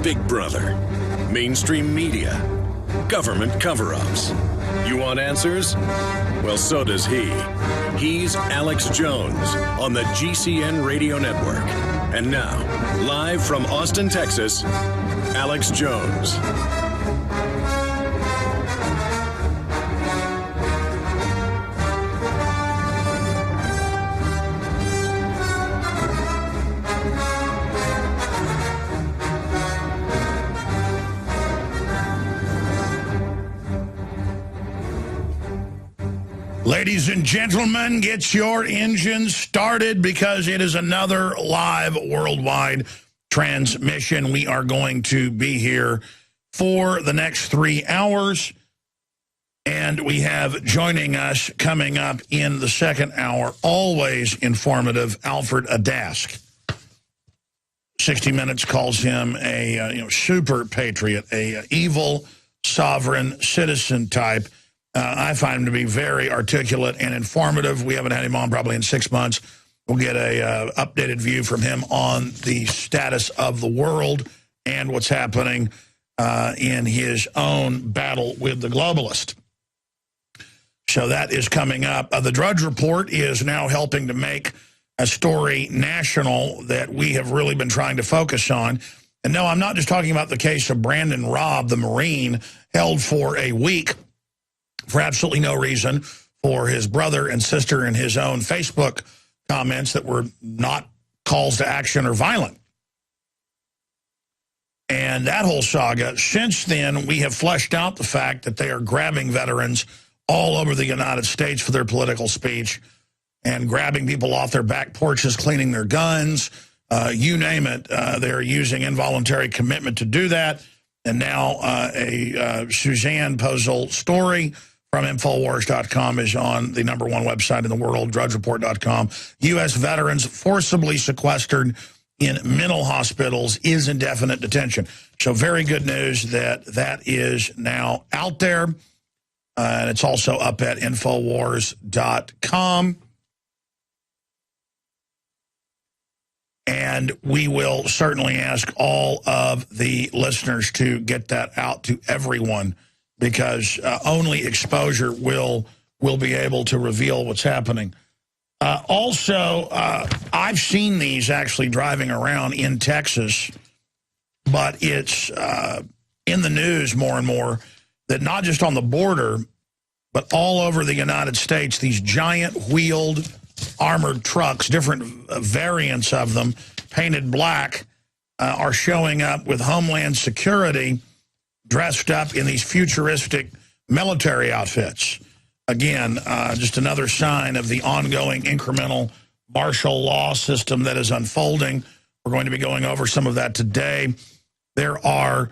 Big Brother, mainstream media, government cover-ups. You want answers? Well, so does he. He's Alex Jones on the GCN Radio Network. And now, live from Austin, Texas, Alex Jones. Ladies and gentlemen, get your engines started because it is another live worldwide transmission. We are going to be here for the next 3 hours, and we have joining us coming up in the second hour, always informative, Alfred Adask. 60 Minutes calls him a super patriot, a evil sovereign citizen type. I find him to be very articulate and informative. We haven't had him on probably in 6 months. We'll get a updated view from him on the status of the world and what's happening in his own battle with the globalist. So that is coming up. The Drudge Report is now helping to make a story national that we have really been trying to focus on. And no, I'm not just talking about the case of Brandon Robb, the Marine, held for a week for absolutely no reason, for his brother and sister in his own Facebook comments that were not calls to action or violent. And that whole saga, since then, we have fleshed out the fact that they are grabbing veterans all over the United States for their political speech and grabbing people off their back porches, cleaning their guns, you name it. They're using involuntary commitment to do that. And now a Suzanne Posel story from Infowars.com is on the #1 website in the world, drudgereport.com. U.S. veterans forcibly sequestered in mental hospitals is indefinite detention. So very good news that that is now out there. And it's also up at Infowars.com. And we will certainly ask all of the listeners to get that out to everyone, because only exposure will be able to reveal what's happening. Also, I've seen these actually driving around in Texas, but it's in the news more and more that not just on the border, but all over the United States, these giant wheeled armored trucks, different variants of them, painted black, are showing up with Homeland Security dressed up in these futuristic military outfits. Again, just another sign of the ongoing incremental martial law system that is unfolding. We're going to be going over some of that today. There are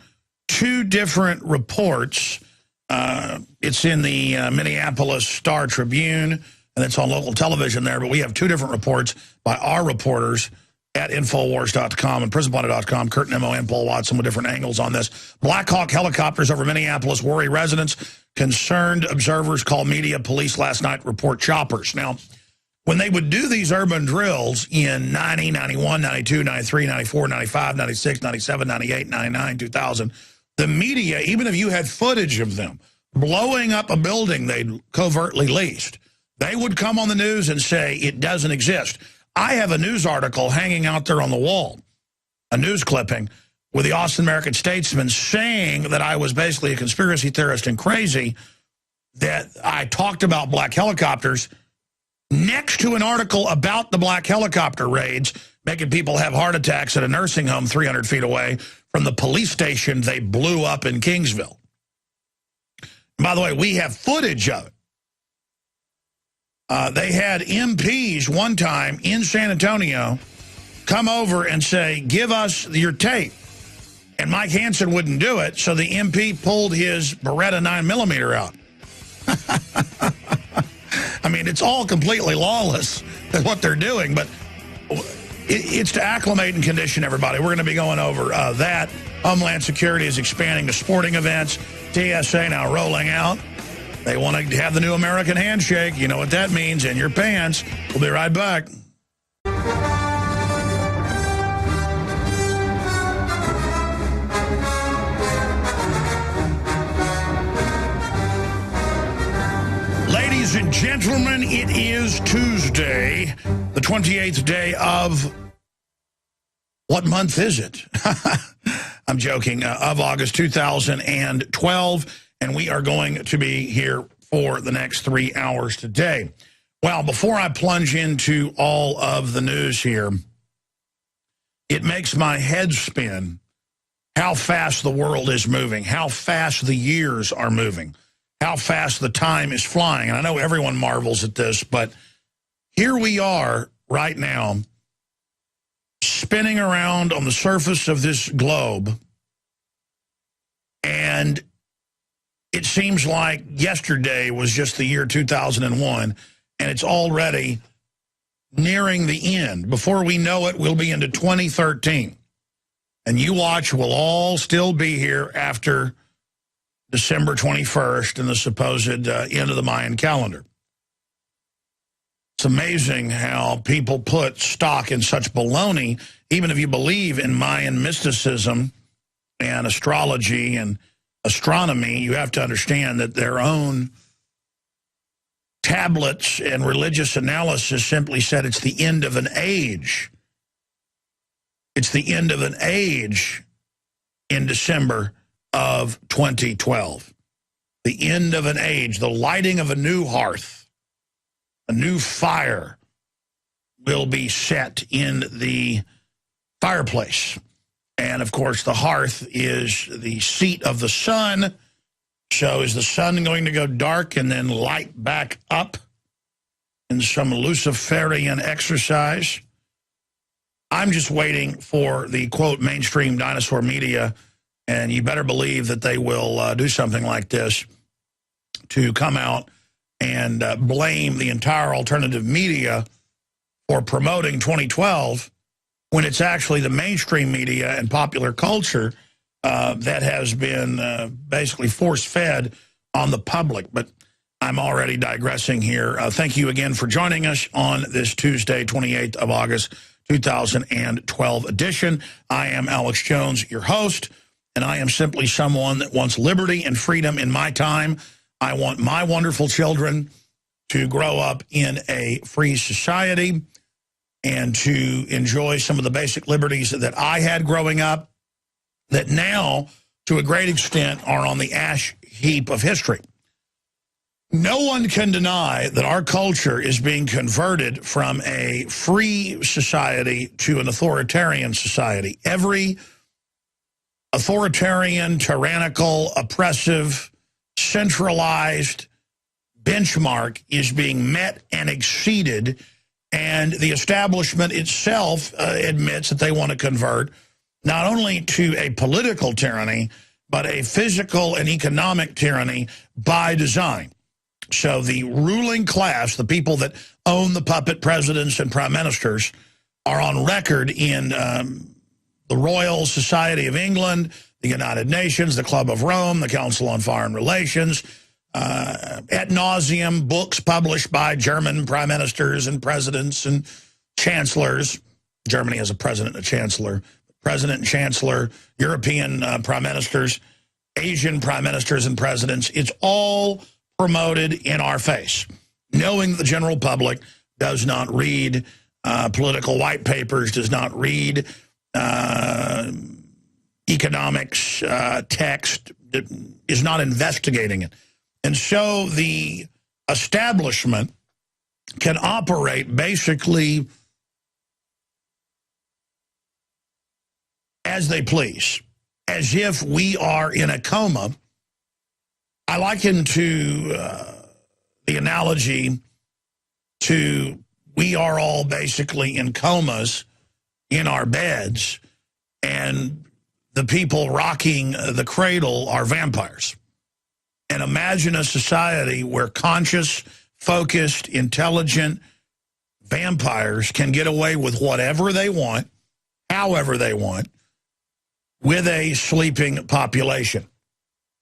two different reports. It's in the Minneapolis Star Tribune, and it's on local television there, but we have two different reports by our reporters at Infowars.com and PrisonPlanet.com, Kurt Nemo and Paul Watson, with different angles on this. Blackhawk helicopters over Minneapolis worry residents. Concerned observers call media. Police last night report choppers. Now, when they would do these urban drills in 90, 91, 92, 93, 94, 95, 96, 97, 98, 99, 2000, the media, even if you had footage of them blowing up a building they'd covertly leased, they would come on the news and say it doesn't exist. I have a news article hanging out there on the wall, a news clipping, with the Austin American-Statesman saying that I was basically a conspiracy theorist and crazy, that I talked about black helicopters next to an article about the black helicopter raids, making people have heart attacks at a nursing home 300 feet away from the police station they blew up in Kingsville. And by the way, we have footage of it. They had MPs one time in San Antonio come over and say, give us your tape. And Mike Hansen wouldn't do it, so the MP pulled his Beretta 9mm out. I mean, it's all completely lawless, that's what they're doing, but it's to acclimate and condition everybody. We're going to be going over that. Homeland Security is expanding to sporting events. TSA now rolling out. They want to have the new American handshake. You know what that means, in your pants. We'll be right back. Ladies and gentlemen, it is Tuesday, the 28th day of, what month is it? I'm joking, of August 2012, and we are going to be here for the next 3 hours today. Well, before I plunge into all of the news here, it makes my head spin how fast the world is moving, how fast the years are moving, how fast the time is flying. And I know everyone marvels at this, but here we are right now spinning around on the surface of this globe, and it seems like yesterday was just the year 2001, and it's already nearing the end. Before we know it, we'll be into 2013. And you watch, we'll all still be here after December 21st and the supposed end of the Mayan calendar. It's amazing how people put stock in such baloney. Even if you believe in Mayan mysticism and astrology and astronomy, you have to understand that their own tablets and religious analysis simply said it's the end of an age. It's the end of an age in December of 2012. The end of an age, the lighting of a new hearth, a new fire will be set in the fireplace. And, of course, the hearth is the seat of the sun. So is the sun going to go dark and then light back up in some Luciferian exercise? I'm just waiting for the, quote, mainstream dinosaur media, and you better believe that they will do something like this to come out and blame the entire alternative media for promoting 2012 when it's actually the mainstream media and popular culture that has been basically force-fed on the public. But I'm already digressing here. Thank you again for joining us on this Tuesday, 28th of August, 2012 edition. I am Alex Jones, your host, and I am simply someone that wants liberty and freedom in my time. I want my wonderful children to grow up in a free society and to enjoy some of the basic liberties that I had growing up that now, to a great extent, are on the ash heap of history. No one can deny that our culture is being converted from a free society to an authoritarian society. Every authoritarian, tyrannical, oppressive, centralized benchmark is being met and exceeded, and the establishment itself admits that they want to convert not only to a political tyranny, but a physical and economic tyranny by design. So the ruling class, the people that own the puppet presidents and prime ministers, are on record in the Royal Society of England, the United Nations, the Club of Rome, the Council on Foreign Relations, ad nauseum books published by German prime ministers and presidents and chancellors. Germany has a president and a chancellor. President and chancellor, European prime ministers, Asian prime ministers and presidents. It's all promoted in our face, knowing the general public does not read political white papers, does not read economics text, is not investigating it. And so the establishment can operate basically as they please, as if we are in a coma. I liken to the analogy to we are all basically in comas in our beds, and the people rocking the cradle are vampires. And imagine a society where conscious, focused, intelligent vampires can get away with whatever they want, however they want, with a sleeping population.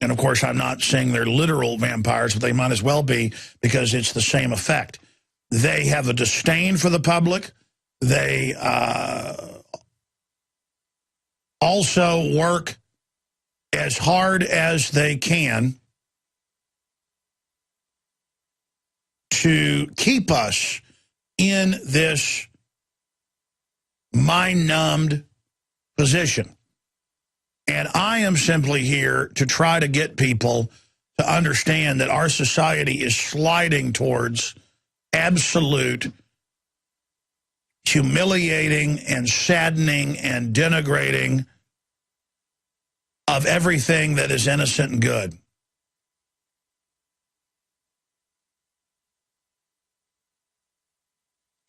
And, of course, I'm not saying they're literal vampires, but they might as well be, because it's the same effect. They have a disdain for the public. They also work as hard as they can to keep us in this mind-numbed position. And I am simply here to try to get people to understand that our society is sliding towards absolute humiliating and saddening and denigrating of everything that is innocent and good.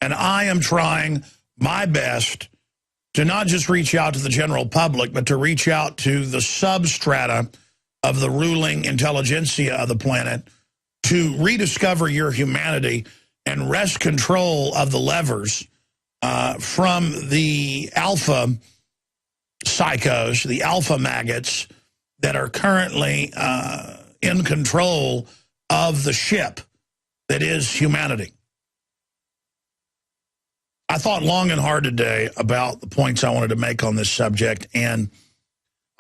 And I am trying my best to not just reach out to the general public, but to reach out to the substrata of the ruling intelligentsia of the planet to rediscover your humanity and wrest control of the levers from the alpha psychos, the alpha maggots that are currently in control of the ship that is humanity. I thought long and hard today about the points I wanted to make on this subject, and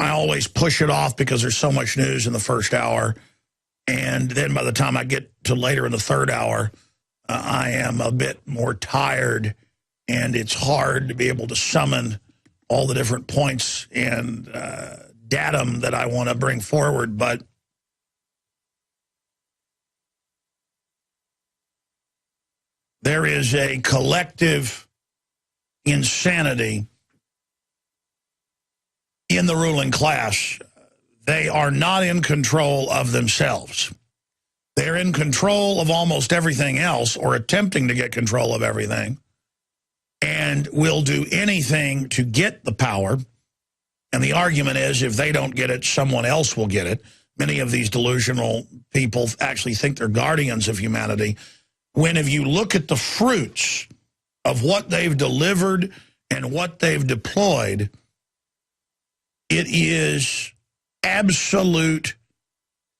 I always push it off because there's so much news in the first hour, and then by the time I get to later in the third hour, I am a bit more tired, and it's hard to be able to summon all the different points and datum that I want to bring forward, but there is a collective insanity in the ruling class. They are not in control of themselves. They're in control of almost everything else, or attempting to get control of everything, and will do anything to get the power. And the argument is, if they don't get it, someone else will get it. Many of these delusional people actually think they're guardians of humanity, when if you look at the fruits of what they've delivered and what they've deployed, it is absolute,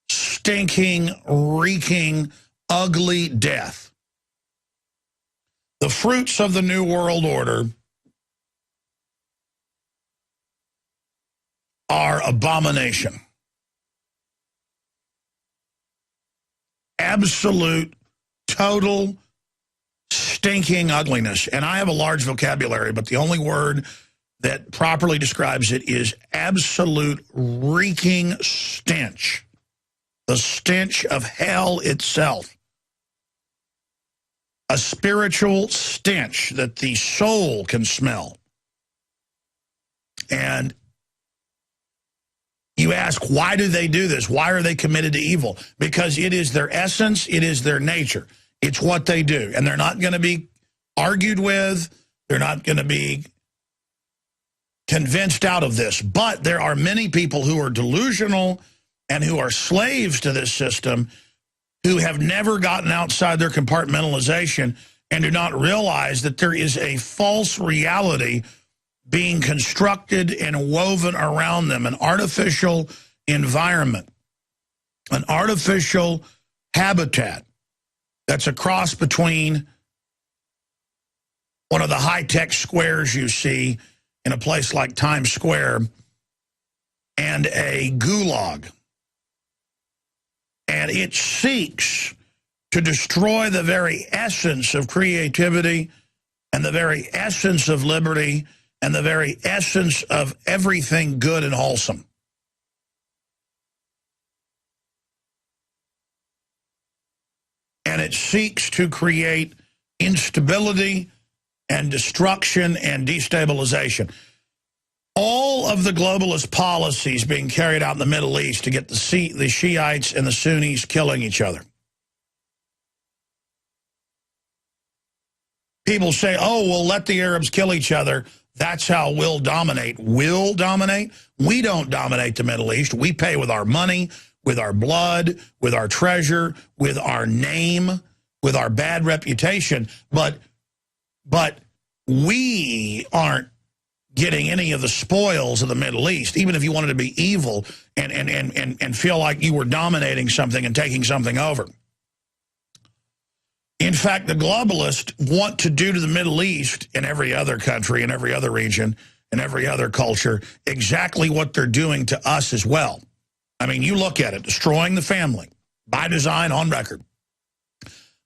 stinking, reeking, ugly death. The fruits of the New World Order are abomination. Absolute, total, stinking ugliness. And I have a large vocabulary, but the only word that properly describes it is absolute reeking stench. The stench of hell itself. A spiritual stench that the soul can smell. And you ask, why do they do this? Why are they committed to evil? Because it is their essence, it is their nature. It's what they do. And they're not going to be argued with. They're not going to be convinced out of this. But there are many people who are delusional and who are slaves to this system, who have never gotten outside their compartmentalization and do not realize that there is a false reality being constructed and woven around them, an artificial environment, an artificial habitat that's a cross between one of the high-tech squares you see in a place like Times Square and a gulag. And it seeks to destroy the very essence of creativity and the very essence of liberty and the very essence of everything good and wholesome. And it seeks to create instability and destruction and destabilization. All of the globalist policies being carried out in the Middle East to get the Shiites and the Sunnis killing each other. People say, oh, well, let the Arabs kill each other. That's how we'll dominate. We'll dominate? We don't dominate the Middle East. We pay with our money, with our blood, with our treasure, with our name, with our bad reputation. But we aren't getting any of the spoils of the Middle East, even if you wanted to be evil and feel like you were dominating something and taking something over. In fact, the globalists want to do to the Middle East and every other country and every other region and every other culture exactly what they're doing to us as well. I mean, you look at it, destroying the family by design on record.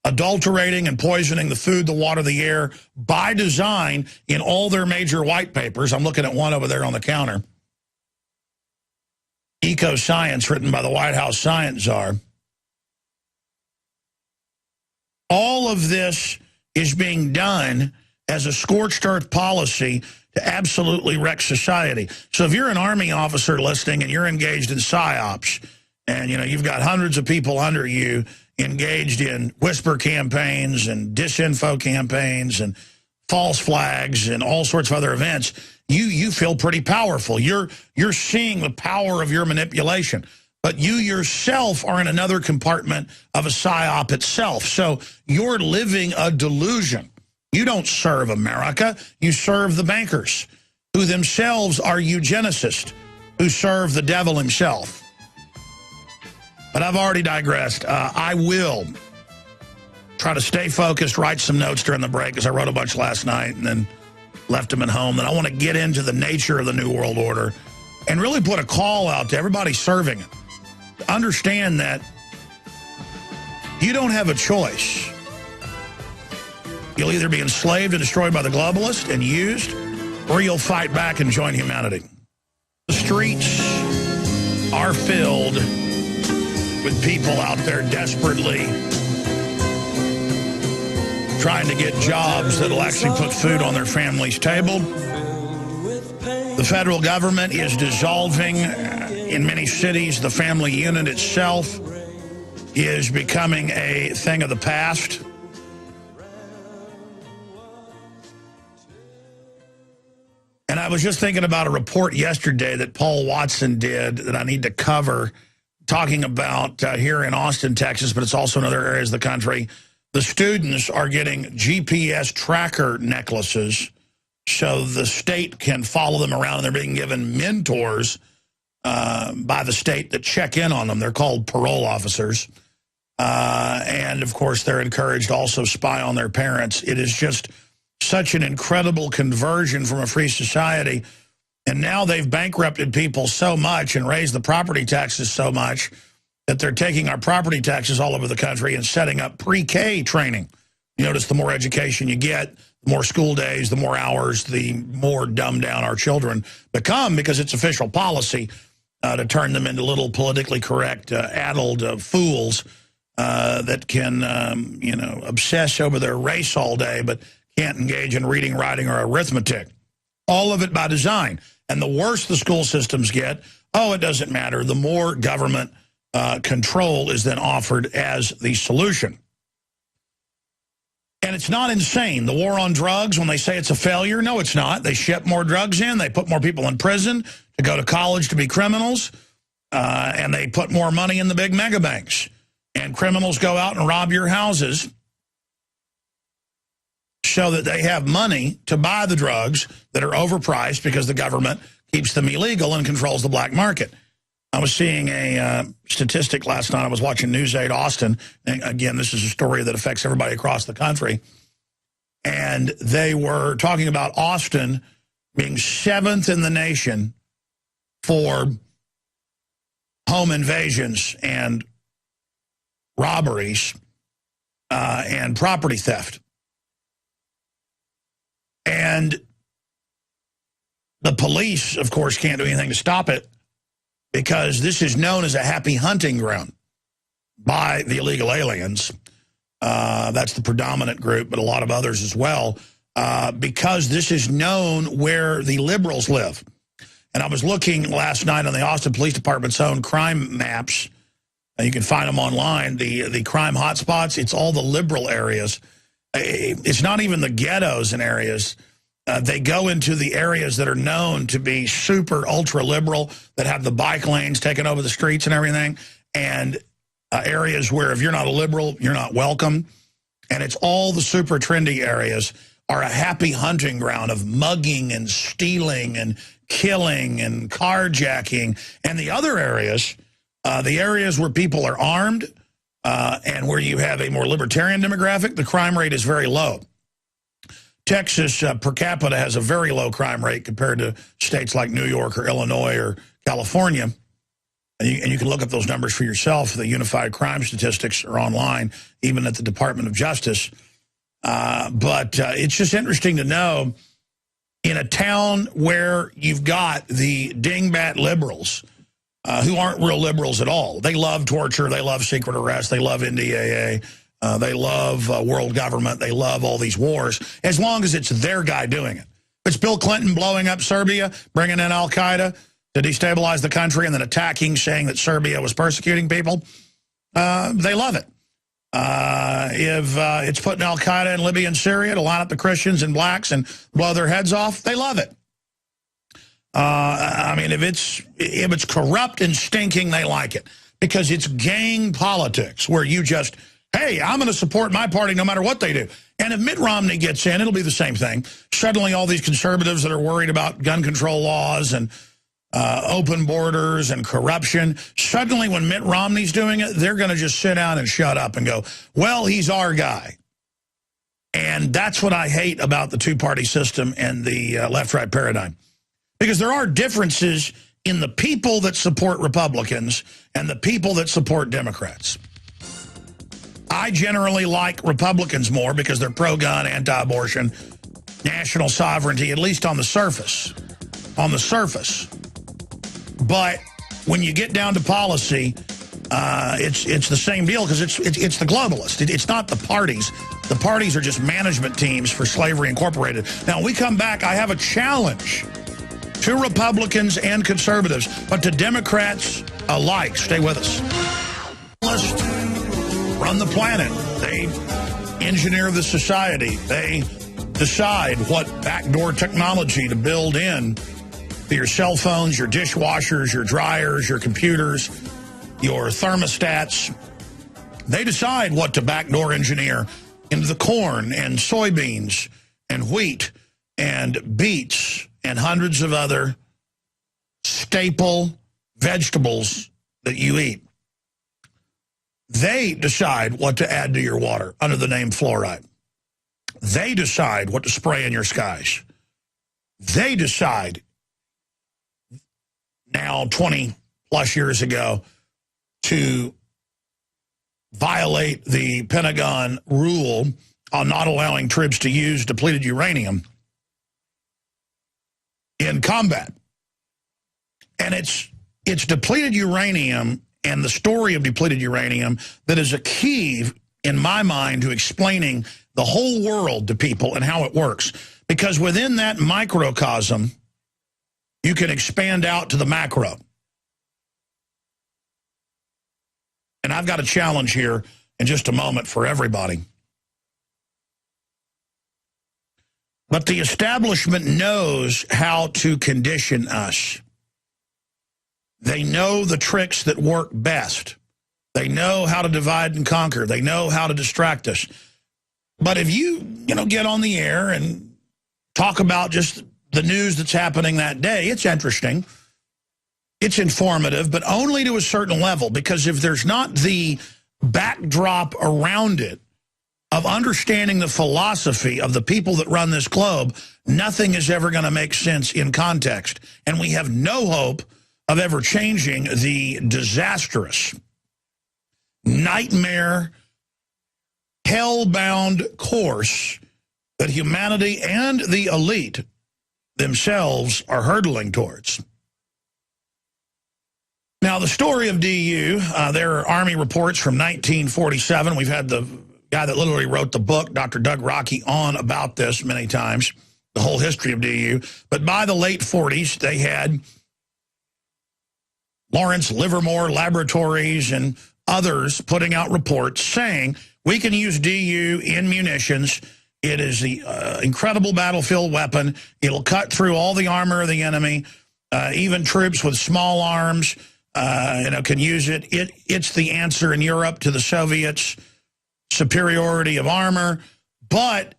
adulterating and poisoning the food, the water, the air, by design in all their major white papers. I'm looking at one over there on the counter. Eco-Science, written by the White House science czar. All of this is being done as a scorched earth policy to absolutely wreck society. So if you're an Army officer listening and you're engaged in PSYOPs, and you've got hundreds of people under you engaged in whisper campaigns and disinfo campaigns and false flags and all sorts of other events, you feel pretty powerful. You're seeing the power of your manipulation. But you yourself are in another compartment of a PSYOP itself. So you're living a delusion. You don't serve America. You serve the bankers, who themselves are eugenicists, who serve the devil himself. But I've already digressed. I will try to stay focused, write some notes during the break, because I wrote a bunch last night and then left them at home. And I want to get into the nature of the New World Order and really put a call out to everybody serving it. Understand that you don't have a choice. You'll either be enslaved and destroyed by the globalists and used, or you'll fight back and join humanity. The streets are filled with people out there desperately trying to get jobs that'll actually put food on their family's table. The federal government is dissolving in many cities. The family unit itself is becoming a thing of the past. And I was just thinking about a report yesterday that Paul Watson did that I need to cover, talking about here in Austin, Texas, but it's also in other areas of the country. The students are getting GPS tracker necklaces so the state can follow them around, and they're being given mentors by the state that check in on them. They're called parole officers. And, of course, they're encouraged to also spy on their parents. It is just such an incredible conversion from a free society. And now they've bankrupted people so much and raised the property taxes so much that they're taking our property taxes all over the country and setting up pre-K training. You notice the more education you get, the more school days, the more hours, the more dumbed down our children become, because it's official policy to turn them into little politically correct, addled fools that can, obsess over their race all day but can't engage in reading, writing, or arithmetic. All of it by design. And the worse the school systems get, it doesn't matter. The more government control is then offered as the solution. And it's not insane. The war on drugs, when they say it's a failure, no, it's not. They ship more drugs in. They put more people in prison to go to college to be criminals. And they put more money in the big mega banks. And criminals go out and rob your houses so that they have money to buy the drugs that are overpriced because the government keeps them illegal and controls the black market. I was seeing a statistic last night. I was watching News 8 Austin. And again, this is a story that affects everybody across the country. And they were talking about Austin being 7th in the nation for home invasions and robberies and property theft. And the police, of course, can't do anything to stop it, because this is known as a happy hunting ground by the illegal aliens. That's the predominant group, but a lot of others as well, because this is known where the liberals live. And I was looking last night on the Austin Police Department's own crime maps. You can find them online, the crime hotspots. It's all the liberal areas. It's not even the ghettos and areas. They go into the areas that are known to be super ultra-liberal, that have the bike lanes taking over the streets and everything, and areas where if you're not a liberal, you're not welcome. And it's all the super trendy areas are a happy hunting ground of mugging and stealing and killing and carjacking. And the other areas, the areas where people are armed and where you have a more libertarian demographic, the crime rate is very low. Texas per capita has a very low crime rate compared to states like New York or Illinois or California. And you can look up those numbers for yourself. The unified crime statistics are online, even at the Department of Justice. But it's just interesting to know, in a town where you've got the dingbat liberals, who aren't real liberals at all. They love torture. They love secret arrest. They love NDAA. They love world government. They love all these wars, as long as it's their guy doing it. If it's Bill Clinton blowing up Serbia, bringing in al-Qaeda to destabilize the country, and then attacking, saying that Serbia was persecuting people, they love it. If it's putting al-Qaeda in Libya and Syria to line up the Christians and blacks and blow their heads off, they love it. I mean, if it's corrupt and stinking, they like it, because it's gang politics where you just, hey, I'm going to support my party no matter what they do. And if Mitt Romney gets in, it'll be the same thing. Suddenly all these conservatives that are worried about gun control laws and open borders and corruption, suddenly when Mitt Romney's doing it, they're going to just sit down and shut up and go, well, he's our guy. And that's what I hate about the two-party system and the left-right paradigm. Because there are differences in the people that support Republicans and the people that support Democrats. I generally like Republicans more because they're pro-gun, anti-abortion, national sovereignty, at least on the surface. On the surface. But when you get down to policy, it's the same deal, because it's the globalist. It's not the parties. The parties are just management teams for Slavery Incorporated. Now, when we come back, I have a challenge to Republicans and conservatives, but to Democrats alike. Stay with us. Run the planet. They engineer the society. They decide what backdoor technology to build in to your cell phones, your dishwashers, your dryers, your computers, your thermostats. They decide what to backdoor engineer into the corn and soybeans and wheat and beets and hundreds of other staple vegetables that you eat. They decide what to add to your water under the name fluoride. They decide what to spray in your skies. They decide, now 20 plus years ago, to violate the Pentagon rule on not allowing troops to use depleted uranium in combat. And it's depleted uranium and the story of depleted uranium that is a key, in my mind, to explaining the whole world to people and how it works. Because within that microcosm, you can expand out to the macro. And I've got a challenge here in just a moment for everybody. But the establishment knows how to condition us. They know the tricks that work best. They know how to divide and conquer. They know how to distract us. But if you get on the air and talk about just the news that's happening that day, it's interesting. It's informative, but only to a certain level, because if there's not the backdrop around it of understanding the philosophy of the people that run this globe, nothing is ever going to make sense in context. And we have no hope of ever changing the disastrous, nightmare, hell-bound course that humanity and the elite themselves are hurtling towards. Now, the story of DU, there are Army reports from 1947. We've had the guy that literally wrote the book, Dr. Doug Rockey, on about this many times, the whole history of DU. But by the late 40s, they had Lawrence Livermore Laboratories and others putting out reports saying we can use DU in munitions. It is the incredible battlefield weapon. It'll cut through all the armor of the enemy. Even troops with small arms can use it. It's the answer in Europe to the Soviets' superiority of armor, but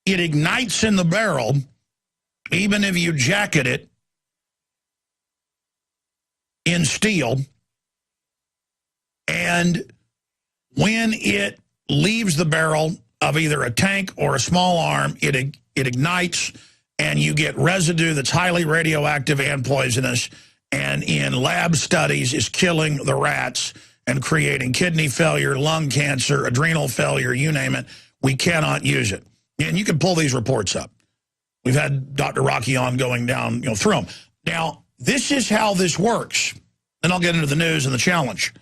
it ignites in the barrel even if you jacket it in steel. And when it leaves the barrel of either a tank or a small arm, it ignites, and you get residue that's highly radioactive and poisonous, and in lab studies is killing the rats and creating kidney failure, lung cancer, adrenal failure, you name it. We cannot use it. And you can pull these reports up. We've had Dr. Rocky on going down, through them. Now, this is how this works. Then I'll get into the news and the challenge.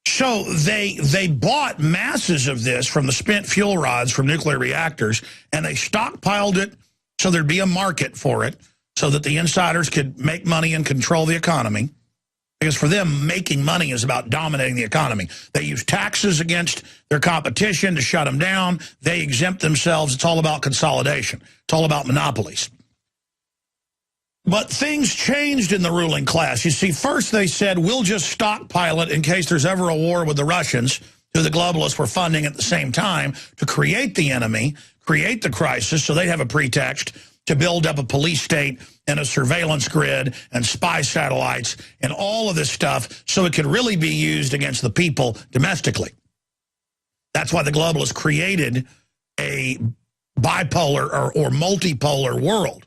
So they bought masses of this from the spent fuel rods from nuclear reactors, and they stockpiled it so there'd be a market for it so that the insiders could make money and control the economy. Because for them, making money is about dominating the economy. They use taxes against their competition to shut them down. They exempt themselves. It's all about consolidation. It's all about monopolies. But things changed in the ruling class. You see, first they said, we'll just stockpile it in case there's ever a war with the Russians, who the globalists were funding at the same time, to create the enemy, create the crisis, so they'd have a pretext to build up a police state and a surveillance grid and spy satellites and all of this stuff so it could really be used against the people domestically. That's why the globalists created a bipolar or multipolar world,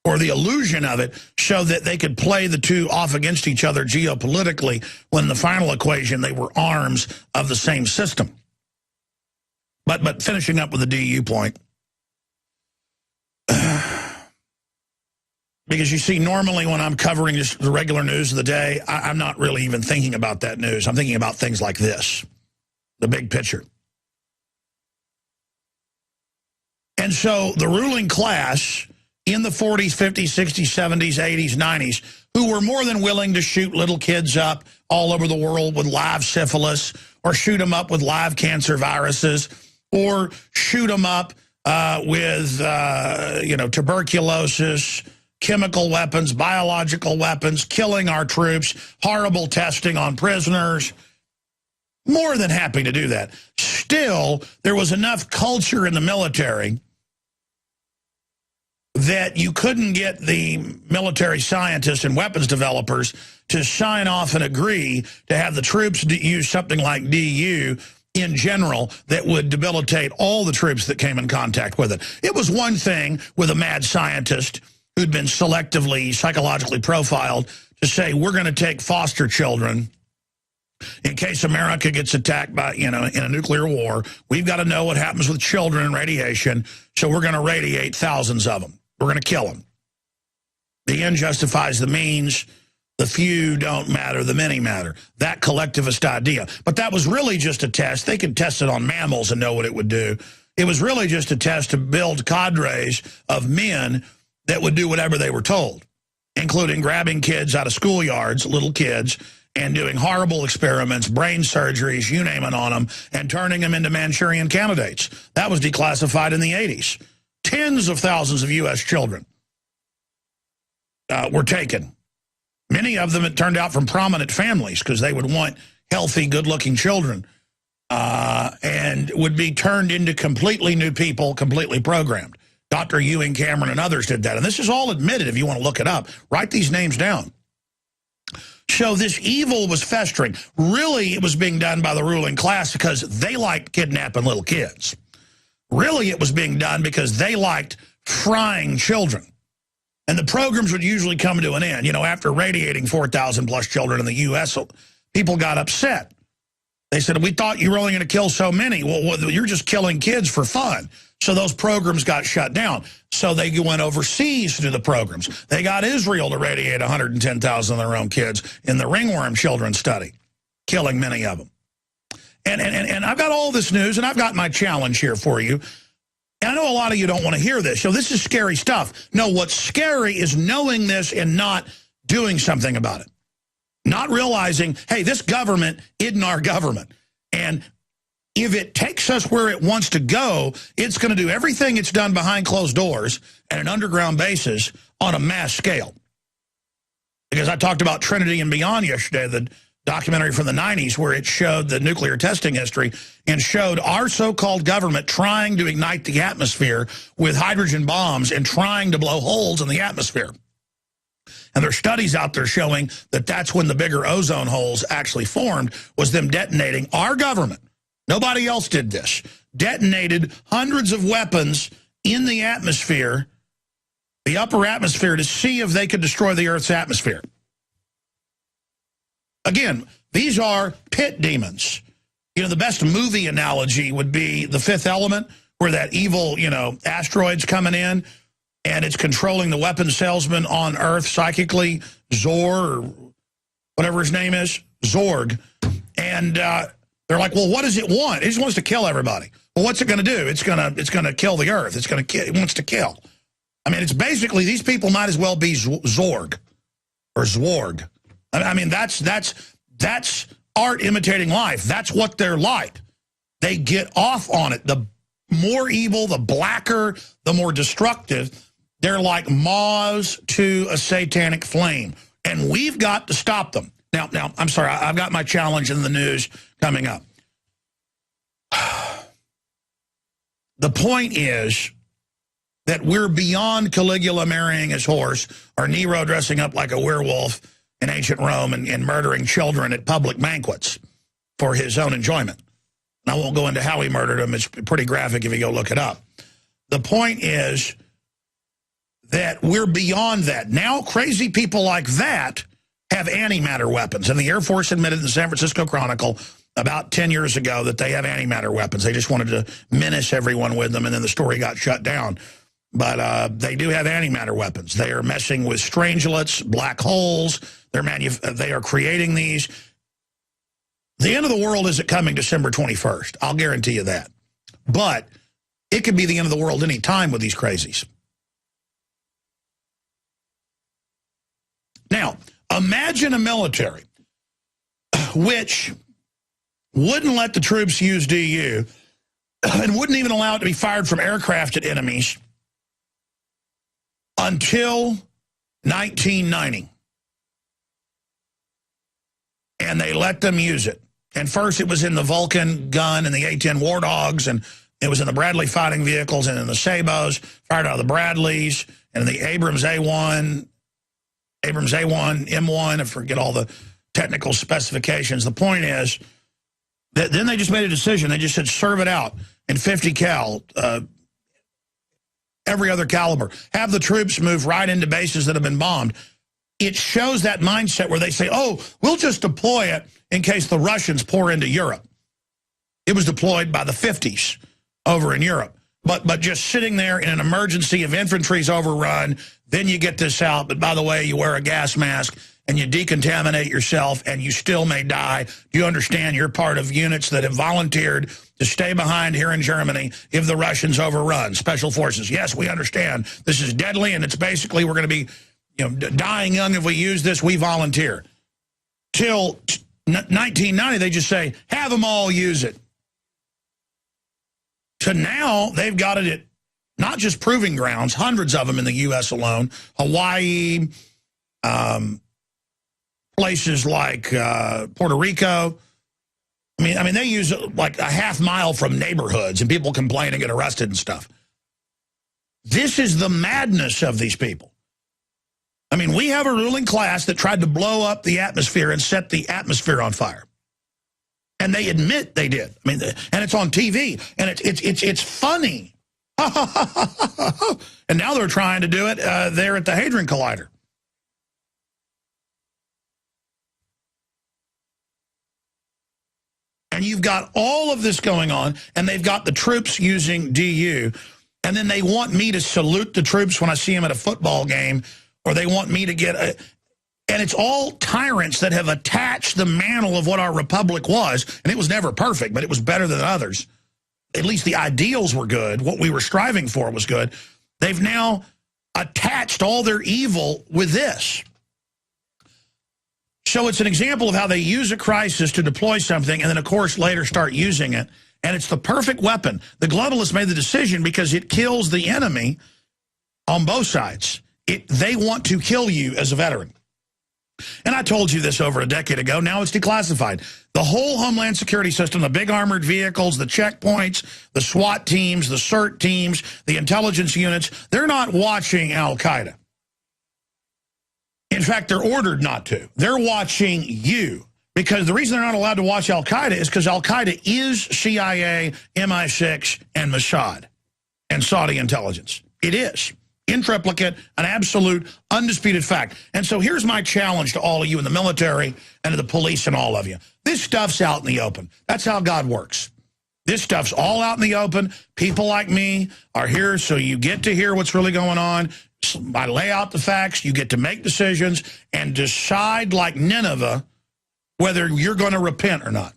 or the illusion of it, so that they could play the two off against each other geopolitically, when in the final equation they were arms of the same system. But finishing up with the DU point, because you see, normally when I'm covering just the regular news of the day, I'm not really even thinking about that news. I'm thinking about things like this, the big picture. And so the ruling class in the 40s, 50s, 60s, 70s, 80s, 90s, who were more than willing to shoot little kids up all over the world with live syphilis, or shoot them up with live cancer viruses, or shoot them up with, tuberculosis, chemical weapons, biological weapons, killing our troops, horrible testing on prisoners. More than happy to do that. Still, there was enough culture in the military that you couldn't get the military scientists and weapons developers to sign off and agree to have the troops use something like DU in general that would debilitate all the troops that came in contact with it. It was one thing with a mad scientist who'd been selectively, psychologically profiled to say, we're going to take foster children in case America gets attacked by, in a nuclear war. We've got to know what happens with children and radiation, so we're going to radiate thousands of them. We're going to kill them. The end justifies the means. The few don't matter, the many matter. That collectivist idea. But that was really just a test. They could test it on mammals and know what it would do. It was really just a test to build cadres of men that would do whatever they were told, including grabbing kids out of schoolyards, little kids, and doing horrible experiments, brain surgeries, you name it, on them, and turning them into Manchurian candidates. That was declassified in the 80s. Tens of thousands of U.S. children were taken. Many of them, it turned out, from prominent families, because they would want healthy, good-looking children, and would be turned into completely new people, completely programmed. Dr. Ewing Cameron and others did that. And this is all admitted if you want to look it up. Write these names down. So this evil was festering. Really, it was being done by the ruling class because they liked kidnapping little kids. Really, it was being done because they liked frying children. And the programs would usually come to an end. After radiating 4,000 plus children in the U.S., people got upset. They said, we thought you were only going to kill so many. Well, you're just killing kids for fun. So those programs got shut down. So they went overseas to do the programs. They got Israel to radiate 110,000 of their own kids in the ringworm children study, killing many of them. And I've got all this news, and I've got my challenge here for you. And I know a lot of you don't want to hear this. So this is scary stuff. No, what's scary is knowing this and not doing something about it. Not realizing, hey, this government isn't our government. And if it takes us where it wants to go, it's going to do everything it's done behind closed doors at an underground basis on a mass scale. Because I talked about Trinity and Beyond yesterday, the documentary from the 90s, where it showed the nuclear testing history and showed our so-called government trying to ignite the atmosphere with hydrogen bombs and trying to blow holes in the atmosphere. And there are studies out there showing that that's when the bigger ozone holes actually formed, was them detonating. Our government, nobody else did this, detonated hundreds of weapons in the atmosphere the upper atmosphere to see if they could destroy the Earth's atmosphere. Again, these are pit demons. You know, the best movie analogy would be The Fifth Element, where that evil, you know, asteroid's coming in, and it's controlling the weapons salesman on Earth psychically, Zor, or whatever his name is, Zorg. And they're like, well, what does it want? It just wants to kill everybody. Well, what's it going to do? It's going to kill the Earth. It wants to kill. I mean, it's basically, these people might as well be Zorg or Zworg. I mean, that's art imitating life. That's what they're like. They get off on it. The more evil, the blacker, the more destructive. They're like moths to a satanic flame. And we've got to stop them. Now, I'm sorry, I've got my challenge in the news coming up. The point is that we're beyond Caligula marrying his horse or Nero dressing up like a werewolf in ancient Rome and murdering children at public banquets for his own enjoyment. And I won't go into how he murdered them. It's pretty graphic if you go look it up. The point is that we're beyond that. Now crazy people like that have antimatter weapons. And the Air Force admitted in the San Francisco Chronicle about 10 years ago that they have antimatter weapons. They just wanted to menace everyone with them, and then the story got shut down. But they do have antimatter weapons. They are messing with strangelets, black holes. They are creating these. The end of the world isn't coming December 21st. I'll guarantee you that. But it could be the end of the world any time with these crazies. Now, imagine a military which wouldn't let the troops use DU and wouldn't even allow it to be fired from aircraft at enemies until 1990. And they let them use it. And first it was in the Vulcan gun and the A-10 War Dogs, and it was in the Bradley fighting vehicles and in the Sabos, fired out of the Bradleys, and the Abrams A1, M1, I forget all the technical specifications. The point is that then they just made a decision. They just said, serve it out in 50 cal, every other caliber. Have the troops move right into bases that have been bombed. It shows that mindset where they say, oh, we'll just deploy it in case the Russians pour into Europe. It was deployed by the 50s over in Europe. But just sitting there in an emergency, if infantry's overrun, then you get this out. But by the way, you wear a gas mask and you decontaminate yourself and you still may die. Do you understand you're part of units that have volunteered to stay behind here in Germany if the Russians overrun? Special forces. Yes, we understand. This is deadly, and it's basically we're going to be dying young if we use this. We volunteer. Till 1990, they just say, have them all use it. To now, they've got it at not just proving grounds, hundreds of them in the U.S. alone, Hawaii, places like Puerto Rico. I mean, they use it like a half mile from neighborhoods, and people complain and get arrested and stuff. This is the madness of these people. I mean, we have a ruling class that tried to blow up the atmosphere and set the atmosphere on fire. And they admit they did. I mean, and it's on TV, and it's funny. And now they're trying to do it there at the Hadron Collider. And you've got all of this going on, and they've got the troops using DU, and then they want me to salute the troops when I see them at a football game, or they want me to get a... And it's all tyrants that have attached the mantle of what our republic was. And it was never perfect, but it was better than others. At least the ideals were good. What we were striving for was good. They've now attached all their evil with this. So it's an example of how they use a crisis to deploy something and then, of course, later start using it. And it's the perfect weapon. The globalists made the decision because it kills the enemy on both sides. They want to kill you as a veteran. And I told you this over a decade ago. Now it's declassified. The whole Homeland Security system, the big armored vehicles, the checkpoints, the SWAT teams, the CERT teams, the intelligence units, they're not watching Al-Qaeda. In fact, they're ordered not to. They're watching you. Because the reason they're not allowed to watch Al-Qaeda is because Al-Qaeda is CIA, MI6, and Mossad, and Saudi intelligence. It is. in triplicate, an absolute, undisputed fact. And so here's my challenge to all of you in the military and to the police and all of you. This stuff's out in the open. That's how God works. This stuff's all out in the open. People like me are here so you get to hear what's really going on. I lay out the facts. You get to make decisions and decide like Nineveh whether you're going to repent or not.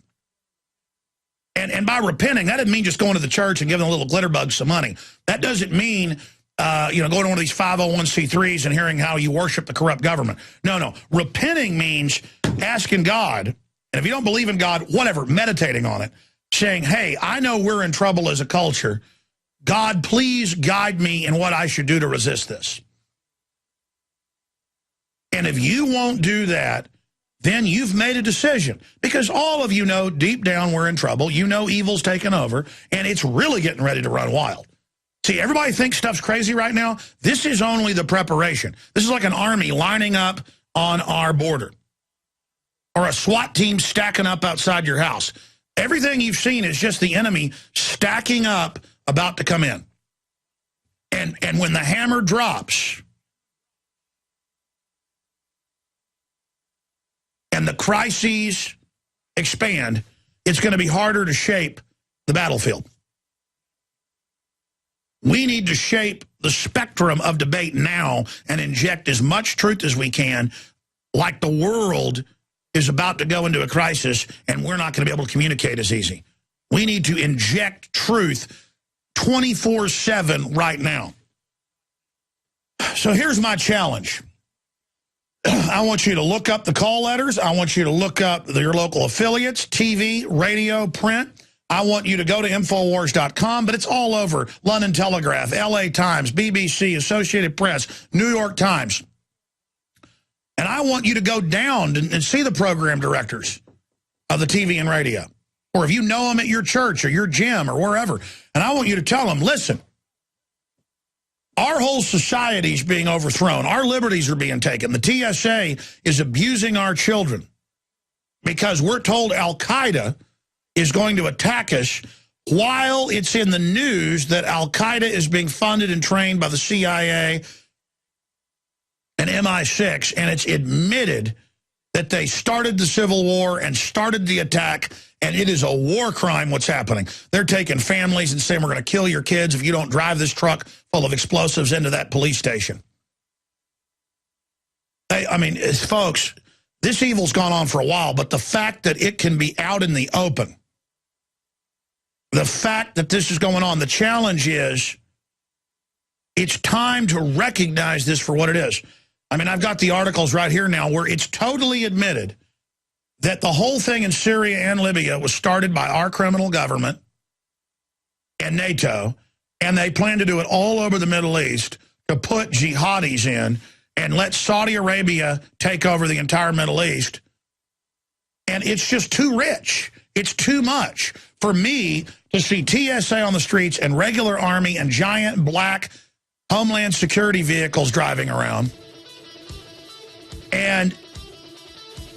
And by repenting, that doesn't mean just going to the church and giving a little glitter bug some money. That doesn't mean, going to one of these 501c3s and hearing how you worship the corrupt government. No. Repenting means asking God, and if you don't believe in God, whatever, meditating on it, saying, hey, I know we're in trouble as a culture. God, please guide me in what I should do to resist this. And if you won't do that, then you've made a decision. Because all of you know deep down we're in trouble. You know evil's taken over, and it's really getting ready to run wild. See, everybody thinks stuff's crazy right now. This is only the preparation. This is like an army lining up on our border, or a SWAT team stacking up outside your house. Everything you've seen is just the enemy stacking up, about to come in. And when the hammer drops and the crises expand, it's going to be harder to shape the battlefield. We need to shape the spectrum of debate now and inject as much truth as we can, like the world is about to go into a crisis and we're not going to be able to communicate as easy. We need to inject truth 24/7 right now. So here's my challenge. I want you to look up the call letters. I want you to look up your local affiliates, TV, radio, print. I want you to go to Infowars.com, but it's all over. London Telegraph, LA Times, BBC, Associated Press, New York Times. And I want you to go down and see the program directors of the TV and radio. Or if you know them at your church or your gym or wherever. And I want you to tell them, listen, our whole society is being overthrown. Our liberties are being taken. The TSA is abusing our children because we're told Al-Qaeda is going to attack us while it's in the news that Al-Qaeda is being funded and trained by the CIA and MI6, and it's admitted that they started the Civil War and started the attack, and it is a war crime what's happening. They're taking families and saying, we're going to kill your kids if you don't drive this truck full of explosives into that police station. I mean, folks, this evil's gone on for a while, but the fact that it can be out in the open, the fact that this is going on, the challenge is it's time to recognize this for what it is. I mean, I've got the articles right here now where it's totally admitted that the whole thing in Syria and Libya was started by our criminal government and NATO, and they plan to do it all over the Middle East to put jihadis in and let Saudi Arabia take over the entire Middle East. And it's just too rich. It's too much for me to see TSA on the streets and regular Army and giant black Homeland Security vehicles driving around. And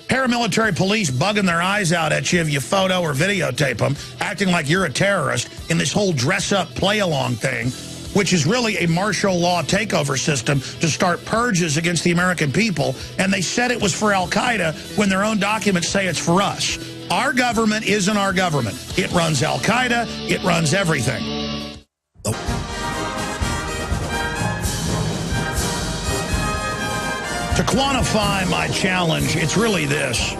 paramilitary police bugging their eyes out at you if you photo or videotape them, acting like you're a terrorist in this whole dress-up, play-along thing, which is really a martial law takeover system to start purges against the American people. And they said it was for Al-Qaeda when their own documents say it's for us. Our government isn't our government. It runs Al-Qaeda. It runs everything. To quantify my challenge, it's really this.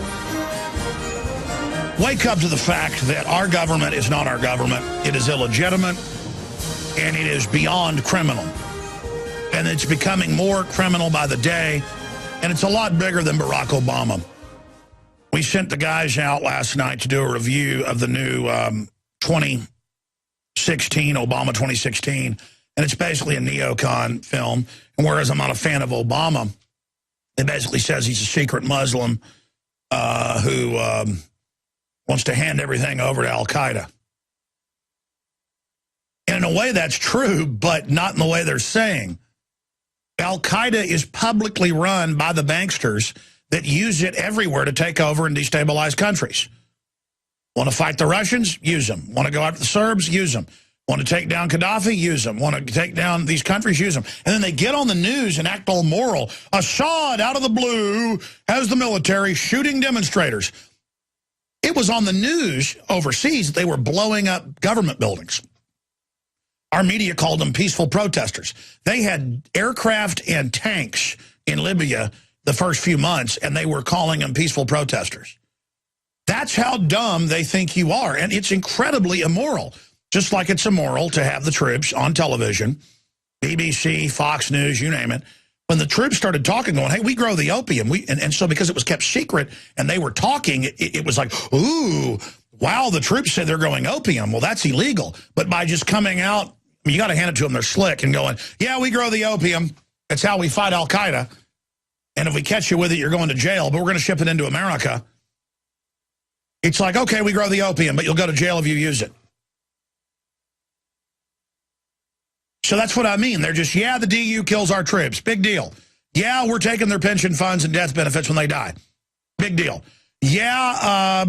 Wake up to the fact that our government is not our government. It is illegitimate, and it is beyond criminal. And it's becoming more criminal by the day, and it's a lot bigger than Barack Obama. We sent the guys out last night to do a review of the new 2016, Obama 2016, and it's basically a neocon film. And whereas I'm not a fan of Obama, it basically says he's a secret Muslim who wants to hand everything over to Al-Qaeda. And in a way, that's true, but not in the way they're saying. Al-Qaeda is publicly run by the banksters that use it everywhere to take over and destabilize countries. Want to fight the Russians? Use them. Want to go after the Serbs? Use them. Want to take down Gaddafi? Use them. Want to take down these countries? Use them. And then they get on the news and act all moral. Assad, out of the blue, has the military shooting demonstrators. It was on the news overseas that they were blowing up government buildings. Our media called them peaceful protesters. They had aircraft and tanks in Libya the first few months, and they were calling them peaceful protesters. That's how dumb they think you are, and it's incredibly immoral. Just like it's immoral to have the troops on television, BBC, Fox News, you name it. When the troops started talking, going, hey, we grow the opium. And so because it was kept secret and they were talking, it was like, ooh, wow, the troops said they're growing opium. Well, that's illegal. But by just coming out, you got to hand it to them. They're slick and going, yeah, we grow the opium. That's how we fight al-Qaeda. And if we catch you with it, you're going to jail, but we're going to ship it into America. It's like, okay, we grow the opium, but you'll go to jail if you use it. So that's what I mean. They're just, yeah, the DU kills our troops. Big deal. Yeah, we're taking their pension funds and death benefits when they die. Big deal. Yeah,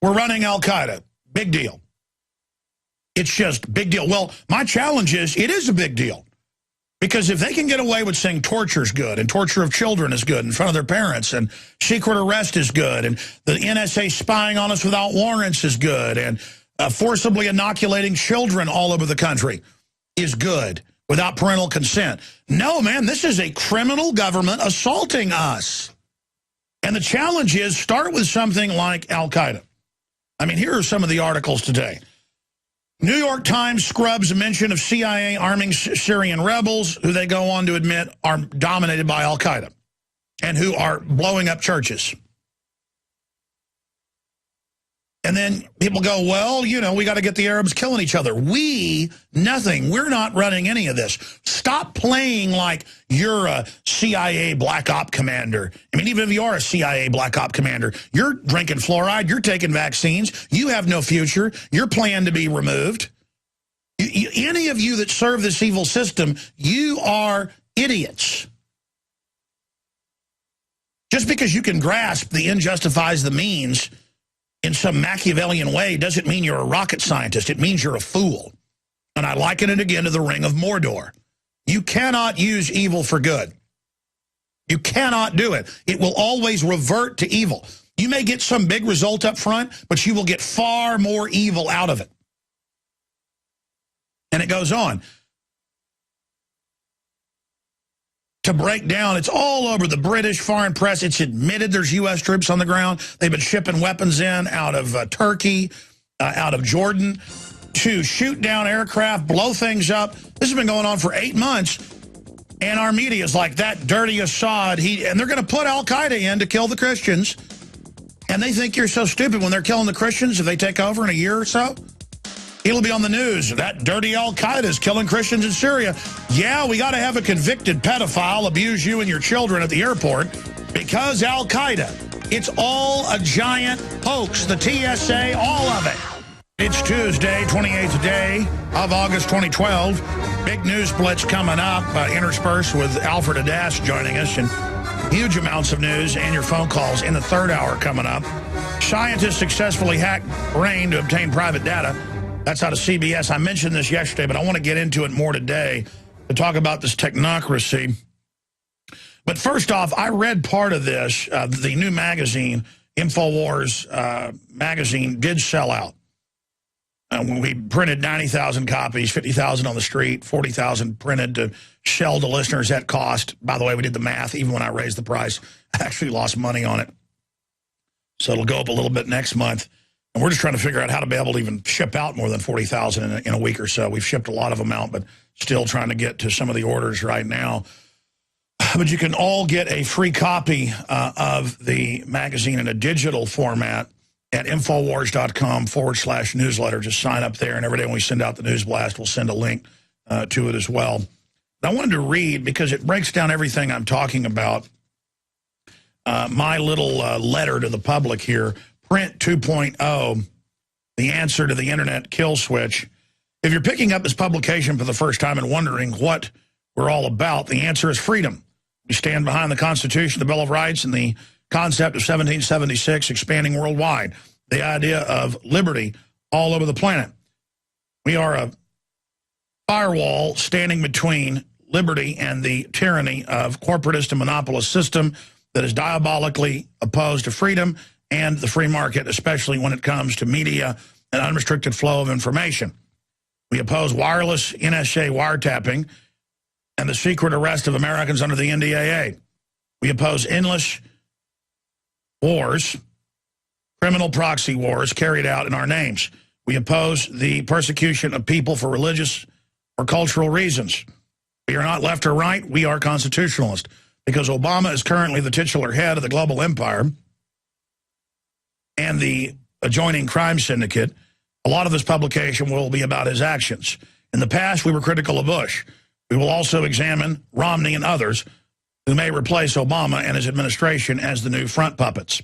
we're running al-Qaeda. Big deal. It's just big deal. Well, my challenge is, it is a big deal. Because if they can get away with saying torture is good and torture of children is good in front of their parents and secret arrest is good and the NSA spying on us without warrants is good and forcibly inoculating children all over the country is good without parental consent. No, man, this is a criminal government assaulting us. And the challenge is, start with something like al-Qaeda. I mean, here are some of the articles today. New York Times scrubs a mention of CIA arming Syrian rebels, who they go on to admit are dominated by al-Qaeda and who are blowing up churches. And then people go, well, you know, we got to get the Arabs killing each other. Nothing. We're not running any of this. Stop playing like you're a CIA black op commander. I mean, even if you are a CIA black op commander, you're drinking fluoride, you're taking vaccines, you have no future, you're planned to be removed. Any of you that serve this evil system, you are idiots. Just because you can grasp the end justifies the means in some Machiavellian way doesn't mean you're a rocket scientist. It means you're a fool. And I liken it again to the Ring of Mordor. You cannot use evil for good. You cannot do it. It will always revert to evil. You may get some big result up front, but you will get far more evil out of it. And it goes on. To break down, it's all over the British foreign press. It's admitted there's U.S. troops on the ground. They've been shipping weapons in out of Turkey, out of Jordan, to shoot down aircraft, blow things up. This has been going on for 8 months, and our media is like, that dirty Assad. And they're going to put al-Qaeda in to kill the Christians, and they think you're so stupid when they're killing the Christians if they take over in a year or so. It'll be on the news. That dirty al-Qaeda is killing Christians in Syria. Yeah, we got to have a convicted pedophile abuse you and your children at the airport because al-Qaeda. It's all a giant hoax. The TSA, all of it. It's Tuesday, 28th day of August 2012. Big news blitz coming up, interspersed with Alfred Adask joining us, and huge amounts of news and your phone calls in the third hour coming up. Scientists successfully hacked brain to obtain private data. That's out of CBS. I mentioned this yesterday, but I want to get into it more today to talk about this technocracy. But first off, I read part of this. The new magazine, InfoWars magazine, did sell out. We printed 90,000 copies, 50,000 on the street, 40,000 printed to sell to listeners at cost. By the way, we did the math. Even when I raised the price, I actually lost money on it. So it'll go up a little bit next month. And we're just trying to figure out how to be able to even ship out more than 40,000 in a week or so. We've shipped a lot of them out, but still trying to get to some of the orders right now. But you can all get a free copy of the magazine in a digital format at Infowars.com/newsletter. Just sign up there, and every day when we send out the news blast, we'll send a link to it as well. But I wanted to read, because it breaks down everything I'm talking about, my little letter to the public here. Print 2.0, the answer to the internet kill switch. If you're picking up this publication for the first time and wondering what we're all about, the answer is freedom. We stand behind the Constitution, the Bill of Rights, and the concept of 1776 expanding worldwide. the idea of liberty all over the planet. We are a firewall standing between liberty and the tyranny of corporatist and monopolist system that is diabolically opposed to freedom and the free market, especially when it comes to media and unrestricted flow of information. We oppose wireless NSA wiretapping and the secret arrest of Americans under the NDAA. We oppose endless wars, criminal proxy wars carried out in our names. We oppose the persecution of people for religious or cultural reasons. We are not left or right, we are constitutionalist. Because Obama is currently the titular head of the global empire and the adjoining crime syndicate, a lot of this publication will be about his actions. In the past, we were critical of Bush. We will also examine Romney and others who may replace Obama and his administration as the new front puppets.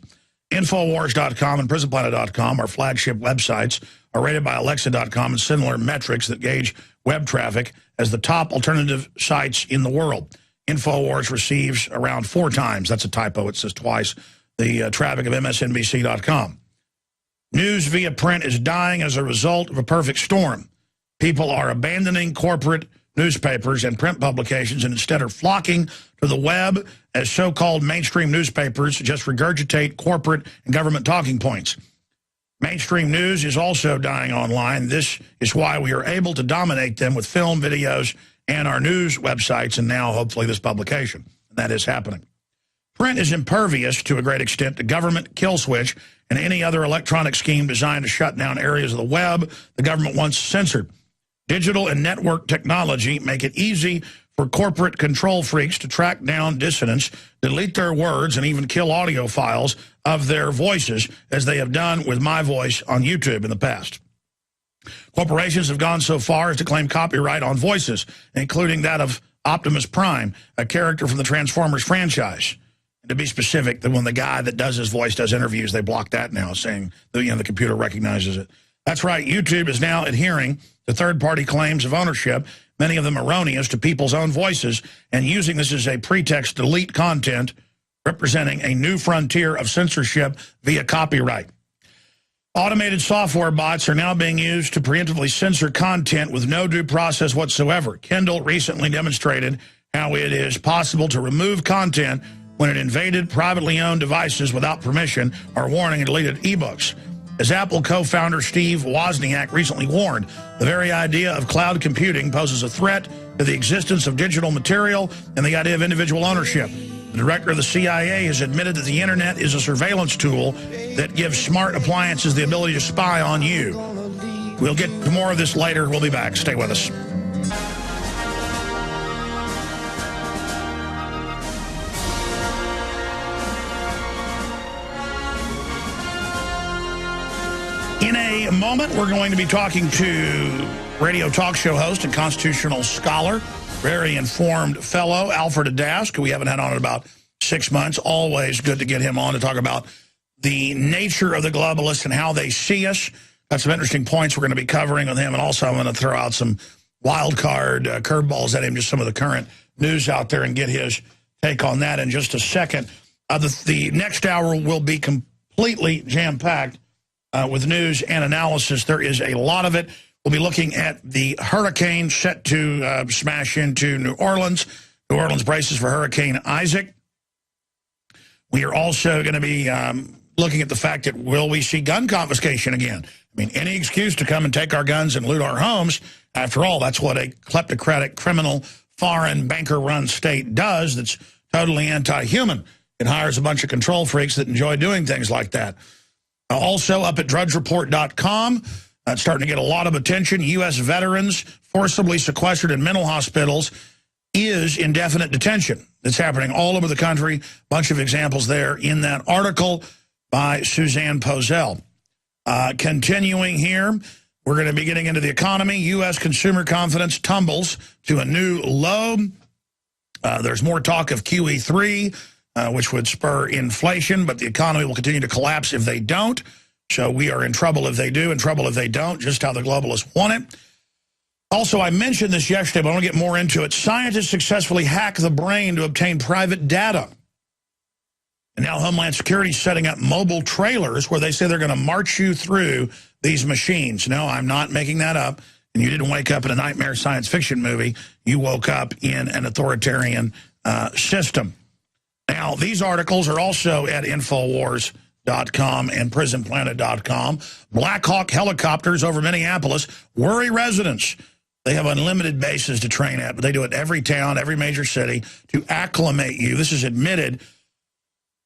Infowars.com and PrisonPlanet.com, our flagship websites, are rated by Alexa.com and similar metrics that gauge web traffic as the top alternative sites in the world. Infowars receives around 4 times, that's a typo, it says twice, the traffic of MSNBC.com. News via print is dying as a result of a perfect storm. People are abandoning corporate newspapers and print publications and instead are flocking to the web as so-called mainstream newspapers just regurgitate corporate and government talking points. Mainstream news is also dying online. This is why we are able to dominate them with film, videos, and our news websites, and now hopefully this publication. And that is happening. Print is impervious to a great extent to government kill switch and any other electronic scheme designed to shut down areas of the web the government wants censored. Digital and network technology make it easy for corporate control freaks to track down dissidents, delete their words, and even kill audio files of their voices, as they have done with my voice on YouTube in the past. Corporations have gone so far as to claim copyright on voices, including that of Optimus Prime, a character from the Transformers franchise. And to be specific, that when the guy that does his voice does interviews, they block that now, saying that, the computer recognizes it. That's right, YouTube is now adhering to third-party claims of ownership, many of them erroneous, to people's own voices, and using this as a pretext to delete content, representing a new frontier of censorship via copyright. Automated software bots are now being used to preemptively censor content with no due process whatsoever. Kindle recently demonstrated how it is possible to remove content when it invaded privately owned devices without permission or warning and deleted ebooks. As Apple co-founder Steve Wozniak recently warned, the very idea of cloud computing poses a threat to the existence of digital material and the idea of individual ownership. The director of the CIA has admitted that the internet is a surveillance tool that gives smart appliances the ability to spy on you. We'll get to more of this later. We'll be back. Stay with us. In a moment, we're going to be talking to radio talk show host and constitutional scholar, very informed fellow, Alfred Adask, who we haven't had on in about 6 months. Always good to get him on to talk about the nature of the globalists and how they see us. Got some interesting points we're going to be covering with him, and also I'm going to throw out some wild card curveballs at him, just some of the current news out there, and get his take on that in just a second. The next hour will be completely jam-packed with news and analysis. There is a lot of it. We'll be looking at the hurricane set to smash into New Orleans. New Orleans braces for Hurricane Isaac. We are also going to be looking at the fact that will we see gun confiscation again? I mean, any excuse to come and take our guns and loot our homes. After all, that's what a kleptocratic, criminal, foreign, banker-run state does that's totally anti-human. It hires a bunch of control freaks that enjoy doing things like that. Also up at drudgereport.com, it's starting to get a lot of attention. U.S. veterans forcibly sequestered in mental hospitals is indefinite detention. It's happening all over the country. Bunch of examples there in that article by Suzanne Pozell. Continuing here, we're going to be getting into the economy. U.S. consumer confidence tumbles to a new low. There's more talk of QE3. Which would spur inflation, but the economy will continue to collapse if they don't. So we are in trouble if they do, in trouble if they don't, just how the globalists want it. Also, I mentioned this yesterday, but I want to get more into it. Scientists successfully hack the brain to obtain private data. And now Homeland Security is setting up mobile trailers where they say they're going to march you through these machines. No, I'm not making that up. And you didn't wake up in a nightmare science fiction movie. You woke up in an authoritarian system. Now, these articles are also at Infowars.com and PrisonPlanet.com. Blackhawk helicopters over Minneapolis worry residents. They have unlimited bases to train at, but they do it every town, every major city to acclimate you. This is admitted.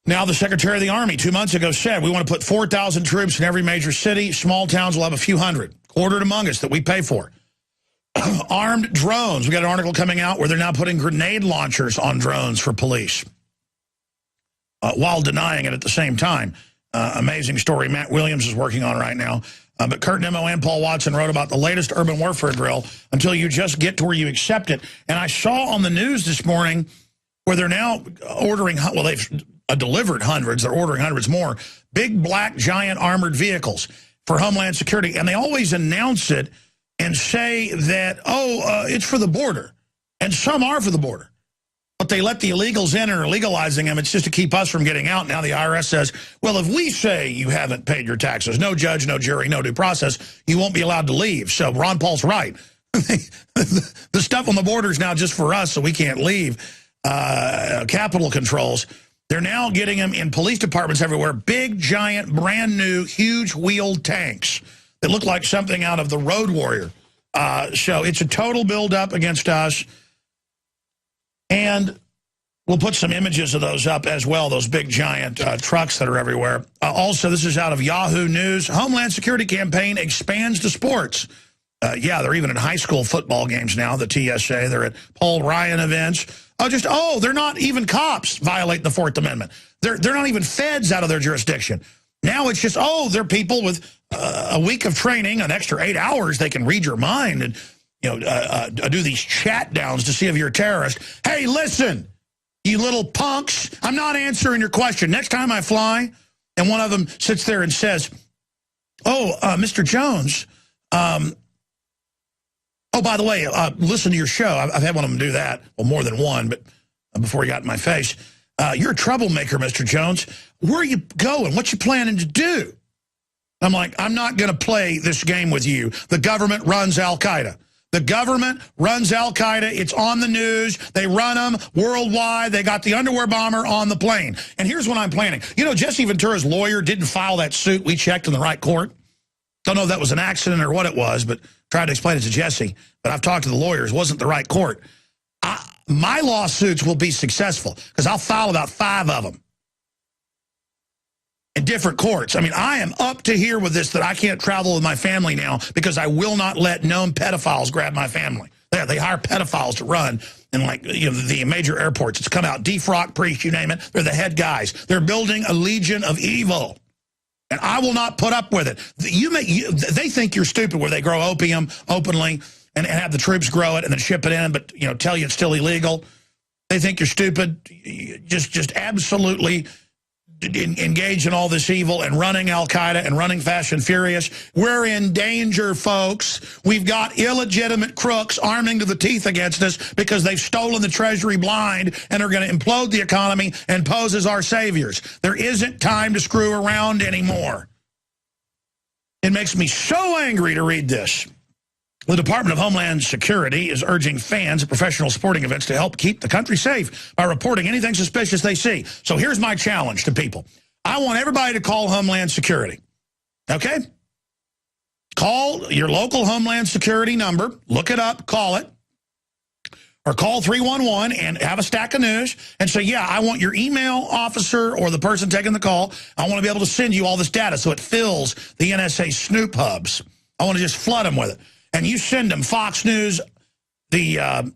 Now, the Secretary of the Army 2 months ago said, we want to put 4,000 troops in every major city. Small towns will have a few hundred, quartered among us that we pay for. Armed drones. We got an article coming out where they're now putting grenade launchers on drones for police while denying it at the same time. Amazing story Matt Williams is working on right now. But Kurt Nimmo and Paul Watson wrote about the latest urban warfare drill until you just get to where you accept it. And I saw on the news this morning where they're now ordering, well, they've delivered hundreds, they're ordering hundreds more, big black giant armored vehicles for Homeland Security. And they always announce it and say that, it's for the border. And some are for the border. But they let the illegals in and are legalizing them. It's just to keep us from getting out. Now the IRS says, well, if we say you haven't paid your taxes, no judge, no jury, no due process, you won't be allowed to leave. So Ron Paul's right. The stuff on the border is now just for us, so we can't leave. Capital controls. They're now getting them in police departments everywhere. Big, giant, brand new, huge wheeled tanks that look like something out of the Road Warrior. So it's a total build-up against us. And we'll put some images of those up as well, those big, giant trucks that are everywhere. Also, this is out of Yahoo News. Homeland Security campaign expands to sports. Yeah, they're even at high school football games now, the TSA. They're at Paul Ryan events. They're not even cops violate the Fourth Amendment. They're not even feds out of their jurisdiction. Now it's just, they're people with a week of training, an extra 8 hours, they can read your mind and do these chat downs to see if you're a terrorist. Hey, listen, you little punks, I'm not answering your question. Next time I fly, and one of them sits there and says, Mr. Jones, by the way, listen to your show. I've had one of them do that. Well, more than one, but before he got in my face. You're a troublemaker, Mr. Jones. Where are you going? What you planning to do? I'm like, I'm not going to play this game with you. The government runs Al-Qaeda. The government runs Al-Qaeda. It's on the news. They run them worldwide. They got the underwear bomber on the plane. And here's what I'm planning. You know, Jesse Ventura's lawyer didn't file that suit we checked in the right court. Don't know if that was an accident or what it was, but tried to explain it to Jesse. But I've talked to the lawyers. It wasn't the right court. My lawsuits will be successful because I'll file about 5 of them in different courts. I mean, I am up to here with this that I can't travel with my family now because I will not let known pedophiles grab my family. They hire pedophiles to run in the major airports. It's come out, defrock priest, you name it. They're the head guys. They're building a legion of evil. And I will not put up with it. They think you're stupid where they grow opium openly and have the troops grow it and then ship it in, but tell you it's still illegal. They think you're stupid. Just absolutely engaged in all this evil and running Al-Qaeda and running Fast and Furious. We're in danger, folks. We've got illegitimate crooks arming to the teeth against us because they've stolen the Treasury blind and are going to implode the economy and pose as our saviors. There isn't time to screw around anymore. It makes me so angry to read this. The Department of Homeland Security is urging fans at professional sporting events to help keep the country safe by reporting anything suspicious they see. So here's my challenge to people. I want everybody to call Homeland Security, okay? Call your local Homeland Security number, look it up, call it, or call 311 and have a stack of news and say, yeah, I want your email officer or the person taking the call. I want to be able to send you all this data so it fills the NSA Snoop hubs. I want to just flood them with it. And you send them Fox News, the Amer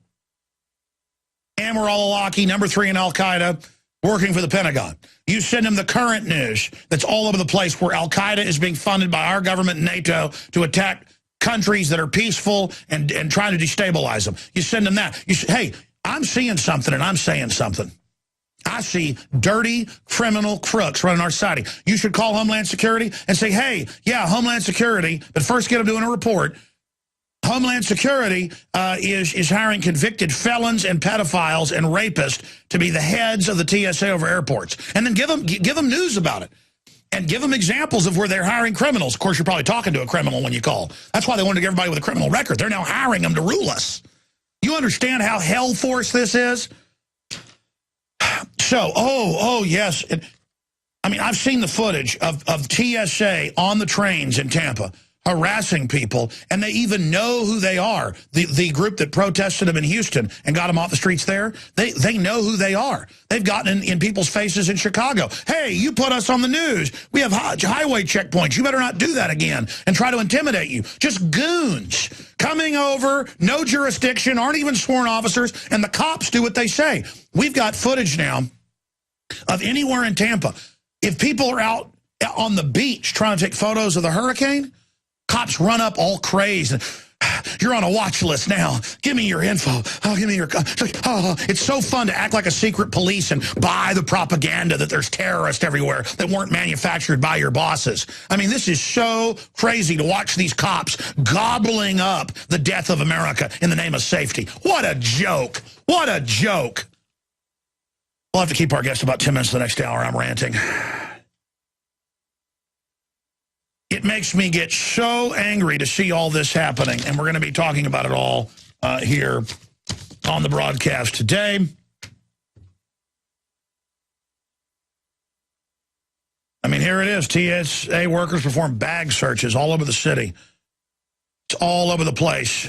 al-Awlaki, #3 in Al-Qaeda, working for the Pentagon. You send them the current news that's all over the place where Al-Qaeda is being funded by our government and NATO to attack countries that are peaceful and trying to destabilize them. You send them that. You say, hey, I'm seeing something and I'm saying something. I see dirty criminal crooks running our society. You should call Homeland Security and say, hey, yeah, Homeland Security, but first get them doing a report. Homeland Security is hiring convicted felons and pedophiles and rapists to be the heads of the TSA over airports. And then give them news about it. And give them examples of where they're hiring criminals. Of course, you're probably talking to a criminal when you call. That's why they wanted to get everybody with a criminal record. They're now hiring them to rule us. You understand how hell force this is? So, yes. I mean, I've seen the footage of TSA on the trains in Tampa harassing people, and they even know who they are. The group that protested them in Houston and got them off the streets there, they know who they are. They've gotten in people's faces in Chicago. Hey, you put us on the news. We have highway checkpoints. You better not do that again, and try to intimidate you. Just goons coming over, no jurisdiction, aren't even sworn officers, and the cops do what they say. We've got footage now of anywhere in Tampa. If people are out on the beach trying to take photos of the hurricane, cops run up all crazed. You're on a watch list now. Give me your info. Oh, give me your... Oh, it's so fun to act like a secret police and buy the propaganda that there's terrorists everywhere that weren't manufactured by your bosses. I mean, this is so crazy to watch these cops gobbling up the death of America in the name of safety. What a joke. What a joke. We'll have to keep our guests about 10 minutes the next hour. I'm ranting. It makes me get so angry to see all this happening, and we're going to be talking about it all here on the broadcast today. I mean, here it is. TSA workers perform bag searches all over the city. It's all over the place.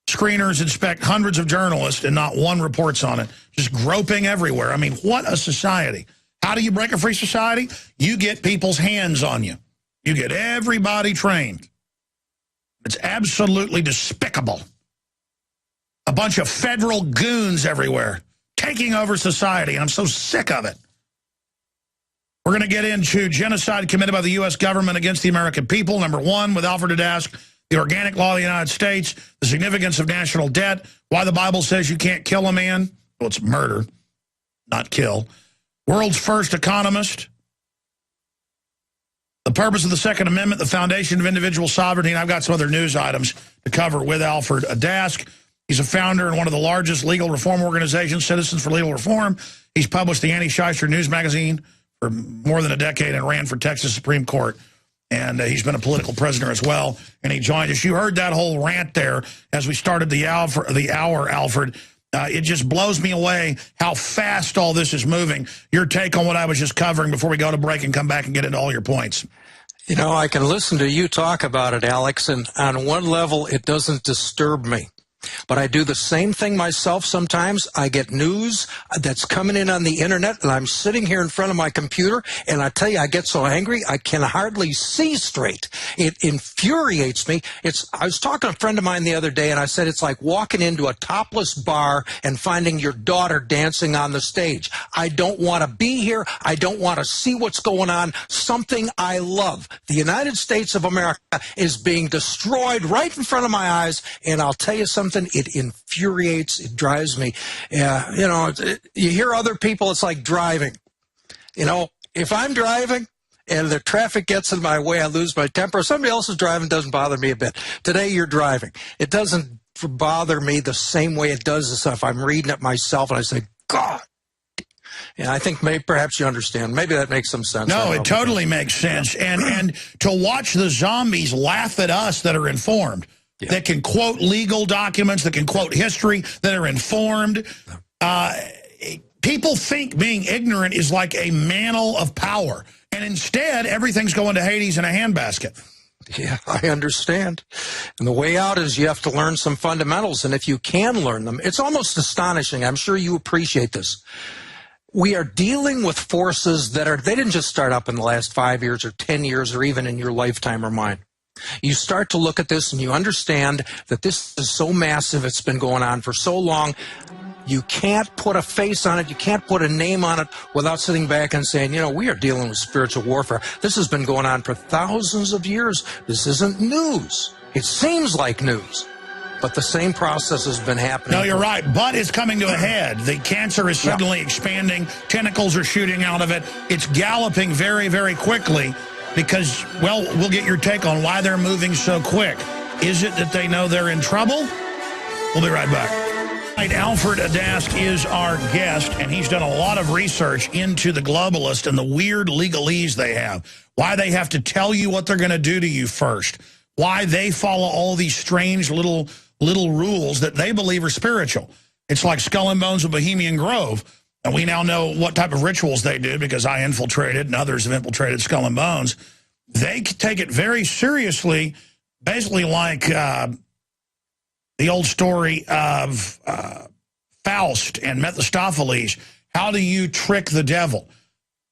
Screeners inspect hundreds of journalists, and not one reports on it. Just groping everywhere. I mean, what a society. How do you break a free society? You get people's hands on you. You get everybody trained. It's absolutely despicable. A bunch of federal goons everywhere taking over society, and I'm so sick of it. We're going to get into genocide committed by the U.S. government against the American people. Number one, with Alfred Adask, the organic law of the United States, the significance of national debt, why the Bible says you can't kill a man. Well, it's murder, not kill. World's first economist, the purpose of the Second Amendment, the foundation of individual sovereignty, and I've got some other news items to cover with Alfred Adask. He's a founder in one of the largest legal reform organizations, Citizens for Legal Reform. He's published the AntiShyster News Magazine for more than a decade and ran for Texas Supreme Court. And he's been a political prisoner as well. And he joined us. You heard that whole rant there as we started the hour, Alfred. It just blows me away how fast all this is moving. Your take on what I was just covering before we go to break and come back and get into all your points. You know, I can listen to you talk about it, Alex, and on one level, it doesn't disturb me. But I do the same thing myself sometimes. I get news that's coming in on the internet, and I'm sitting here in front of my computer, and I tell you, I get so angry, I can hardly see straight. It infuriates me. I was talking to a friend of mine the other day, and I said it's like walking into a topless bar and finding your daughter dancing on the stage. I don't want to be here. I don't want to see what's going on. Something I love. The United States of America is being destroyed right in front of my eyes, and I'll tell you something. It infuriates, it drives me. You know, you hear other people, it's like driving. You know, if I'm driving and the traffic gets in my way, I lose my temper. If somebody else is driving, it doesn't bother me a bit. Today you're driving. It doesn't bother me the same way it does if I'm reading it myself and I say, God. Yeah, I think perhaps you understand. Maybe that makes some sense. No, it totally makes sense. And to watch the zombies laugh at us that are informed. Yeah. That can quote legal documents, that can quote history, that are informed. People think being ignorant is like a mantle of power. And instead, everything's going to Hades in a handbasket. Yeah, I understand. And the way out is you have to learn some fundamentals. And if you can learn them, it's almost astonishing. I'm sure you appreciate this. We are dealing with forces that they didn't just start up in the last 5 years or 10 years or even in your lifetime or mine. You start to look at this and you understand that this is so massive, it's been going on for so long. You can't put a face on it, you can't put a name on it without sitting back and saying, you know, we are dealing with spiritual warfare. This has been going on for thousands of years. This isn't news. It seems like news. But the same process has been happening. No, you're right. But it's coming to a head. The cancer is suddenly expanding. Tentacles are shooting out of it. It's galloping very, very quickly. because, well, we'll get your take on why they're moving so quick. Is it that they know they're in trouble? We'll be right back. Alfred Adask is our guest, and he's done a lot of research into the globalists and the weird legalese they have. Why they have to tell you what they're going to do to you first. Why they follow all these strange little rules that they believe are spiritual. It's like Skull and Bones of Bohemian Grove. And we now know what type of rituals they do because I infiltrated and others have infiltrated Skull and Bones. They take it very seriously, basically like the old story of Faust and Mephistopheles. How do you trick the devil?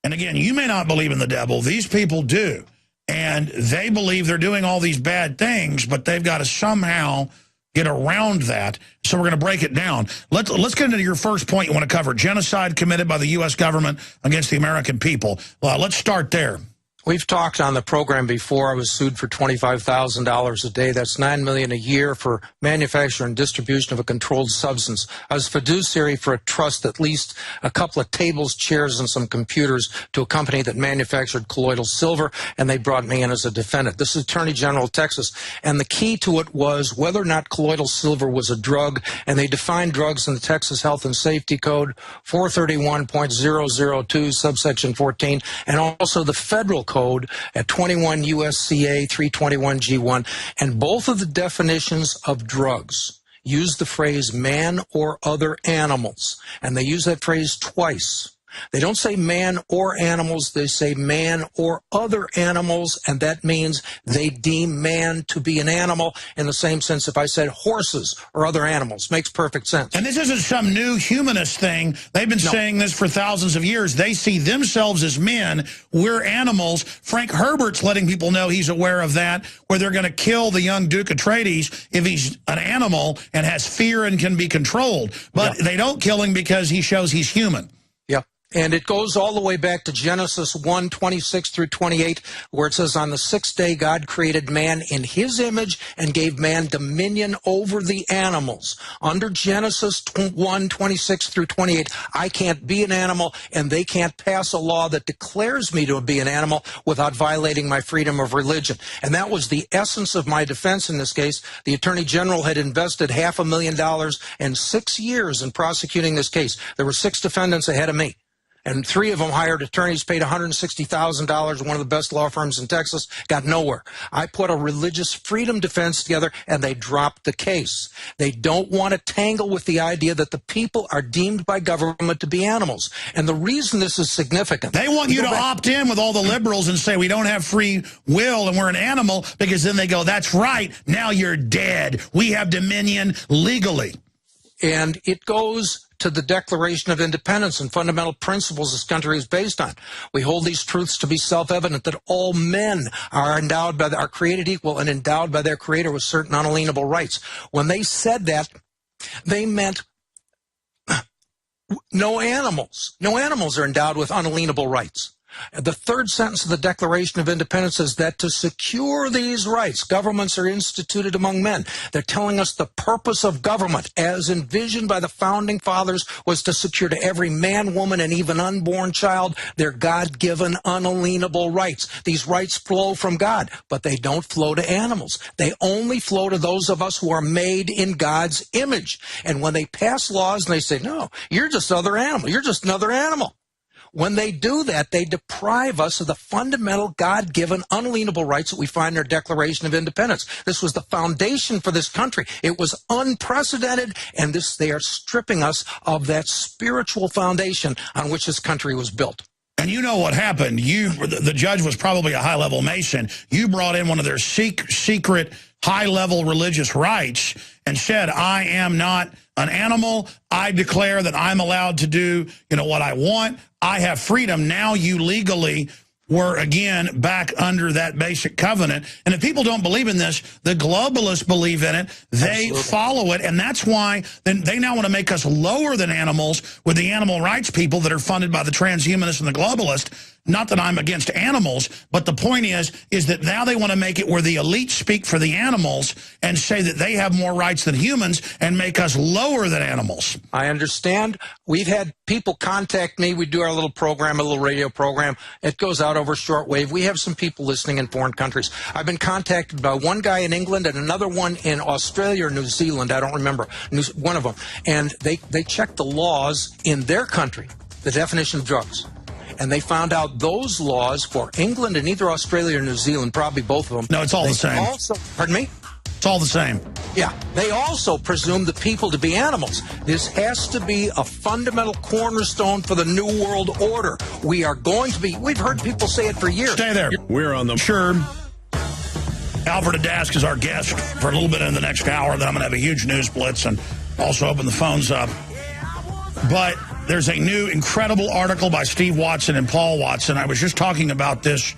And again, you may not believe in the devil. These people do. And they believe they're doing all these bad things, but they've got to somehow get around that. So we're going to break it down. Let's get into your first point you want to cover. Genocide committed by the U.S. government against the American people. Let's start there. We've talked on the program before. I was sued for $25,000 a day. That's $9 million a year for manufacture and distribution of a controlled substance. I was fiduciary for a trust that leased a couple of tables, chairs, and some computers to a company that manufactured colloidal silver, and they brought me in as a defendant. This is Attorney General of Texas, and the key to it was whether or not colloidal silver was a drug, and they defined drugs in the Texas Health and Safety Code 431.002, subsection 14, and also the federal code at 21 USCA 321G1, and both of the definitions of drugs use the phrase man or other animals, and they use that phrase twice. They don't say man or animals, they say man or other animals, and that means they deem man to be an animal in the same sense if I said horses or other animals. Makes perfect sense. And this isn't some new humanist thing. They've been saying this for thousands of years. They see themselves as men. We're animals. Frank Herbert's letting people know he's aware of that, where they're going to kill the young Duke Atreides if he's an animal and has fear and can be controlled. But they don't kill him because he shows he's human. Yeah. And it goes all the way back to Genesis 1:26 through 28, where it says, on the sixth day God created man in his image and gave man dominion over the animals. Under Genesis 1:26 through 28, I can't be an animal, and they can't pass a law that declares me to be an animal without violating my freedom of religion. And that was the essence of my defense in this case. The Attorney General had invested $500,000 and 6 years in prosecuting this case. There were 6 defendants ahead of me. And 3 of them hired attorneys, paid $160,000, one of the best law firms in Texas, got nowhere. I put a religious freedom defense together, and they dropped the case. They don't want to tangle with the idea that the people are deemed by government to be animals. And the reason this is significant... They want you to opt in with all the liberals and say we don't have free will and we're an animal, because then they go, that's right, now you're dead. We have dominion legally. And it goes to the Declaration of Independence and fundamental principles this country is based on. We hold these truths to be self-evident, that all men are endowed by, are created equal and endowed by their Creator with certain unalienable rights. When they said that, they meant no animals. No animals are endowed with unalienable rights. The third sentence of the Declaration of Independence is that to secure these rights, governments are instituted among men. They're telling us the purpose of government, as envisioned by the Founding Fathers, was to secure to every man, woman, and even unborn child their God-given unalienable rights. These rights flow from God, but they don't flow to animals. They only flow to those of us who are made in God's image. And when they pass laws and they say, no, you're just another animal, you're just another animal. When they do that, they deprive us of the fundamental God-given unalienable rights that we find in our Declaration of Independence. This was the foundation for this country. It was unprecedented, and they are stripping us of that spiritual foundation on which this country was built. And you know what happened. The judge was probably a high-level Mason. You brought in one of their secret high-level religious rights and said, I am not an animal. I declare that I'm allowed to do, what I want. I have freedom. Now you legally were, again, back under that basic covenant. And if people don't believe in this, the globalists believe in it. They follow it. And that's why they now want to make us lower than animals with the animal rights people that are funded by the transhumanists and the globalists. Not that I'm against animals, but the point is that now they want to make it where the elite speak for the animals and say that they have more rights than humans and make us lower than animals. I understand. We've had people contact me. We do our little program, a little radio program. It goes out out over shortwave. We have some people listening in foreign countries. I've been contacted by one guy in England and another one in Australia or New Zealand. I don't remember. One of them. And they checked the laws in their country, the definition of drugs. And they found out those laws for England and either Australia or New Zealand, probably both of them. No, it's all the same. Pardon me? It's all the same. Yeah. They also presume the people to be animals. This has to be a fundamental cornerstone for the New World Order. We are going to be, we've heard people say it for years. Stay there. We're on the... Sure. Alfred Adask is our guest for a little bit in the next hour. Then I'm going to have a huge news blitz and also open the phones up. But there's a new incredible article by Steve Watson and Paul Watson. I was just talking about this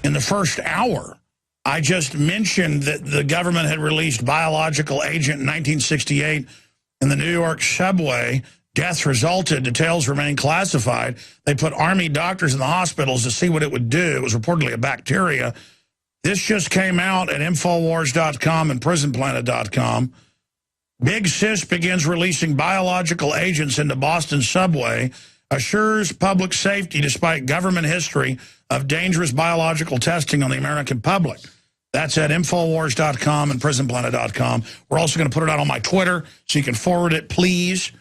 in the first hour. I just mentioned that the government had released biological agent in 1968 in the New York subway. Deaths resulted. Details remain classified. They put Army doctors in the hospitals to see what it would do. It was reportedly a bacteria. This just came out at Infowars.com and PrisonPlanet.com. Big Sis begins releasing biological agents into Boston subway, assures public safety despite government history of dangerous biological testing on the American public. That's at Infowars.com and PrisonPlanet.com. We're also going to put it out on my Twitter, so you can forward it, please.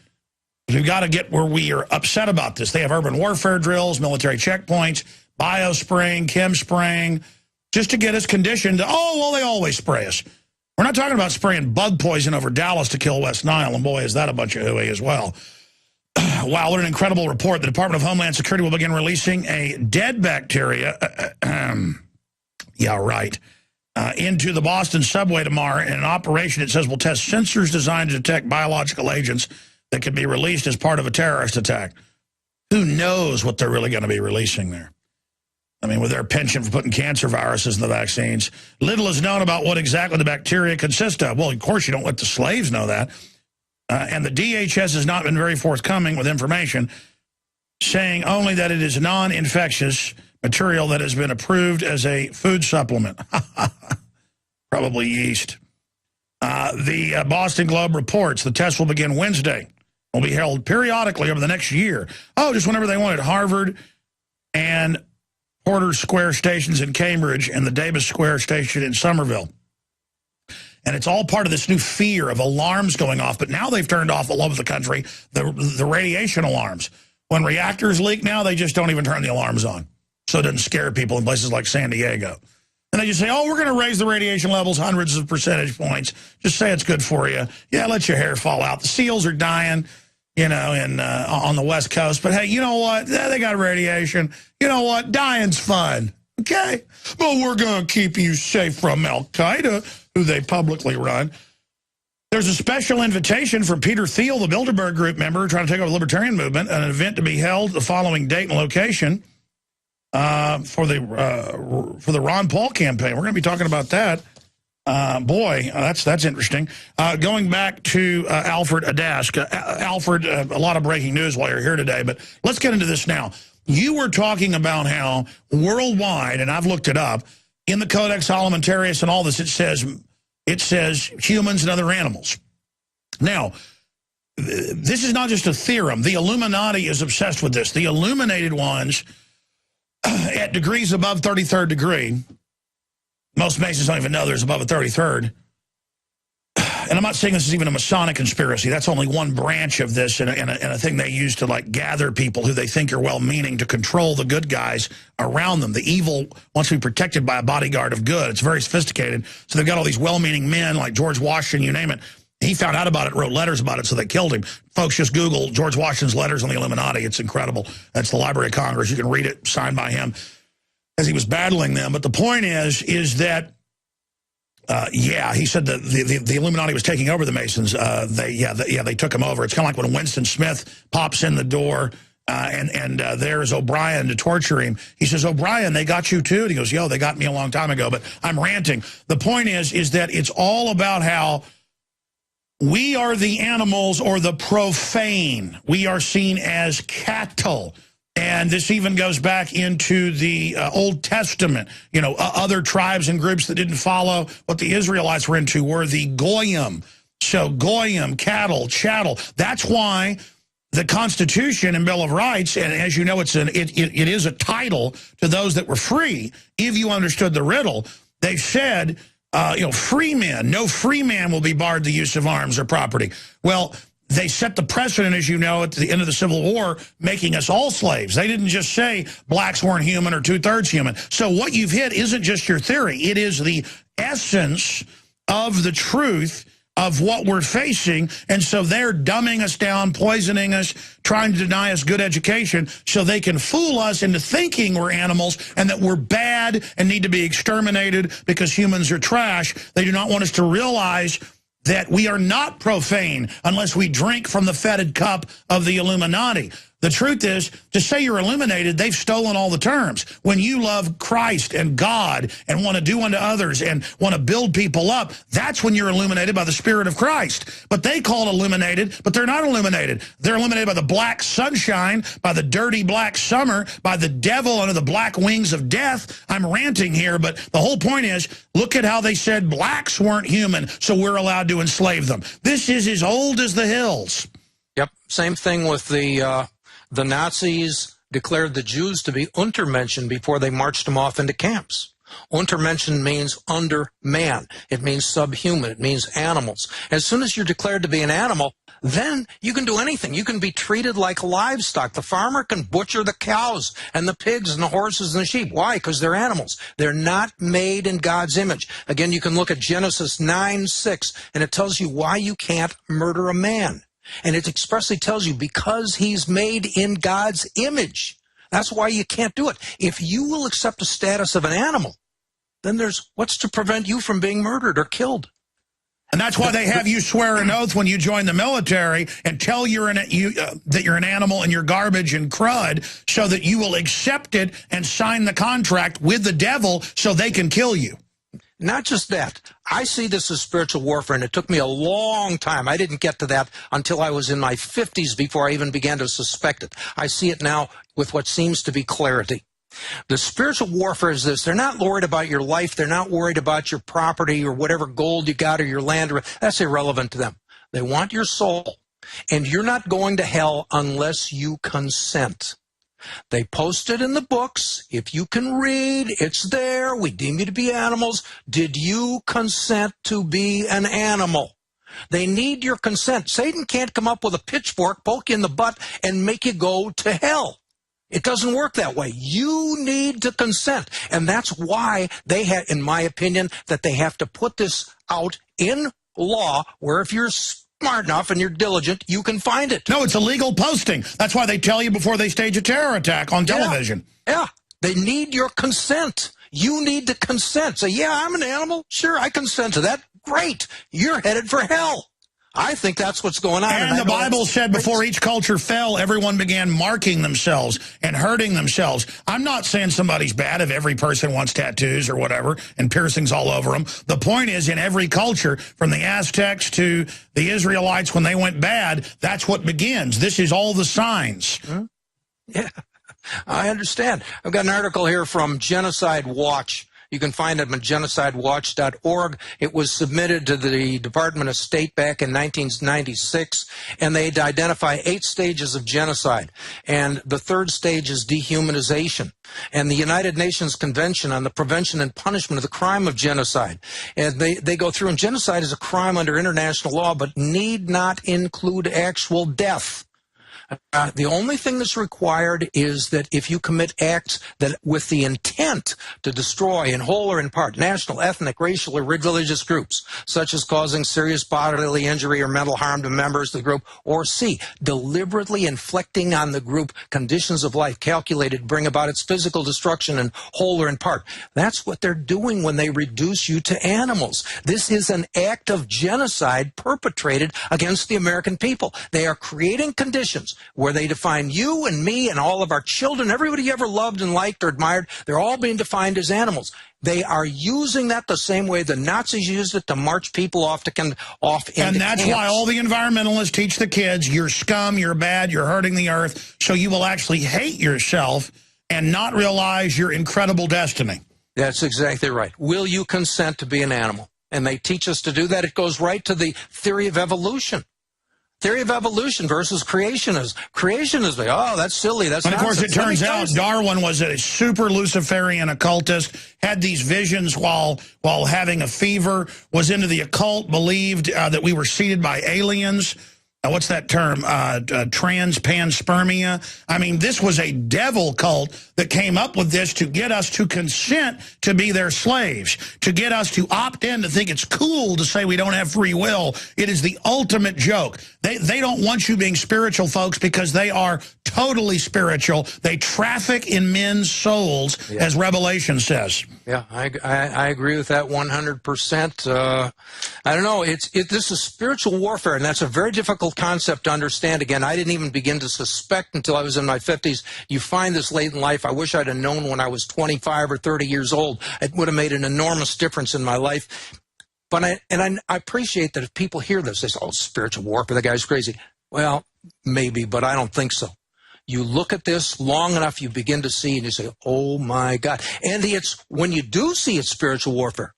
We've got to get where we are upset about this. They have urban warfare drills, military checkpoints, bio-spraying, chem spraying, just to get us conditioned to, oh, well, they always spray us. We're not talking about spraying bug poison over Dallas to kill West Nile, and boy, is that a bunch of hooey as well. Wow, what an incredible report. The Department of Homeland Security will begin releasing a dead bacteria, into the Boston subway tomorrow in an operation, it says, will test sensors designed to detect biological agents that could be released as part of a terrorist attack. Who knows what they're really going to be releasing there? I mean, with their penchant for putting cancer viruses in the vaccines, little is known about what exactly the bacteria consist of. Well, of course, you don't let the slaves know that. And the DHS has not been very forthcoming with information, saying only that it is non-infectious material that has been approved as a food supplement. Probably yeast. The Boston Globe reports the test will begin Wednesday. Will be held periodically over the next year. Oh, just whenever they want at Harvard and Porter Square stations in Cambridge and the Davis Square station in Somerville. And it's all part of this new fear of alarms going off. But now they've turned off all over the country the radiation alarms. When reactors leak now, they just don't even turn the alarms on. So it doesn't scare people in places like San Diego. And they just say, oh, we're going to raise the radiation levels hundreds of percentage points. Just say it's good for you. Yeah, let your hair fall out. The seals are dying, you know, on the West Coast. But, hey, you know what? They got radiation. You know what? Dying's fun. Okay? But we're going to keep you safe from Al-Qaeda, who they publicly run. There's a special invitation from Peter Thiel, the Bilderberg Group member trying to take over the libertarian movement, an event to be held the following date and location for the Ron Paul campaign. We're going to be talking about that. That's interesting. Going back to Alfred Adask. Alfred, a lot of breaking news while you're here today, but let's get into this now. You were talking about how worldwide, and I've looked it up, in the Codex Alimentarius and all this, it says humans and other animals. Now, this is not just a theorem. The Illuminati is obsessed with this. The illuminated ones, at degrees above 33rd degree, most Masons don't even know there's above a 33rd. And I'm not saying this is even a Masonic conspiracy. That's only one branch of this and a thing they use to, like, gather people who they think are well-meaning to control the good guys around them. The evil wants to be protected by a bodyguard of good. It's very sophisticated. So they've got all these well-meaning men like George Washington, you name it. He found out about it, wrote letters about it, so they killed him. Folks, just Google George Washington's letters on the Illuminati. It's incredible. That's the Library of Congress. You can read it, signed by him, as he was battling them. But the point is that, he said that the Illuminati was taking over the Masons. They took him over. It's kind of like when Winston Smith pops in the door and there's O'Brien to torture him. He says, O'Brien, they got you too? And he goes, yo, they got me a long time ago, but I'm ranting. The point is that it's all about how we are the animals or the profane. We are seen as cattle. And this even goes back into the Old Testament. You know, other tribes and groups that didn't follow what the Israelites were into were the Goyim. So Goyim, cattle, chattel. That's why the Constitution and Bill of Rights, and as you know, it is a title to those that were free, if you understood the riddle, they said, free men, no free man will be barred the use of arms or property. Well, they set the precedent, as you know, at the end of the Civil War, making us all slaves. They didn't just say blacks weren't human or two-thirds human. So what you've hit isn't just your theory. It is the essence of the truth of what we're facing. And so they're dumbing us down, poisoning us, trying to deny us good education so they can fool us into thinking we're animals and that we're bad and need to be exterminated because humans are trash. They do not want us to realize that we are not profane unless we drink from the fetid cup of the Illuminati. The truth is, to say you're illuminated, they've stolen all the terms. When you love Christ and God and want to do unto others and want to build people up, that's when you're illuminated by the Spirit of Christ. But they call it illuminated, but they're not illuminated. They're illuminated by the black sunshine, by the dirty black summer, by the devil under the black wings of death. I'm ranting here, but the whole point is, look at how they said blacks weren't human, so we're allowed to enslave them. This is as old as the hills. Yep, same thing with the Nazis declared the Jews to be Untermenschen before they marched them off into camps. Untermenschen means under man. It means subhuman. It means animals. As soon as you're declared to be an animal, then you can do anything. You can be treated like livestock. The farmer can butcher the cows and the pigs and the horses and the sheep. Why? Because they're animals. They're not made in God's image. Again, you can look at Genesis 9:6, and it tells you why you can't murder a man. And it expressly tells you because he's made in God's image. That's why you can't do it. If you will accept the status of an animal, then there's what's to prevent you from being murdered or killed. And that's why they have you swear an oath when you join the military and tell that you're an animal and you're garbage and crud so that you will accept it and sign the contract with the devil so they can kill you. Not just that. I see this as spiritual warfare, and it took me a long time. I didn't get to that until I was in my 50s before I even began to suspect it. I see it now with what seems to be clarity. The spiritual warfare is this. They're not worried about your life. They're not worried about your property or whatever gold you got or your land. That's irrelevant to them. They want your soul, and you're not going to hell unless you consent. They post it in the books. If you can read, it's there. We deem you to be animals. Did you consent to be an animal? They need your consent. Satan can't come up with a pitchfork, poke you in the butt, and make you go to hell. It doesn't work that way. You need to consent. And that's why they have, in my opinion, that they have to put this out in law where if you're smart enough and you're diligent, you can find it. No, it's a legal posting. That's why they tell you before they stage a terror attack on television. Yeah. They need your consent. You need to consent. Say, yeah, I'm an animal. Sure, I consent to that. Great. You're headed for hell. I think that's what's going on. And the Bible said before each culture fell, everyone began marking themselves and hurting themselves. I'm not saying somebody's bad if every person wants tattoos or whatever and piercings all over them. The point is, in every culture, from the Aztecs to the Israelites when they went bad, that's what begins. This is all the signs. Yeah, I understand. I've got an article here from Genocide Watch. You can find it at genocidewatch.org. It was submitted to the Department of State back in 1996, and they identify 8 stages of genocide. And the third stage is dehumanization. And the United Nations Convention on the Prevention and Punishment of the Crime of Genocide. And they go through, and genocide is a crime under international law, but need not include actual death. The only thing that's required is that if you commit acts that with the intent to destroy in whole or in part national, ethnic, racial, or religious groups, such as causing serious bodily injury or mental harm to members of the group, or C, deliberately inflicting on the group conditions of life calculated to bring about its physical destruction in whole or in part. That's what they're doing when they reduce you to animals. This is an act of genocide perpetrated against the American people. They are creating conditions where they define you and me and all of our children, everybody you ever loved and liked or admired, they're all being defined as animals. They are using that the same way the Nazis used it to march people off into And that's camps. why all the environmentalists teach the kids, you're scum, you're bad, you're hurting the earth, so you will actually hate yourself and not realize your incredible destiny. That's exactly right. Will you consent to be an animal? And they teach us to do that. It goes right to the theory of evolution. Theory of evolution versus creationism. Creationism, oh, that's silly. That's and of course, nonsense. it turns out Darwin was a super Luciferian occultist, had these visions while having a fever, was into the occult, believed that we were seeded by aliens. What's that term? Panspermia. I mean, this was a devil cult that came up with this to get us to consent to be their slaves, to get us to opt in, to think it's cool to say we don't have free will. It is the ultimate joke. They don't want you being spiritual, folks, because they are totally spiritual. They traffic in men's souls, as Revelation says. Yeah, I agree with that 100%. I don't know. This is spiritual warfare, and that's a very difficult concept to understand. Again, I didn't even begin to suspect until I was in my 50s. You find this late in life. I wish I'd have known when I was 25 or 30 years old. It would have made an enormous difference in my life. But I appreciate that if people hear this, they say, oh, spiritual warfare, the guy's crazy. Well, maybe, but I don't think so. You look at this long enough, you begin to see, and you say, oh, my God. And it's when you do see it's spiritual warfare,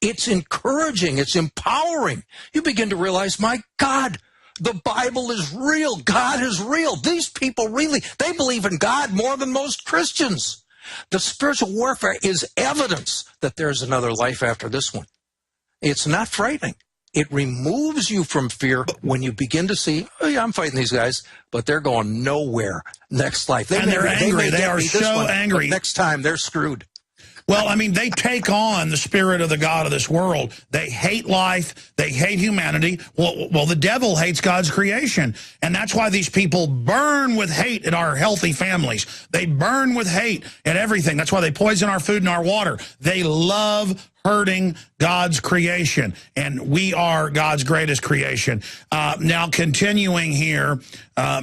it's encouraging, it's empowering. You begin to realize, my God, the Bible is real. God is real. These people really, they believe in God more than most Christians. The spiritual warfare is evidence that there's another life after this one. It's not frightening. It removes you from fear when you begin to see, oh, yeah, I'm fighting these guys, but they're going nowhere next life. And they're angry. They are so angry. Next time, they're screwed. Well, I mean, they take on the spirit of the God of this world. They hate life. They hate humanity. Well, the devil hates God's creation. And that's why these people burn with hate at our healthy families. They burn with hate at everything. That's why they poison our food and our water. They love hurting God's creation. And we are God's greatest creation. Now, continuing here,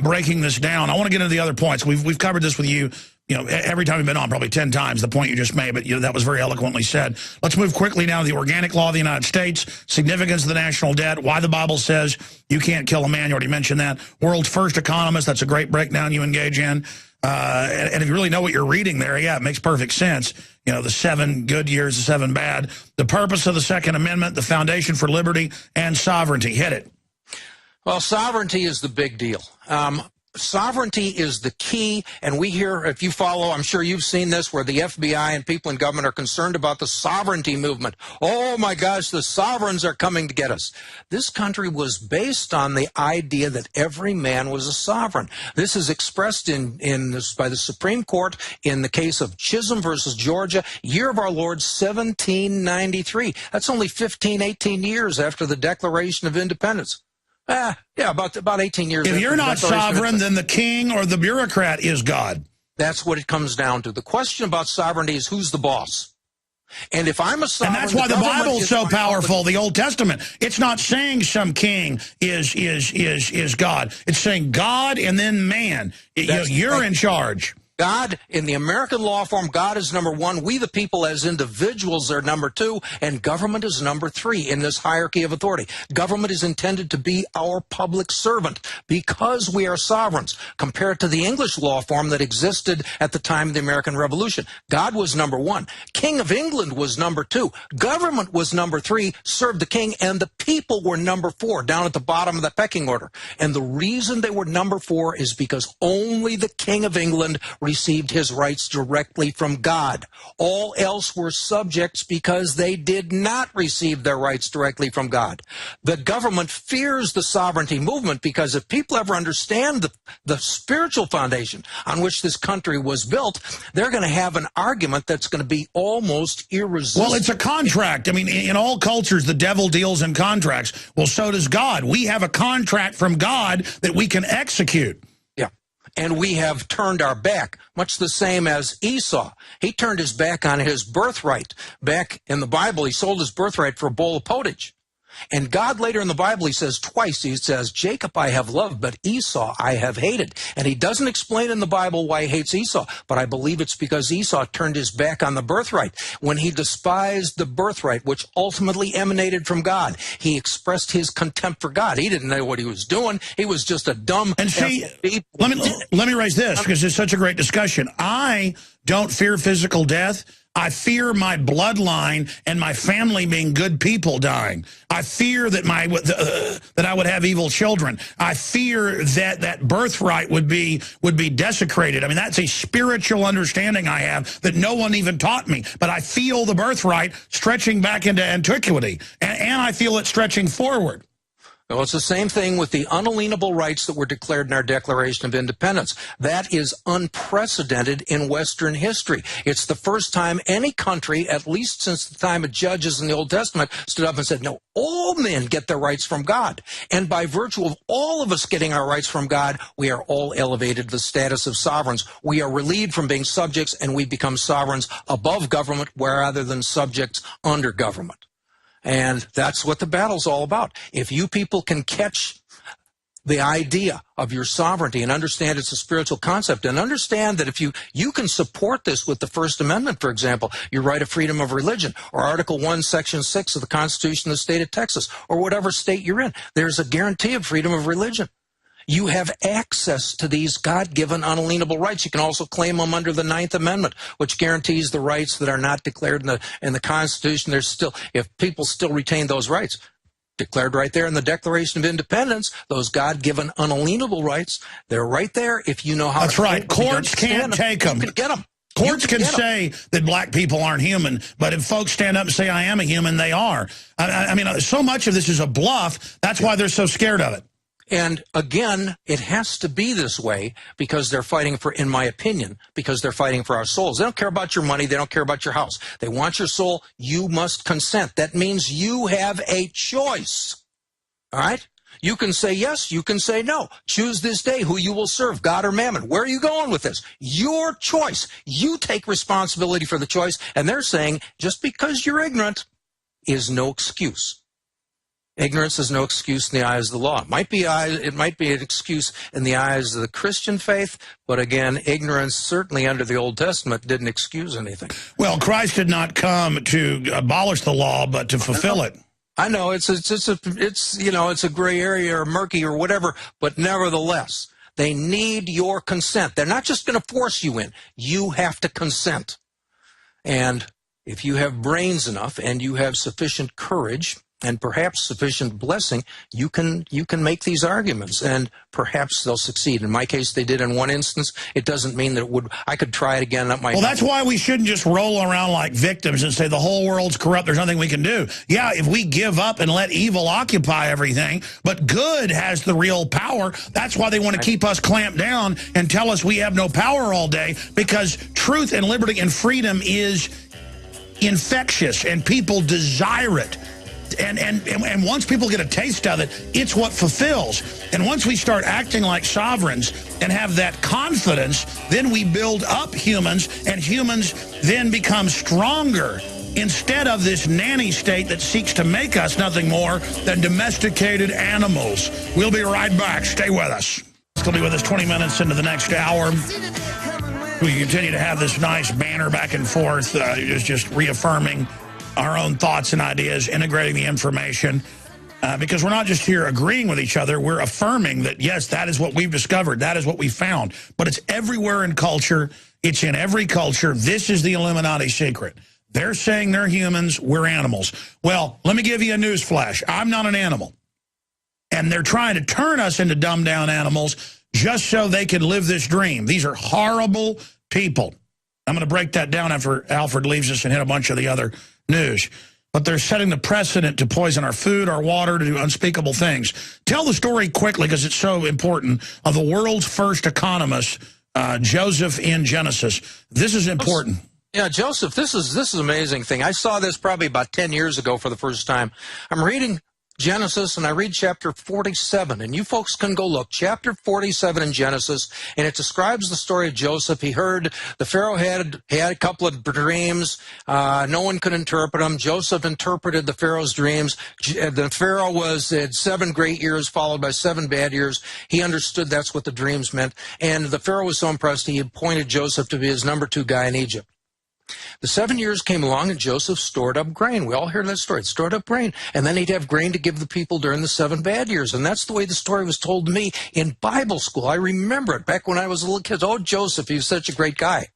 breaking this down, I want to get into the other points. We've covered this with you. You know, every time we've been on, probably 10 times, the point you just made, but that was very eloquently said. Let's move quickly now to the organic law of the United States, significance of the national debt, why the Bible says you can't kill a man. You already mentioned that. World's first economist, that's a great breakdown you engage in. And if you really know what you're reading there, yeah, it makes perfect sense. You know, the 7 good years, the 7 bad. The purpose of the Second Amendment, the foundation for liberty and sovereignty. Hit it. Well, sovereignty is the big deal. Sovereignty is the key, and we hear, if you follow, I'm sure you've seen this, where the FBI and people in government are concerned about the sovereignty movement. Oh my gosh, the sovereigns are coming to get us. This country was based on the idea that every man was a sovereign. This is expressed by the Supreme Court in the case of Chisholm versus Georgia, year of our Lord 1793. That's only 18 years after the Declaration of Independence. Yeah, about 18 years. If you're not sovereign, then the king or the bureaucrat is God. That's what it comes down to. The question about sovereignty is who's the boss. And if I'm a sovereign, and that's why the Bible's so powerful. The Old Testament. It's not saying some king is God. It's saying God and then man. You're in charge. God, in the American law form, God is number 1. We, the people, as individuals, are number 2. And government is number 3 in this hierarchy of authority. Government is intended to be our public servant because we are sovereigns. Compared to the English law form that existed at the time of the American Revolution, God was number 1. King of England was number 2. Government was number 3, served the king, and the people were number 4, down at the bottom of the pecking order. And the reason they were number 4 is because only the King of England received his rights directly from God. All else were subjects because they did not receive their rights directly from God. The government fears the sovereignty movement because if people ever understand the spiritual foundation on which this country was built, they're going to have an argument that's going to be almost irresistible. Well, it's a contract. I mean, in all cultures, the devil deals in contracts. Well, so does God. We have a contract from God that we can execute. And we have turned our back, much the same as Esau. He turned his back on his birthright. Back in the Bible, he sold his birthright for a bowl of pottage. And God later in the Bible, he says twice, he says, Jacob I have loved, but Esau I have hated. And he doesn't explain in the Bible why he hates Esau, but I believe it's because Esau turned his back on the birthright. When he despised the birthright, which ultimately emanated from God, he expressed his contempt for God. He didn't know what he was doing. He was just a dumb... And see, let me raise this, because it's such a great discussion. I don't fear physical death. I fear my bloodline and my family being good people dying. I fear that that I would have evil children. I fear that birthright would be desecrated. I mean, that's a spiritual understanding I have that no one even taught me. But I feel the birthright stretching back into antiquity, and I feel it stretching forward. Well, it's the same thing with the unalienable rights that were declared in our Declaration of Independence. That is unprecedented in Western history. It's the first time any country, at least since the time of judges in the Old Testament, stood up and said, no, all men get their rights from God. And by virtue of all of us getting our rights from God, we are all elevated to the status of sovereigns. We are relieved from being subjects, and we become sovereigns above government rather than subjects under government. And that's what the battle's all about. If you people can catch the idea of your sovereignty and understand it's a spiritual concept, and understand that if you can support this with the First Amendment, for example, your right of freedom of religion, or Article 1, Section 6 of the Constitution of the state of Texas, or whatever state you're in, there's a guarantee of freedom of religion. You have access to these God-given unalienable rights. You can also claim them under the Ninth Amendment, which guarantees the rights that are not declared in the Constitution. There's still, if people still retain those rights, declared right there in the Declaration of Independence, those God-given unalienable rights, they're right there if you know how. That's right. Courts can't take them. You can get them. Courts can say that black people aren't human, but if folks stand up and say, I am a human, they are. I mean, so much of this is a bluff. That's why they're so scared of it. And again, it has to be this way because they're fighting for, in my opinion, because they're fighting for our souls. They don't care about your money. They don't care about your house. They want your soul. You must consent. That means you have a choice. All right? You can say yes. You can say no. Choose this day who you will serve, God or mammon. Where are you going with this? Your choice. You take responsibility for the choice. And they're saying just because you're ignorant is no excuse. Ignorance is no excuse in the eyes of the law. It might be an excuse in the eyes of the Christian faith, but again, ignorance certainly under the Old Testament didn't excuse anything. Well, Christ did not come to abolish the law, but to fulfill it. I know it's a gray area or murky or whatever, but nevertheless, they need your consent. They're not just going to force you in. You have to consent. And if you have brains enough and you have sufficient courage and perhaps sufficient blessing, you can make these arguments, and perhaps they'll succeed. In my case, they did in one instance. It doesn't mean that it would. I could try it again. That might. Well, that's why we shouldn't just roll around like victims and say the whole world's corrupt. There's nothing we can do. Yeah, if we give up and let evil occupy everything, but good has the real power. That's why they want to keep us clamped down and tell us we have no power all day, because truth and liberty and freedom is infectious and people desire it. And once people get a taste of it, it's what fulfills. And once we start acting like sovereigns and have that confidence, then we build up humans, and humans then become stronger instead of this nanny state that seeks to make us nothing more than domesticated animals. We'll be right back. Stay with us. It's going to be with us 20 minutes into the next hour. We continue to have this nice banner back and forth, just reaffirming our own thoughts and ideas, integrating the information, because we're not just here agreeing with each other, we're affirming that, yes, that is what we've discovered, that is what we found. But it's everywhere in culture, it's in every culture. This is the Illuminati secret. They're saying they're humans, we're animals. Well, let me give you a news flash. I'm not an animal. And they're trying to turn us into dumbed-down animals just so they can live this dream. These are horrible people. I'm going to break that down after Alfred leaves us and hit a bunch of the other news. But they're setting the precedent to poison our food, our water, to do unspeakable things. Tell the story quickly, because it's so important, of the world's first economist, Joseph in Genesis. This is important. Yeah, Joseph, this is an amazing thing. I saw this probably about 10 years ago for the first time. I'm reading Genesis, and I read chapter 47, and you folks can go look. Chapter 47 in Genesis, and it describes the story of Joseph. He heard the Pharaoh had a couple of dreams. No one could interpret them. Joseph interpreted the Pharaoh's dreams. The Pharaoh had 7 great years followed by 7 bad years. He understood that's what the dreams meant, and the Pharaoh was so impressed he appointed Joseph to be his number 2 guy in Egypt. The 7 years came along, and Joseph stored up grain. We all hear that story. Stored up grain. And then he'd have grain to give the people during the 7 bad years. And that's the way the story was told to me in Bible school. I remember it back when I was a little kid. Oh, Joseph, he was such a great guy.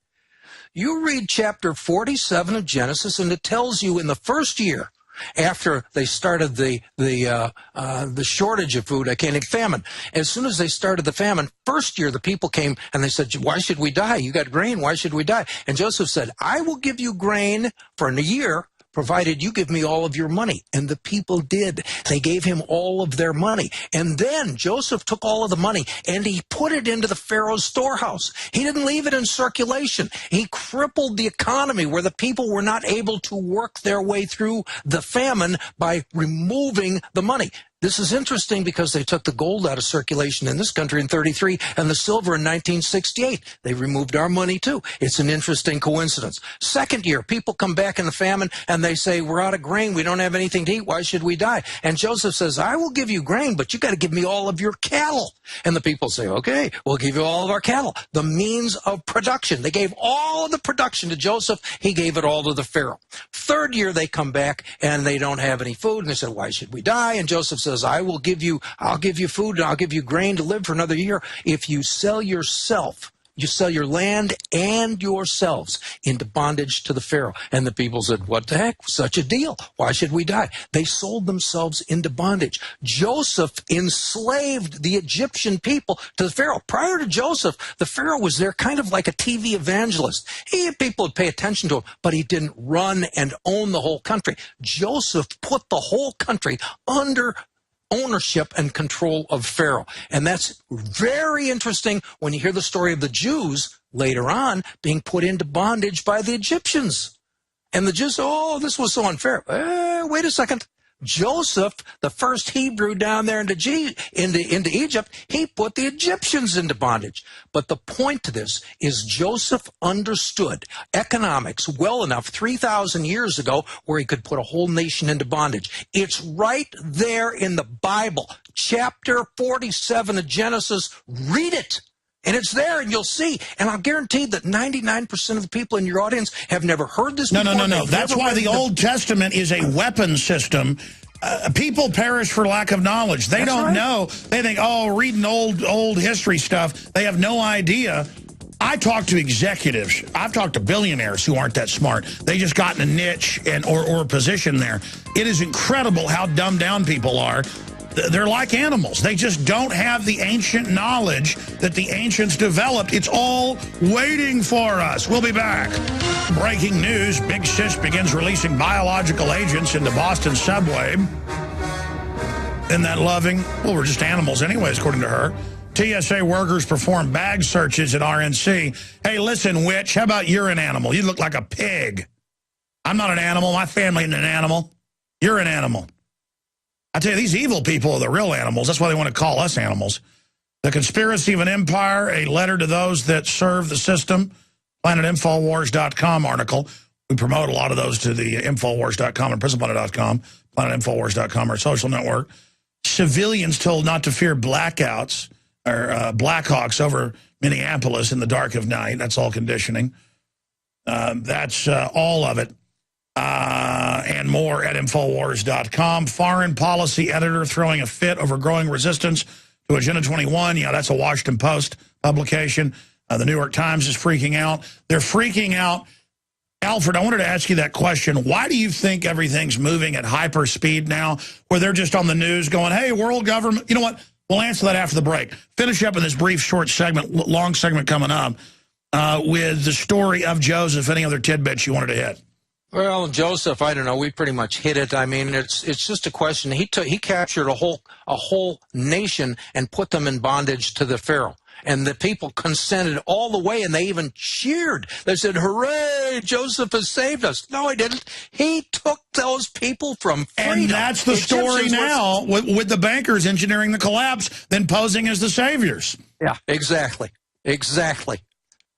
You read chapter 47 of Genesis, and it tells you in the first year, after they started the shortage of food, famine. As soon as they started the famine, first year the people came and they said, why should we die? You got grain, why should we die? And Joseph said, I will give you grain for a year, provided you give me all of your money. And the people did. They gave him all of their money. And then Joseph took all of the money and he put it into the Pharaoh's storehouse. He didn't leave it in circulation. He crippled the economy where the people were not able to work their way through the famine by removing the money. This is interesting because they took the gold out of circulation in this country in 33 and the silver in 1968. They removed our money too. It's an interesting coincidence. Second year, people come back in the famine and they say, we're out of grain. We don't have anything to eat. Why should we die? And Joseph says, I will give you grain, but you got to give me all of your cattle. And the people say, okay, we'll give you all of our cattle. The means of production. They gave all of the production to Joseph. He gave it all to the Pharaoh. Third year, they come back and they don't have any food. And they said, why should we die? And Joseph says, I'll give you food and I'll give you grain to live for another year if you sell yourself. You sell your land and yourselves into bondage to the Pharaoh. And the people said, what the heck? Such a deal. Why should we die? They sold themselves into bondage. Joseph enslaved the Egyptian people to the Pharaoh. Prior to Joseph, the Pharaoh was there kind of like a TV evangelist. People would pay attention to him, but he didn't run and own the whole country. Joseph put the whole country under ownership and control of Pharaoh. And that's very interesting when you hear the story of the Jews later on being put into bondage by the Egyptians. And the Jews, oh, this was so unfair. Wait a second. Joseph, the first Hebrew down there into Egypt, he put the Egyptians into bondage. But the point to this is Joseph understood economics well enough 3,000 years ago where he could put a whole nation into bondage. It's right there in the Bible, chapter 47 of Genesis. Read it. And it's there, and you'll see. And I'll guarantee that 99% of the people in your audience have never heard this before. No. That's why the Old Testament is a weapon system. People perish for lack of knowledge. They don't know. They think, oh, reading old history stuff. They have no idea. I talk to executives. I've talked to billionaires who aren't that smart. They just got in a niche or a position there. It is incredible how dumbed down people are. They're like animals. They just don't have the ancient knowledge that the ancients developed. It's all waiting for us. We'll be back. Breaking news, Big Sis begins releasing biological agents into Boston subway. Isn't that loving? Well, we're just animals anyways, according to her. TSA workers perform bag searches at RNC. Hey, listen, witch, how about you're an animal? You look like a pig. I'm not an animal. My family isn't an animal. You're an animal. I tell you, these evil people are the real animals. That's why they want to call us animals. The Conspiracy of an Empire, a letter to those that serve the system, PlanetInfoWars.com article. We promote a lot of those to the Infowars.com and PrisonPlanet.com, PlanetInfoWars.com, our social network. Civilians told not to fear blackouts or Blackhawks over Minneapolis in the dark of night. That's all conditioning. That's all of it. And more at Infowars.com. Foreign policy editor throwing a fit over growing resistance to Agenda 21. Yeah, that's a Washington Post publication. The New York Times is freaking out. They're freaking out. Alfred, I wanted to ask you that question. Why do you think everything's moving at hyper speed now, where they're just on the news going, hey, world government? You know what? We'll answer that after the break. Finish up in this brief, short segment, long segment coming up with the story of Joseph. Any other tidbits you wanted to hit? Well, Joseph, I don't know. We pretty much hit it. I mean, it's just a question. He captured a whole nation and put them in bondage to the Pharaoh. And the people consented all the way, and they even cheered. They said, hooray, Joseph has saved us. No, he didn't. He took those people from freedom. And that's the story now, with the bankers engineering the collapse, then posing as the saviors. Yeah, exactly. Exactly.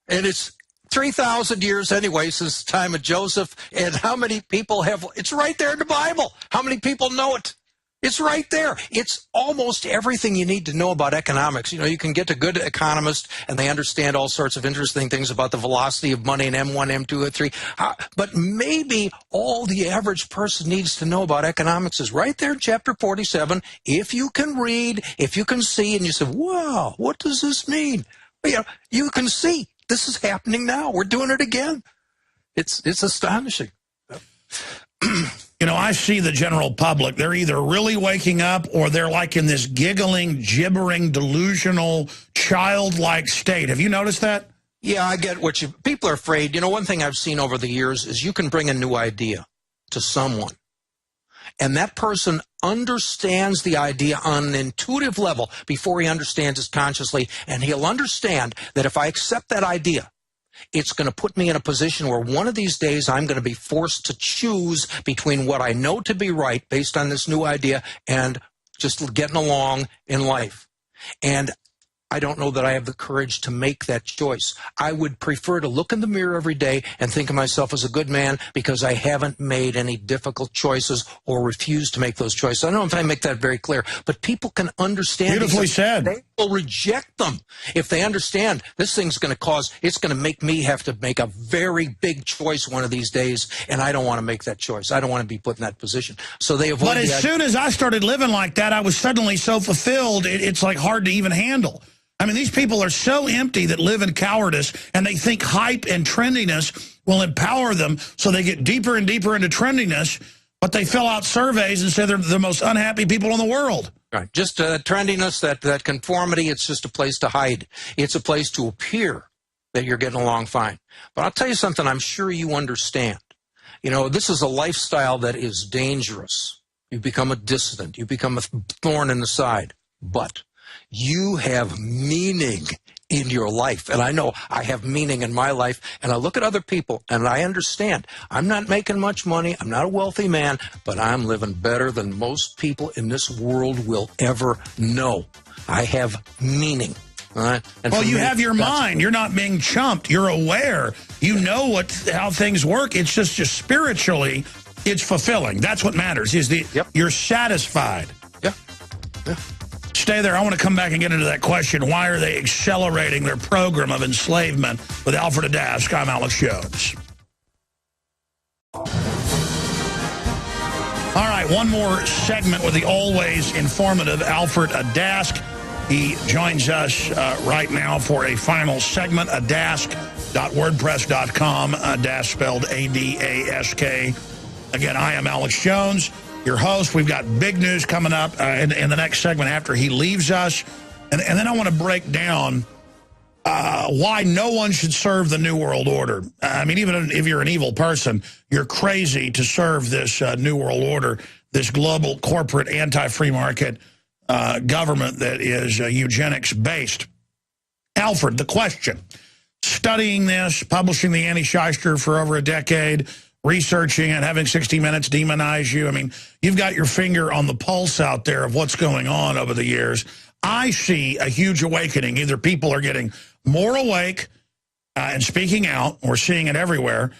And it's 3,000 years anyway since the time of Joseph. And how many people have, it's right there in the Bible. How many people know it? It's right there. It's almost everything you need to know about economics. You know, you can get to good economists, and they understand all sorts of interesting things about the velocity of money and M1, M2, and 3. But maybe all the average person needs to know about economics is right there in chapter 47. If you can read, if you can see, and you say, wow, what does this mean? Well, you know, you can see This is happening now. We're doing it again. It's astonishing. You know, I see the general public. They're either really waking up or they're like in this giggling, gibbering, delusional, childlike state. Have you noticed that? Yeah, I get what people are afraid. You know, one thing I've seen over the years is you can bring a new idea to someone, and that person understands the idea on an intuitive level before he understands it consciously, and he'll understand that if I accept that idea, it's going to put me in a position where one of these days I'm going to be forced to choose between what I know to be right based on this new idea and just getting along in life. And I don't know that I have the courage to make that choice. I would prefer to look in the mirror every day and think of myself as a good man because I haven't made any difficult choices or refused to make those choices. I don't know if I make that very clear, but people can understand. Beautifully said. They will reject them if they understand this thing's going to it's going to make me have to make a very big choice one of these days, and I don't want to make that choice. I don't want to be put in that position. So they avoid. But as soon as I started living like that, I was suddenly so fulfilled, it's like hard to even handle. I mean, these people are so empty that live in cowardice, and they think hype and trendiness will empower them, so they get deeper and deeper into trendiness, but they fill out surveys and say they're the most unhappy people in the world. Right. Just trendiness, that conformity, it's just a place to hide. It's a place to appear that you're getting along fine. But I'll tell you something I'm sure you understand. You know, this is a lifestyle that is dangerous. You become a dissident. You become a thorn in the side. But you have meaning in your life. And I know I have meaning in my life. And I look at other people and I understand. I'm not making much money. I'm not a wealthy man, but I'm living better than most people in this world will ever know. I have meaning. All right? And well, you have your mind. You're not being chumped. You're aware. You know how things work. It's just spiritually, it's fulfilling. That's what matters. You're satisfied. Yeah. Yeah. Stay there. I want to come back and get into that question. Why are they accelerating their program of enslavement? With Alfred Adask, I'm Alex Jones. All right, one more segment with the always informative Alfred Adask. He joins us right now for a final segment, adask.wordpress.com, Adask spelled A-D-A-S-K. Again, I am Alex Jones, your host. We've got big news coming up in the next segment after he leaves us. And then I want to break down why no one should serve the New World Order. I mean, even if you're an evil person, you're crazy to serve this New World Order, this global corporate anti-free market government that is eugenics-based. Alfred, the question. Studying this, publishing the AntiShyster for over a decade, researching it, having 60 Minutes demonize you. I mean, you've got your finger on the pulse out there of what's going on over the years. I see a huge awakening. Either people are getting more awake and speaking out, we're seeing it everywhere,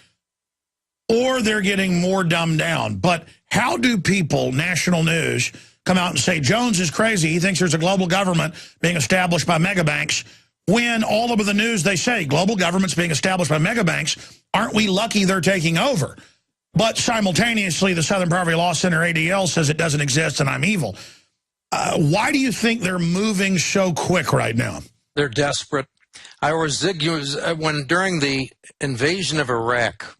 or they're getting more dumbed down. But how do people, national news, come out and say Jones is crazy, he thinks there's a global government being established by megabanks, when all over the news they say global government's being established by megabanks? Aren't we lucky they're taking over? But simultaneously, the Southern Poverty Law Center, ADL, says it doesn't exist and I'm evil. Why do you think they're moving so quick right now? They're desperate. When during the invasion of Iraq,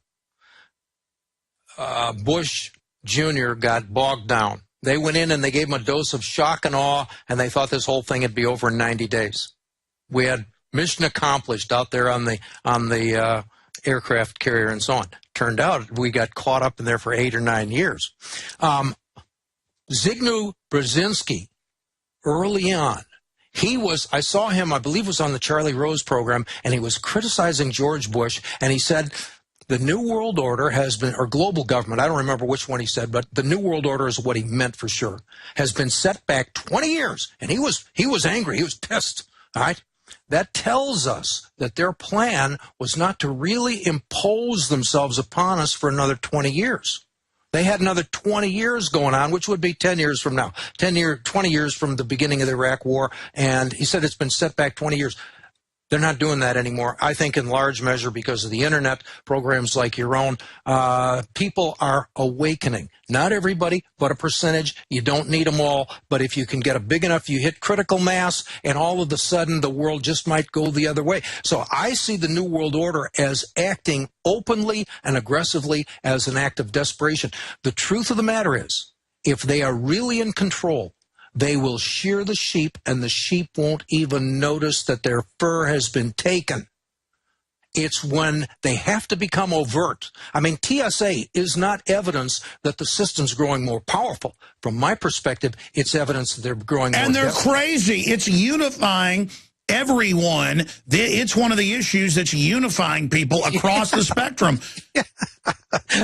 Bush Jr. got bogged down. They went in and they gave him a dose of shock and awe, and they thought this whole thing would be over in 90 days. We had mission accomplished out there on the aircraft carrier and so on. Turned out we got caught up in there for 8 or 9 years. Zygmunt Brzezinski, early on, I saw him, I believe was on the Charlie Rose program, and he was criticizing George Bush, and he said, the New World Order has been, or global government, I don't remember which one he said, but the New World Order is what he meant for sure, has been set back 20 years. And he was angry, he was pissed, all right? That tells us that their plan was not to really impose themselves upon us for another 20 years. They had another 20 years going on, which would be 10 years from now, 20 years from the beginning of the Iraq War. And he said it's been set back 20 years. They're not doing that anymore. I think in large measure because of the internet, programs like your own, people are awakening. Not everybody, but a percentage. You don't need them all. But if you can get a big enough, you hit critical mass, and all of a sudden the world just might go the other way. So I see the New World Order as acting openly and aggressively as an act of desperation. The truth of the matter is, if they are really in control, they will shear the sheep, and the sheep won't even notice that their fur has been taken. It's when they have to become overt. I mean, TSA is not evidence that the system's growing more powerful. From my perspective, it's evidence that they're growing more And they're desperate. crazy. It's unifying everyone. It's one of the issues that's unifying people across the spectrum.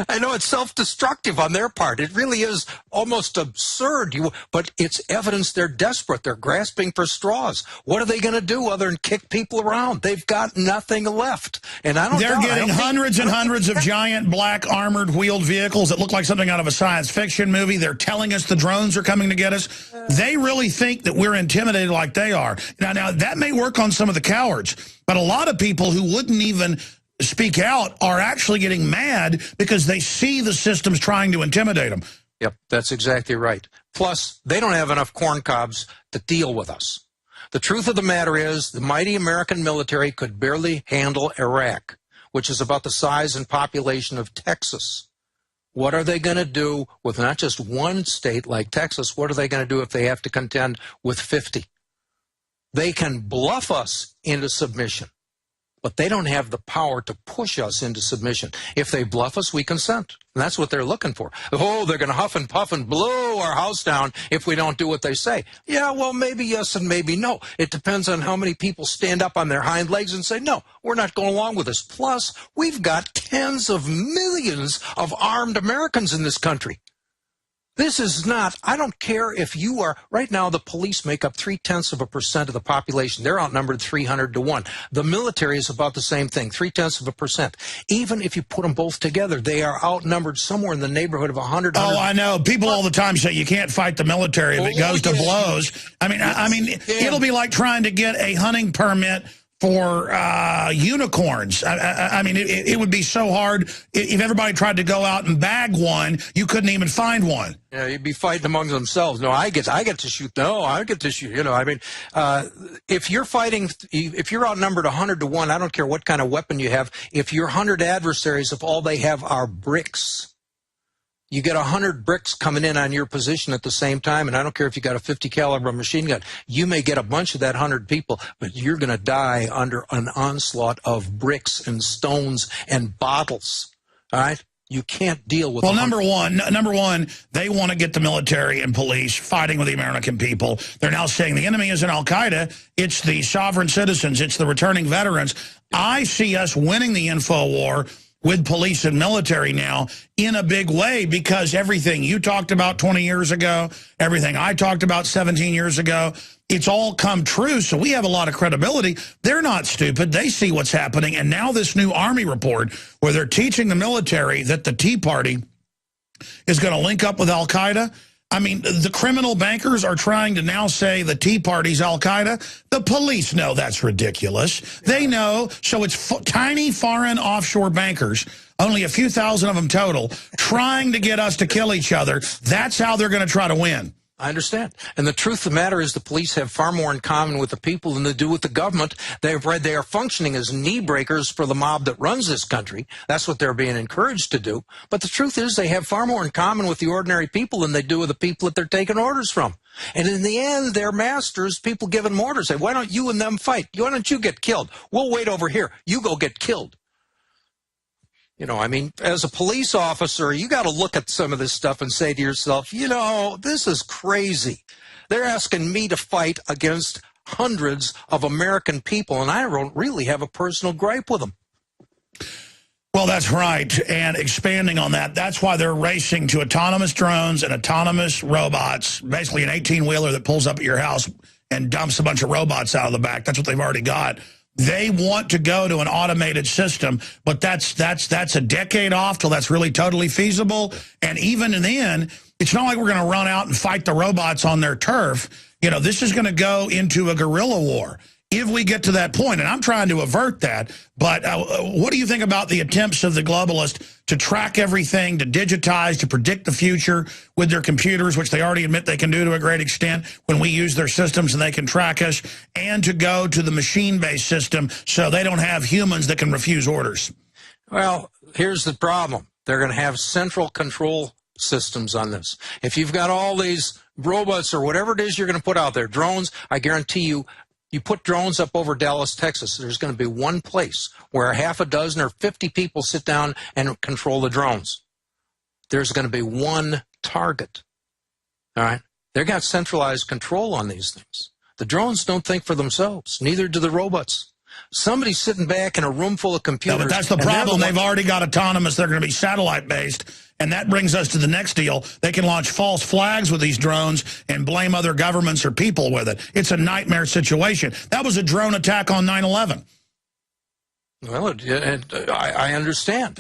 I know it's self-destructive on their part. It really is almost absurd. But it's evidence they're desperate. They're grasping for straws. What are they going to do other than kick people around? They've got nothing left. And I don't. They're getting hundreds and hundreds of giant black armored wheeled vehicles that look like something out of a science fiction movie. They're telling us the drones are coming to get us. They really think that we're intimidated like they are. Now that may work on some of the cowards, but a lot of people who wouldn't even speak out are actually getting mad because they see the systems trying to intimidate them. Yep, that's exactly right. Plus, they don't have enough corn cobs to deal with us. The truth of the matter is the mighty American military could barely handle Iraq, which is about the size and population of Texas. What are they going to do with not just one state like Texas? What are they going to do if they have to contend with 50? They can bluff us into submission, but they don't have the power to push us into submission. If they bluff us, we consent. And that's what they're looking for. Oh, they're going to huff and puff and blow our house down if we don't do what they say. Yeah, well, maybe yes and maybe no. It depends on how many people stand up on their hind legs and say, no, we're not going along with this. Plus, we've got tens of millions of armed Americans in this country. This is not, I don't care if you are, right now the police make up 0.3% of the population. They're outnumbered 300 to 1. The military is about the same thing, 0.3%. Even if you put them both together, they are outnumbered somewhere in the neighborhood of 100. Oh, I know. People all the time say you can't fight the military if it goes to blows. I mean, it'll be like trying to get a hunting permit for unicorns. I mean, it would be so hard if everybody tried to go out and bag one. You couldn't even find one. Yeah, you'd be fighting among themselves. No, I get to shoot. No, I get to shoot. You know, I mean, if you're fighting, if you're outnumbered 100 to 1, I don't care what kind of weapon you have. If your 100 adversaries, if all they have are bricks, you get 100 bricks coming in on your position at the same time, and I don't care if you got a 50 caliber machine gun. You may get a bunch of that 100 people, but you're going to die under an onslaught of bricks and stones and bottles. All right? You can't deal with. Well, number one, they want to get the military and police fighting with the American people. They're now saying the enemy isn't al-Qaeda. It's the sovereign citizens. It's the returning veterans. I see us winning the info war with police and military now in a big way, because everything you talked about 20 years ago, everything I talked about 17 years ago, it's all come true. So we have a lot of credibility. They're not stupid. They see what's happening. And now this new Army report where they're teaching the military that the Tea Party is going to link up with al-Qaeda. I mean, the criminal bankers are trying to now say the Tea Party's al-Qaeda. The police know that's ridiculous. They know. So it's tiny foreign offshore bankers, only a few thousand of them total, trying to get us to kill each other. That's how they're going to try to win. I understand. And the truth of the matter is the police have far more in common with the people than they do with the government. They are functioning as knee breakers for the mob that runs this country. That's what they're being encouraged to do. But the truth is they have far more in common with the ordinary people than they do with the people that they're taking orders from. And in the end, their masters, people giving them orders, say, why don't you and them fight? Why don't you get killed? We'll wait over here. You go get killed. You know, I mean, as a police officer, you got to look at some of this stuff and say to yourself, you know, this is crazy. They're asking me to fight against hundreds of American people, and I don't really have a personal gripe with them. Well, that's right. And expanding on that, that's why they're racing to autonomous drones and autonomous robots, basically an 18-wheeler that pulls up at your house and dumps a bunch of robots out of the back. That's what they've already got. They want to go to an automated system, but that's a decade off till that's really totally feasible. And even then, it's not like we're going to run out and fight the robots on their turf. You know, this is going to go into a guerrilla war. if we get to that point, and I'm trying to avert that, but what do you think about the attempts of the globalists to track everything, to digitize, to predict the future with their computers, which they already admit they can do to a great extent when we use their systems and they can track us, and to go to the machine-based system so they don't have humans that can refuse orders? Well, here's the problem. They're going to have central control systems on this. If you've got all these robots or whatever it is you're going to put out there, drones, I guarantee you, you put drones up over Dallas, Texas, there's going to be one place where half a dozen or 50 people sit down and control the drones. There's going to be one target. All right? They've got centralized control on these things. The drones don't think for themselves. Neither do the robots. Somebody's sitting back in a room full of computers. No, but that's the problem. They've already got autonomous. They're going to be satellite-based. And that brings us to the next deal. They can launch false flags with these drones and blame other governments or people with it. It's a nightmare situation. That was a drone attack on 9/11. Well, I understand.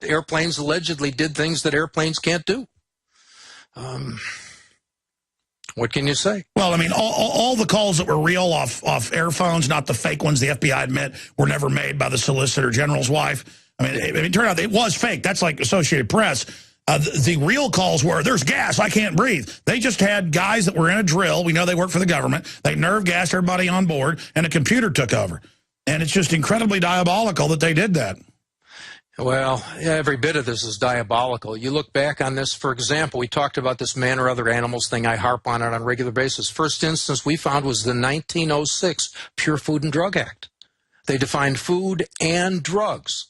Airplanes allegedly did things that airplanes can't do. What can you say? Well, I mean, all the calls that were real off airphones, not the fake ones the FBI admit were never made by the Solicitor General's wife. I mean, it turned out it was fake. That's like Associated Press. The real calls were, there's gas, I can't breathe. They just had guys that were in a drill. We know they work for the government. They nerve gassed everybody on board, and a computer took over. And it's just incredibly diabolical that they did that. Well, every bit of this is diabolical. You look back on this, for example, we talked about this man or other animals thing. I harp on it on a regular basis. First instance we found was the 1906 Pure Food and Drug Act. They defined food and drugs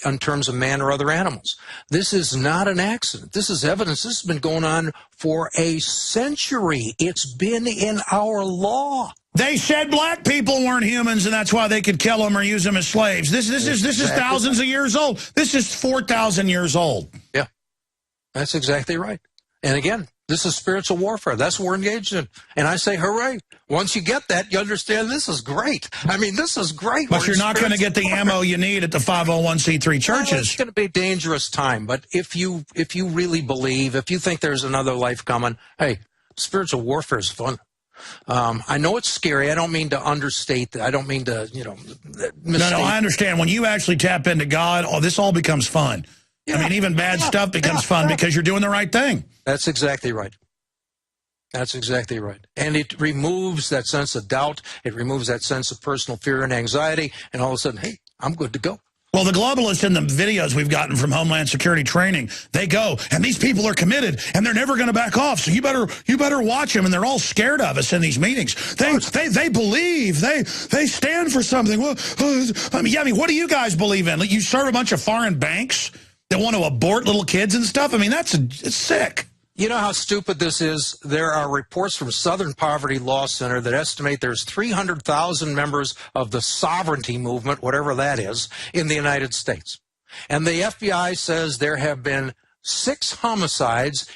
in terms of man or other animals. This is not an accident. This is evidence. This has been going on for a century. It's been in our law. They said black people weren't humans, and that's why they could kill them or use them as slaves. This is thousands of years old. This is 4,000 years old. Yeah, that's exactly right. And again, this is spiritual warfare. That's what we're engaged in. And I say, hooray. Once you get that, you understand this is great. I mean, this is great. But you're not going to get the ammo you need at the 501c3 churches. Well, it's going to be a dangerous time. But if you really believe, if you think there's another life coming, hey, spiritual warfare is fun. I know it's scary. I don't mean to understate that. I don't mean to, mistake. No, I understand. When you actually tap into God, this all becomes fun. Yeah. I mean, even bad stuff becomes fun because you're doing the right thing. That's exactly right. That's exactly right. And it removes that sense of doubt. It removes that sense of personal fear and anxiety. And all of a sudden, hey, I'm good to go. Well, the globalists in the videos we've gotten from Homeland Security training, they go, and these people are committed, and they're never going to back off. So you better watch them, and they're all scared of us in these meetings. They believe, they stand for something. Well, I mean, what do you guys believe in? You serve a bunch of foreign banks that want to abort little kids and stuff? I mean, it's sick. You know how stupid this is? There are reports from Southern Poverty Law Center that estimate there's 300,000 members of the sovereignty movement, whatever that is, in the United States. And the FBI says there have been 6 homicides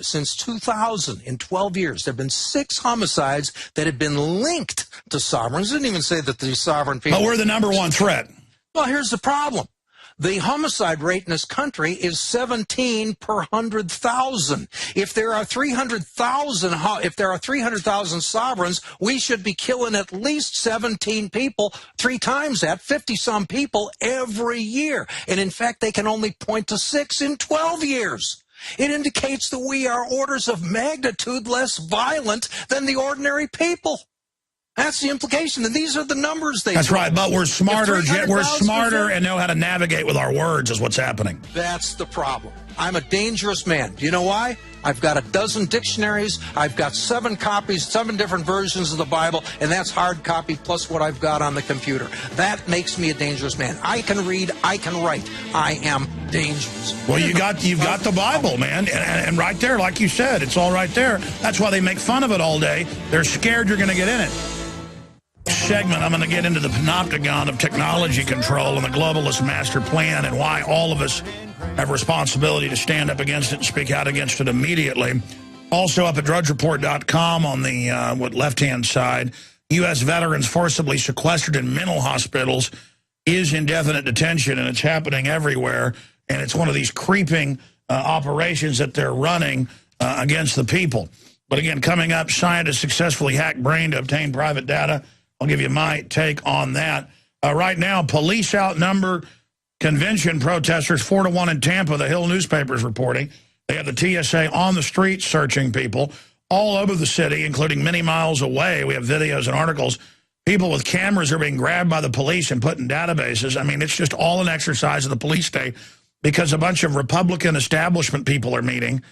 since 2000. In 12 years, there have been 6 homicides that have been linked to sovereigns. It didn't even say that these sovereign people... But we're the number one threat. Well, here's the problem. The homicide rate in this country is 17 per 100,000. If there are 300,000 sovereigns, we should be killing at least 17 people, 3 times that, 50-some people every year. And in fact, they can only point to 6 in 12 years. It indicates that we are orders of magnitude less violent than the ordinary people. That's the implication, and these are the numbers they... That's right, but we're smarter and know how to navigate with our words is what's happening. That's the problem. I'm a dangerous man. Do you know why? I've got 12 dictionaries. I've got 7 copies, 7 different versions of the Bible, and that's hard copy plus what I've got on the computer. That makes me a dangerous man. I can read. I can write. I am dangerous. Well, you've got the Bible, man, and right there, like you said, it's all right there. That's why they make fun of it all day. They're scared you're going to get in it. Segment, I'm going to get into the panopticon of technology control and the globalist master plan and why all of us have a responsibility to stand up against it and speak out against it immediately. Also up at drudgereport.com on the left-hand side, U.S. veterans forcibly sequestered in mental hospitals is indefinite detention, and it's happening everywhere. And it's one of these creeping operations that they're running against the people. But again, coming up, scientists successfully hacked brain to obtain private data I'll give you my take on that. Right now, police outnumber convention protesters 4-1 in Tampa, the Hill newspaper is reporting. They have the TSA on the streets searching people all over the city, including many miles away. We have videos and articles. People with cameras are being grabbed by the police and put in databases. I mean, it's just all an exercise of the police state because a bunch of Republican establishment people are meeting.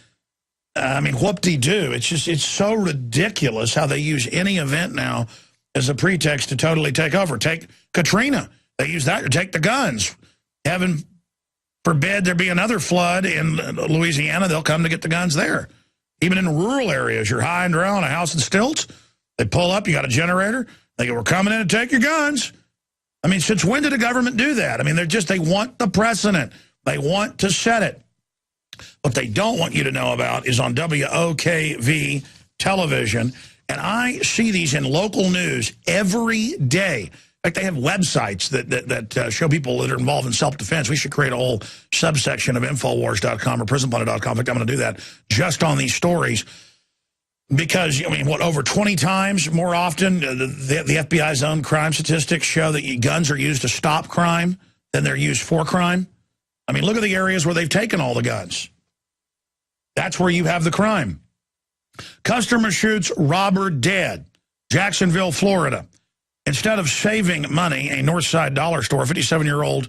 I mean, whoop-de-doo. It's so ridiculous how they use any event now as a pretext to totally take over. Take Katrina. They use that to take the guns. Heaven forbid there be another flood in Louisiana. They'll come to get the guns there. Even in rural areas, you're high and dry on a house in stilts. They pull up, you got a generator. They go, we're coming in to take your guns. I mean, since when did the government do that? I mean, they want the precedent. They want to set it. What they don't want you to know about is on WOKV television. And I see these in local news every day. In fact, they have websites that show people that are involved in self-defense. We should create a whole subsection of Infowars.com or PrisonPlanet.com. In fact, I'm going to do that just on these stories. Because, I mean, over 20 times more often, the FBI's own crime statistics show that guns are used to stop crime than they're used for crime. I mean, look at the areas where they've taken all the guns. That's where you have the crime. Customer shoots robber dead. Jacksonville, Florida. Instead of saving money, a Northside dollar store, 57-year-old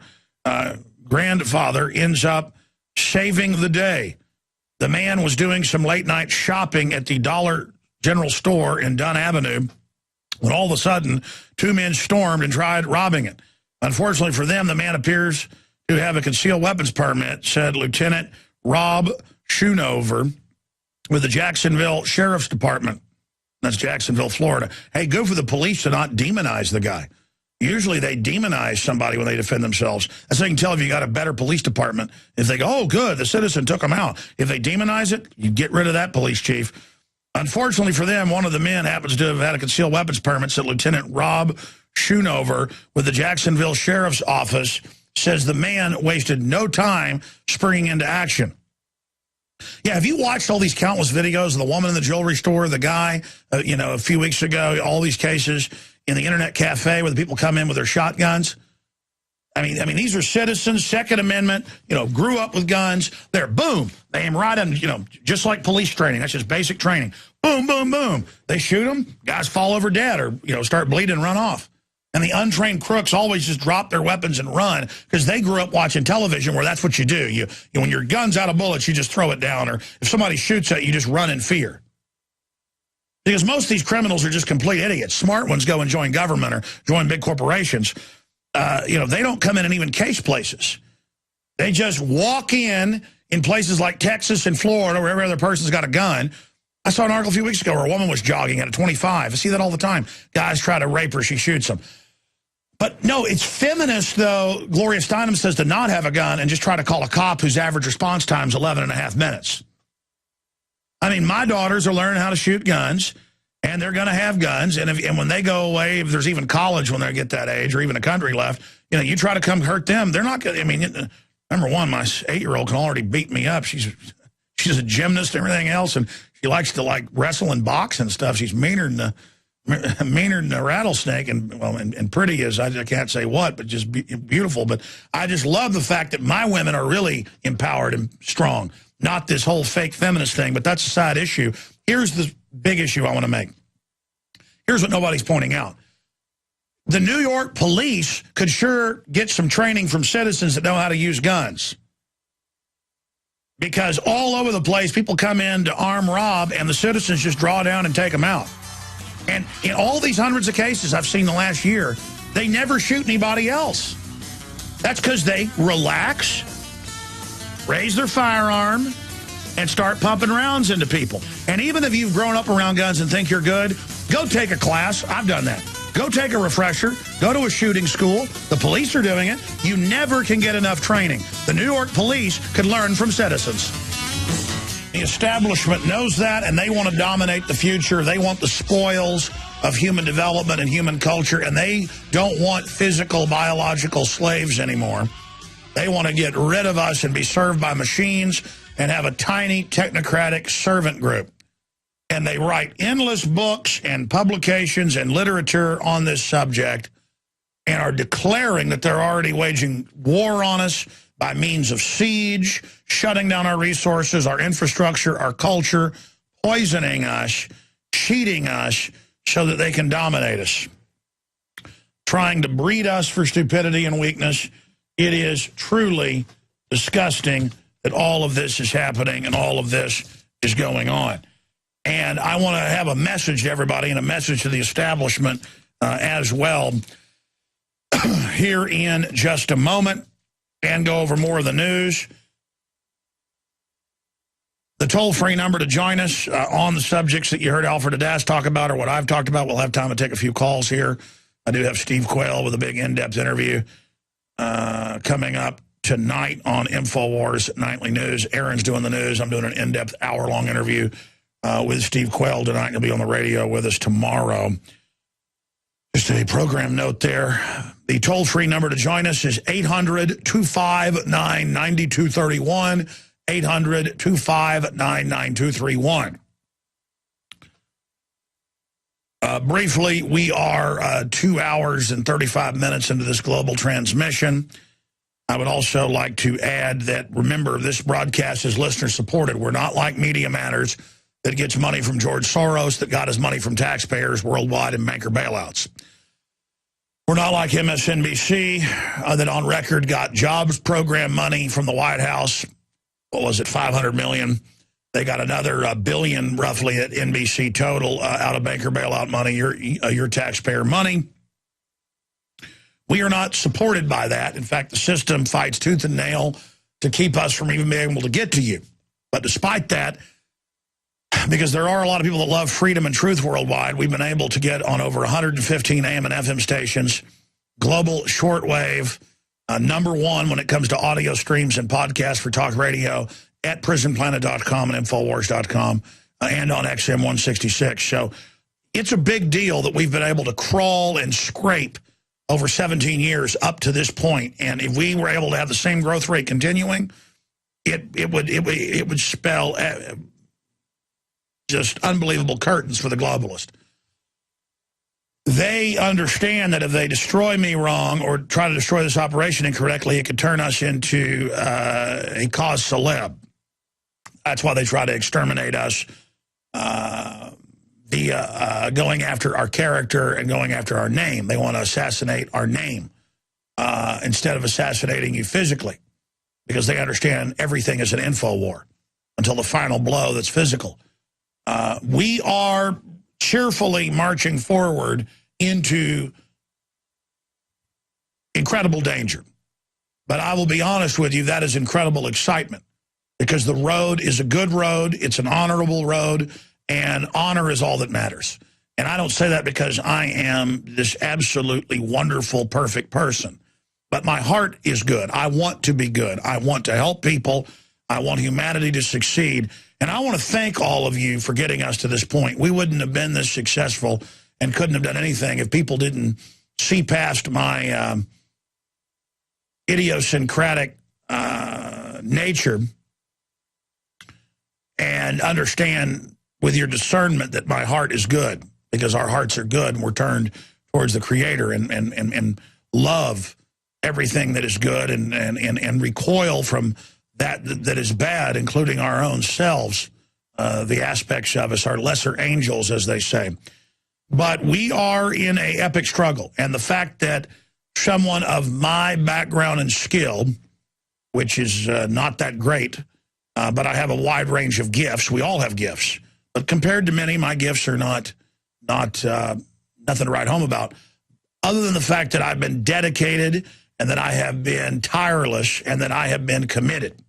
grandfather ends up saving the day. The man was doing some late-night shopping at the Dollar General store in Dunn Avenue when all of a sudden 2 men stormed and tried robbing it. Unfortunately for them, the man appears to have a concealed weapons permit, said Lieutenant Rob Schoonover with the Jacksonville Sheriff's Department. That's Jacksonville, Florida. Hey, good for the police to not demonize the guy. Usually they demonize somebody when they defend themselves. That's how you can tell if you got a better police department. If they go, oh, good, the citizen took him out. If they demonize it, you get rid of that police chief. Unfortunately for them, one of the men happens to have had a concealed weapons permit, said Lieutenant Rob Schoonover with the Jacksonville Sheriff's Office, says the man wasted no time springing into action. Yeah, have you watched all these countless videos of the woman in the jewelry store, the guy, a few weeks ago, all these cases in the internet cafe where the people come in with their shotguns? I mean, these are citizens, Second Amendment, grew up with guns. They're, boom, they aim right on, just like police training. That's just basic training. Boom, boom, boom. They shoot them, guys fall over dead or, start bleeding and run off. And the untrained crooks always just drop their weapons and run because they grew up watching television where that's what you do. You when your gun's out of bullets, you just throw it down. Or if somebody shoots at you, you just run in fear. Because most of these criminals are just complete idiots. Smart ones go and join government or join big corporations. They don't come in and even case places. They just walk in places like Texas and Florida where every other person's got a gun. I saw an article a few weeks ago where a woman was jogging at a 25. I see that all the time. Guys try to rape her, she shoots them. But no, it's feminist, though, Gloria Steinem says, to not have a gun and just try to call a cop whose average response time is 11.5 minutes. I mean, my daughters are learning how to shoot guns, and they're going to have guns. And when they go away, if there's even college when they get that age or even a country left, you try to come hurt them. They're not going to, I mean, number one, my 8-year-old can already beat me up. She's a gymnast and everything else, and she likes to, wrestle and box and stuff. She's meaner than a rattlesnake, and pretty as I can't say what, but just beautiful. But I just love the fact that my women are really empowered and strong, not this whole fake feminist thing, but that's a side issue. Here's the big issue I want to make. Here's what nobody's pointing out. The New York police could sure get some training from citizens that know how to use guns. Because all over the place, people come in to arm rob, and the citizens just draw down and take them out. And in all these hundreds of cases I've seen the last year, they never shoot anybody else. That's because they relax, raise their firearm, and start pumping rounds into people. And even if you've grown up around guns and think you're good, go take a class. I've done that. Go take a refresher. Go to a shooting school. The police are doing it. You never can get enough training. The New York police could learn from citizens. The establishment knows that, and they want to dominate the future. They want the spoils of human development and human culture, and they don't want physical, biological slaves anymore. They want to get rid of us and be served by machines and have a tiny technocratic servant group. And they write endless books and publications and literature on this subject and are declaring that they're already waging war on us by means of siege, shutting down our resources, our infrastructure, our culture, poisoning us, cheating us so that they can dominate us, trying to breed us for stupidity and weakness. It is truly disgusting that all of this is happening and all of this is going on. And I want to have a message to everybody and a message to the establishment as well here in just a moment, and go over more of the news. The toll-free number to join us on the subjects that you heard Alfred Adask talk about or what I've talked about. We'll have time to take a few calls here. I do have Steve Quayle with a big in-depth interview coming up tonight on InfoWars Nightly News. Aaron's doing the news. I'm doing an in-depth hour-long interview with Steve Quayle tonight. He'll be on the radio with us tomorrow. Just a program note there. The toll-free number to join us is 800-259-9231, 800-259-9231. Briefly, we are 2 hours and 35 minutes into this global transmission. I would also like to add that, remember, this broadcast is listener-supported. We're not like Media Matters that gets money from George Soros, that got his money from taxpayers worldwide and banker bailouts. We're not like MSNBC that on record got jobs program money from the White House. What was it, $500 million? They got another $1 billion roughly at NBC total out of banker bailout money, your taxpayer money. We are not supported by that. In fact, the system fights tooth and nail to keep us from even being able to get to you. But despite that, because there are a lot of people that love freedom and truth worldwide, we've been able to get on over 115 AM and FM stations, global shortwave, #1 when it comes to audio streams and podcasts for talk radio at prisonplanet.com and Infowars.com and on XM 166. So it's a big deal that we've been able to crawl and scrape over 17 years up to this point. And if we were able to have the same growth rate continuing, it would spell just unbelievable curtains for the globalist. They understand that if they destroy me wrong or try to destroy this operation incorrectly, it could turn us into a cause celeb. That's why they try to exterminate us via going after our character and going after our name. They want to assassinate our name instead of assassinating you physically, because they understand everything is an info war until the final blow that's physical. We are cheerfully marching forward into incredible danger. But I will be honest with you, that is incredible excitement, because the road is a good road, it's an honorable road, and honor is all that matters. And I don't say that because I am this absolutely wonderful, perfect person. But my heart is good. I want to be good. I want to help people. I want humanity to succeed. And I want to thank all of you for getting us to this point. We wouldn't have been this successful and couldn't have done anything if people didn't see past my idiosyncratic nature and understand with your discernment that my heart is good, because our hearts are good and we're turned towards the Creator and love everything that is good and recoil from that is bad, including our own selves, the aspects of us, our lesser angels, as they say. But we are in an epic struggle, and the fact that someone of my background and skill, which is not that great, but I have a wide range of gifts. We all have gifts, but compared to many, my gifts are not nothing to write home about, other than the fact that I've been dedicated and that I have been tireless and that I have been committed.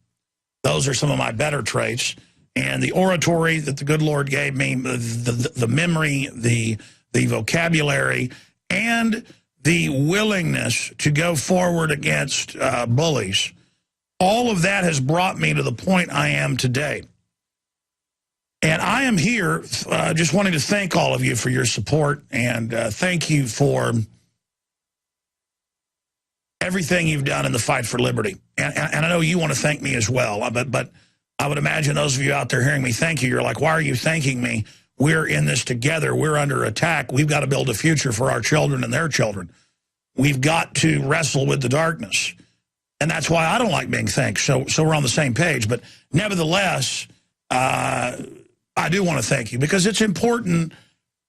Those are some of my better traits. And the oratory that the good Lord gave me, the memory, the vocabulary, and the willingness to go forward against bullies, all of that has brought me to the point I am today. And I am here just wanting to thank all of you for your support, and thank you for everything you've done in the fight for liberty. And I know you want to thank me as well, but I would imagine those of you out there hearing me thank you, you're like, why are you thanking me we're in this together. We're under attack. We've got to build a future for our children and their children. We've got to wrestle with the darkness. And that's why I don't like being thanked. So we're on the same page. But nevertheless, I do want to thank you because it's important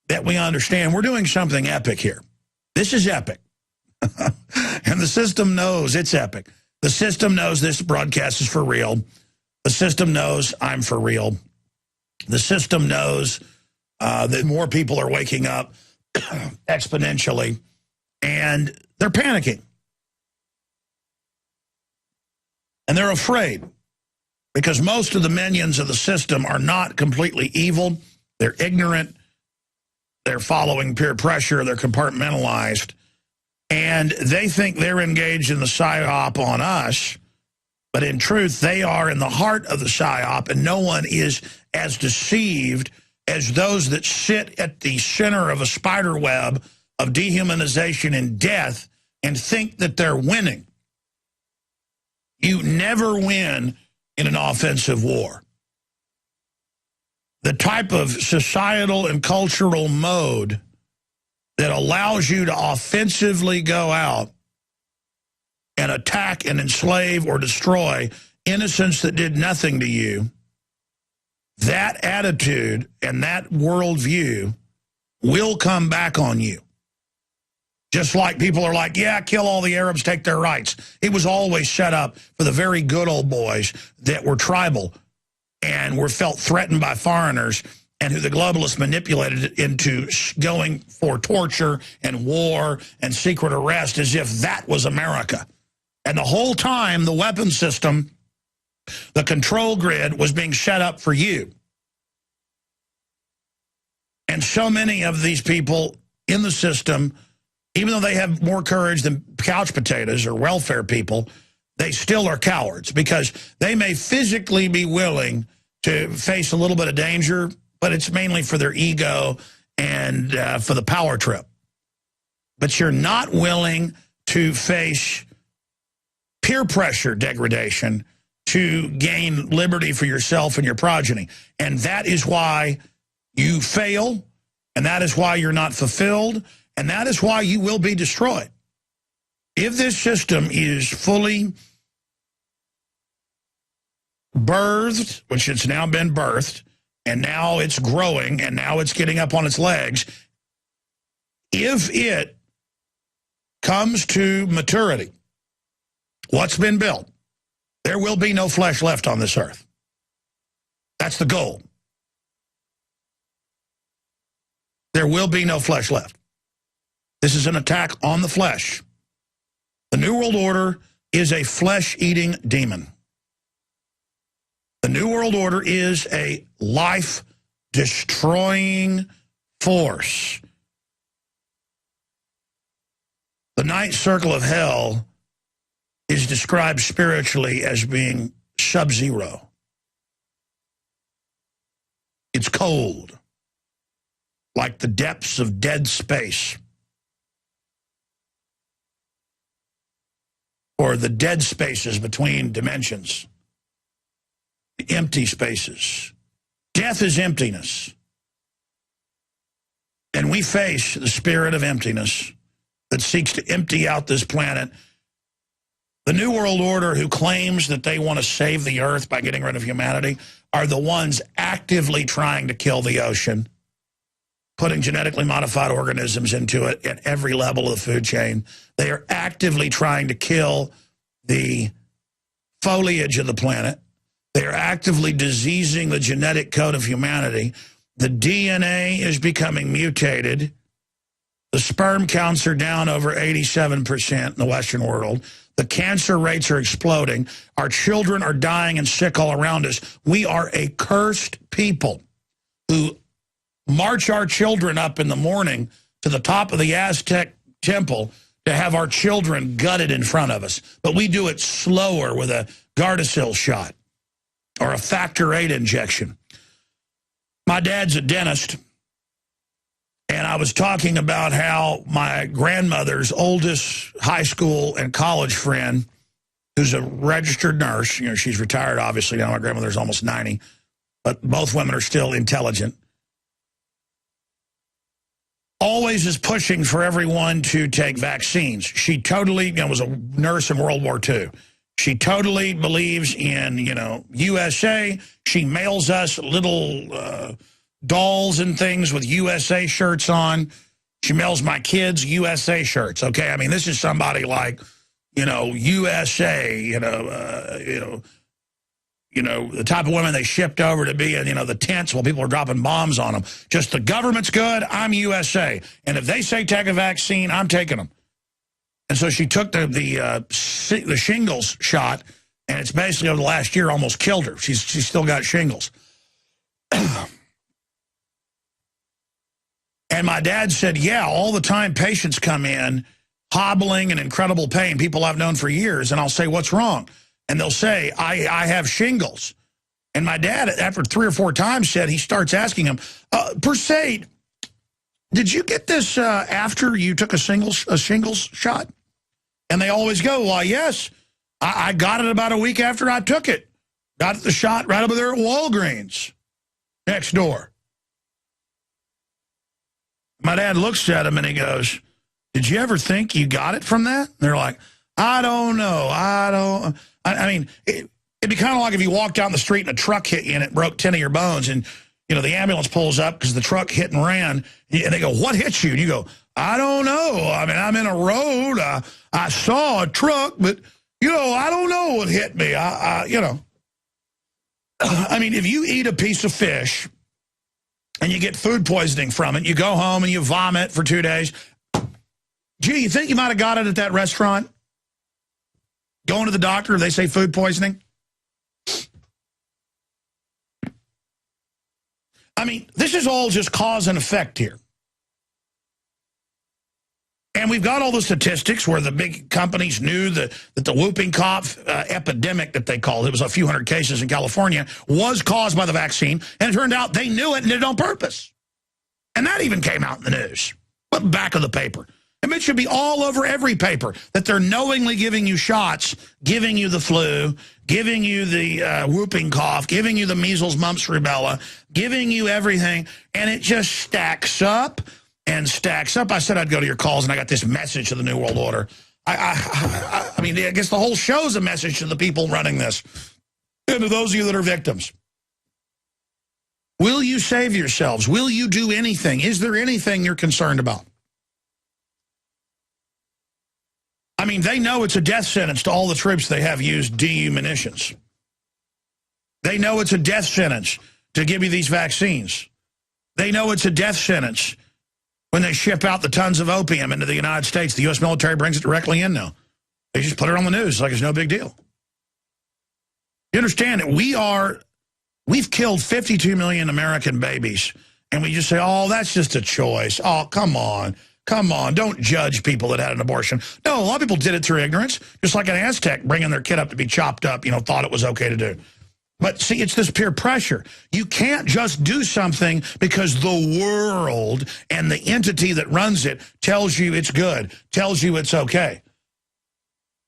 that we understand we're doing something epic here. This is epic. And the system knows it's epic. The system knows this broadcast is for real. The system knows I'm for real. The system knows that more people are waking up exponentially, and they're panicking. And they're afraid because most of the minions of the system are not completely evil. They're ignorant. They're following peer pressure. They're compartmentalized. And they think they're engaged in the psyop on us. But in truth, they are in the heart of the psyop, and no one is as deceived as those that sit at the center of a spider web of dehumanization and death and think that they're winning. You never win in an offensive war. The type of societal and cultural mode that allows you to offensively go out and attack and enslave or destroy innocents that did nothing to you, that attitude and that worldview will come back on you. Just like people are like, yeah, kill all the Arabs, take their rights. It was always set up for the very good old boys that were tribal and were felt threatened by foreigners and who the globalists manipulated into going for torture and war and secret arrest as if that was America. And the whole time, the weapon system, the control grid was being set up for you. And so many of these people in the system, even though they have more courage than couch potatoes or welfare people, they still are cowards because they may physically be willing to face a little bit of danger, but it's mainly for their ego and for the power trip. But you're not willing to face peer pressure degradation to gain liberty for yourself and your progeny. And that is why you fail, and that is why you're not fulfilled, and that is why you will be destroyed. If this system is fully birthed, which it's now been birthed, and now it's growing, and now it's getting up on its legs, if it comes to maturity, what's been built, there will be no flesh left on this earth. That's the goal. There will be no flesh left. This is an attack on the flesh. The New World Order is a flesh-eating demon. The New World Order is a life-destroying force. The ninth circle of hell is described spiritually as being sub-zero. It's cold, like the depths of dead space, or the dead spaces between dimensions, the empty spaces. Death is emptiness. And we face the spirit of emptiness that seeks to empty out this planet. The New World Order, who claims that they want to save the earth by getting rid of humanity, are the ones actively trying to kill the ocean, putting genetically modified organisms into it at every level of the food chain. They are actively trying to kill the foliage of the planet. They are actively diseasing the genetic code of humanity. The DNA is becoming mutated. The sperm counts are down over 87% in the Western world. The cancer rates are exploding. Our children are dying and sick all around us. We are a cursed people who march our children up in the morning to the top of the Aztec temple to have our children gutted in front of us. But we do it slower with a Gardasil shot or a factor 8 injection. My dad's a dentist, and I was talking about how my grandmother's oldest high school and college friend, who's a registered nurse, you know, she's retired obviously now, my grandmother's almost 90, but both women are still intelligent. always is pushing for everyone to take vaccines. She totally, was a nurse in World War II. She totally believes in, USA. She mails us little dolls and things with USA shirts on. She mails my kids USA shirts, okay? I mean, this is somebody like, USA, the type of women they shipped over to be in, the tents while people are dropping bombs on them. Just the government's good, I'm USA. And if they say take a vaccine, I'm taking them. And so she took the shingles shot, and it's basically over the last year almost killed her. She's still got shingles. And my dad said, yeah, all the time patients come in hobbling and incredible pain, people I've known for years, and I'll say, what's wrong? And they'll say, I have shingles. And my dad, after 3 or 4 times, said he starts asking him, Perseid, did you get this after you took a shingles shot? And they always go, well, yes, I got it about a week after I took it. Got the shot right over there at Walgreens next door. My dad looks at him and he goes, did you ever think you got it from that? And they're like, I don't know. I mean, it'd be kind of like if you walked down the street and a truck hit you and it broke 10 of your bones, and, the ambulance pulls up because the truck hit and ran, and they go, what hit you? And you go, I don't know. I mean, I'm in a road. I saw a truck, but, I don't know what hit me. I mean, if you eat a piece of fish and you get food poisoning from it, you go home and you vomit for 2 days. Gee, you think you might have got it at that restaurant? Going to the doctor, they say food poisoning. I mean, this is all just cause and effect here. And we've got all the statistics where the big companies knew that the whooping cough epidemic that they called, it was a few hundred cases in California, was caused by the vaccine. And it turned out they knew it and did it on purpose. And that even came out in the news. But back of the paper. And it should be all over every paper that they're knowingly giving you shots, giving you the flu, giving you the whooping cough, giving you the measles, mumps, rubella, giving you everything. And it just stacks up and stacks up. I said I'd go to your calls, and I got this message to the New World Order. I mean, I guess the whole show's a message to the people running this and to those of you that are victims. Will you save yourselves? Will you do anything? Is there anything you're concerned about? I mean, they know it's a death sentence to all the troops they have used DU munitions. They know it's a death sentence to give you these vaccines. They know it's a death sentence when they ship out the tons of opium into the United States. The U.S. military brings it directly in now. They just put it on the news like it's no big deal. You understand that we've killed 52 million American babies, and we just say, oh, that's just a choice. Oh, come on. Come on, don't judge people that had an abortion. No, a lot of people did it through ignorance, just like an Aztec bringing their kid up to be chopped up, thought it was okay to do. But see, it's this peer pressure. You can't just do something because the world and the entity that runs it tells you it's good, tells you it's okay.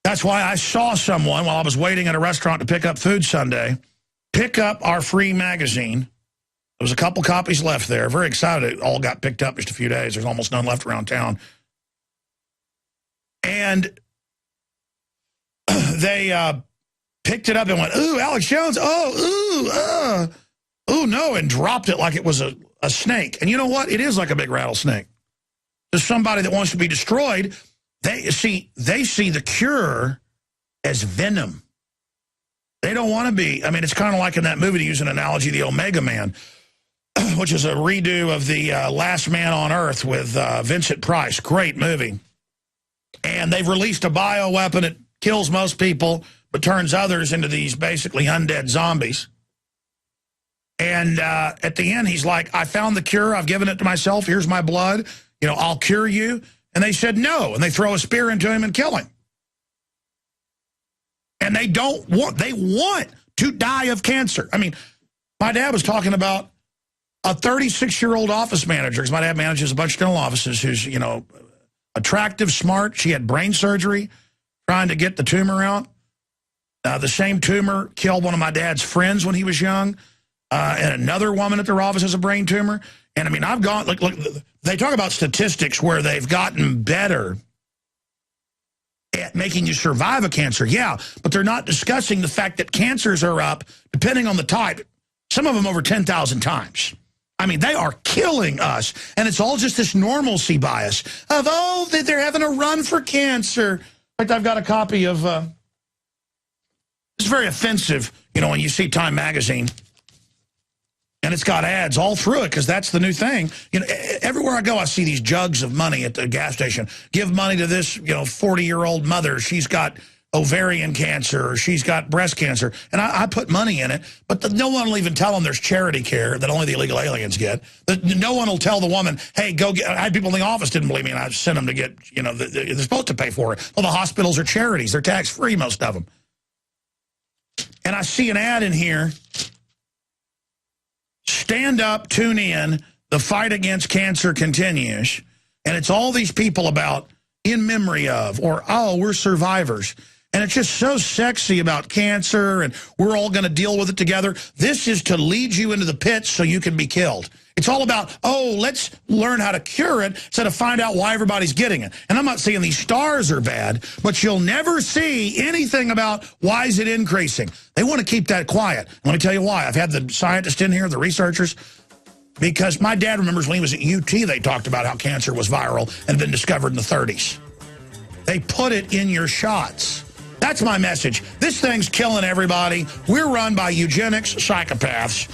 That's why I saw someone while I was waiting at a restaurant to pick up food Sunday, pick up our free magazine. There was a couple copies left there. Very excited. It all got picked up in just a few days. There's almost none left around town. And they picked it up and went, ooh, Alex Jones, oh, ooh, no, and dropped it like it was a snake. And you know what? It is like a big rattlesnake. There's somebody that wants to be destroyed. They see the cure as venom. They don't want to be. I mean, it's kind of like in that movie, to use an analogy, The Omega Man, which is a redo of the Last Man on Earth with Vincent Price. Great movie. And they've released a bioweapon. It kills most people, but turns others into these basically undead zombies. And at the end, he's like, I found the cure. I've given it to myself. Here's my blood. I'll cure you. And they said no. And they throw a spear into him and kill him. And they want to die of cancer. I mean, my dad was talking about a 36-year-old office manager, because my dad manages a bunch of dental offices, who's, attractive, smart. She had brain surgery trying to get the tumor out. The same tumor killed one of my dad's friends when he was young. And another woman at their office has a brain tumor. And I mean, I've gone, look, they talk about statistics where they've gotten better at making you survive a cancer. Yeah, but they're not discussing the fact that cancers are up, depending on the type, some of them over 10,000 times. I mean, they are killing us. And it's all just this normalcy bias of, oh, they're having a run for cancer. In fact, I've got a copy of, it's very offensive, you know, when you see Time magazine. And it's got ads all through it because that's the new thing. You know, everywhere I go, I see these jugs of money at the gas station. Give money to this, you know, 40-year-old mother. She's got ovarian cancer or she's got breast cancer. And I put money in it, but no one will even tell them there's charity care that only the illegal aliens get. No one will tell the woman, hey, go get. I had people in the office didn't believe me, and I sent them to get, you know, they're supposed to pay for it. Well, the hospitals are charities. They're tax-free, most of them. And I see an ad in here. Stand up, tune in, the fight against cancer continues. And it's all these people about in memory of, or, oh, we're survivors. And it's just so sexy about cancer, and we're all going to deal with it together. This is to lead you into the pits so you can be killed. It's all about, oh, let's learn how to cure it instead of find out why everybody's getting it. And I'm not saying these stars are bad, but you'll never see anything about why is it increasing. They want to keep that quiet. Let me tell you why. I've had the scientists in here, the researchers, because my dad remembers when he was at UT, they talked about how cancer was viral and had been discovered in the 30s. They put it in your shots. That's my message. This thing's killing everybody. We're run by eugenics psychopaths.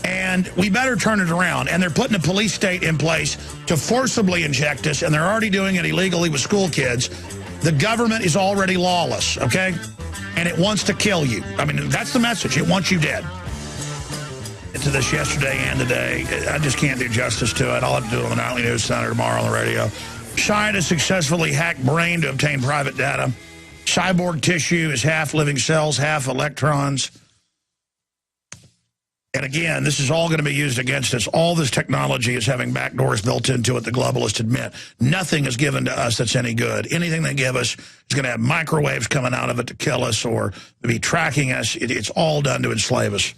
And we better turn it around. And they're putting a police state in place to forcibly inject us, and they're already doing it illegally with school kids. The government is already lawless, okay? And it wants to kill you. I mean, that's the message. It wants you dead. To this yesterday and today, I just can't do justice to it. I'll have to do it on the Nightly News Center tomorrow on the radio. Scientists successfully hacked brain to obtain private data. Cyborg tissue is half living cells, half electrons. And again, this is all going to be used against us. All this technology is having backdoors built into it, the globalists admit. Nothing is given to us that's any good. Anything they give us is going to have microwaves coming out of it to kill us or to be tracking us. It's all done to enslave us.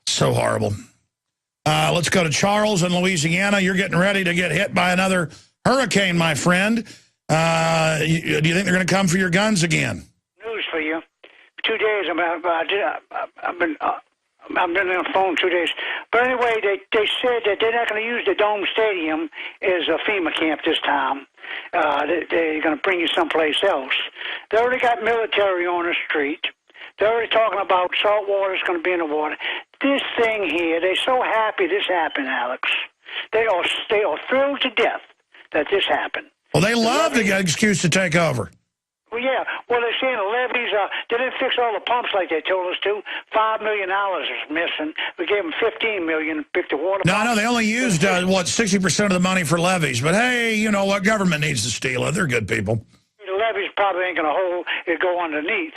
So horrible. Let's go to Charles in Louisiana. You're getting ready to get hit by another hurricane, my friend. Do you think they're going to come for your guns again? News for you. 2 days, I've been on the phone 2 days. But anyway, they said that they're not going to use the Dome Stadium as a FEMA camp this time. They're going to bring you someplace else. They already got military on the street. They're already talking about salt water is going to be in the water. This thing here, they're so happy this happened, Alex. They are thrilled to death that this happened. Well, they love to get an excuse to take over. Well, yeah. Well, they're saying the levees, they didn't fix all the pumps like they told us to. $5 million is missing. We gave them $15 million to pick the water pumps. No, they only used, 60% of the money for levees. But, hey, you know what? Government needs to steal it. They're good people. The levees probably ain't going to hold it, go underneath.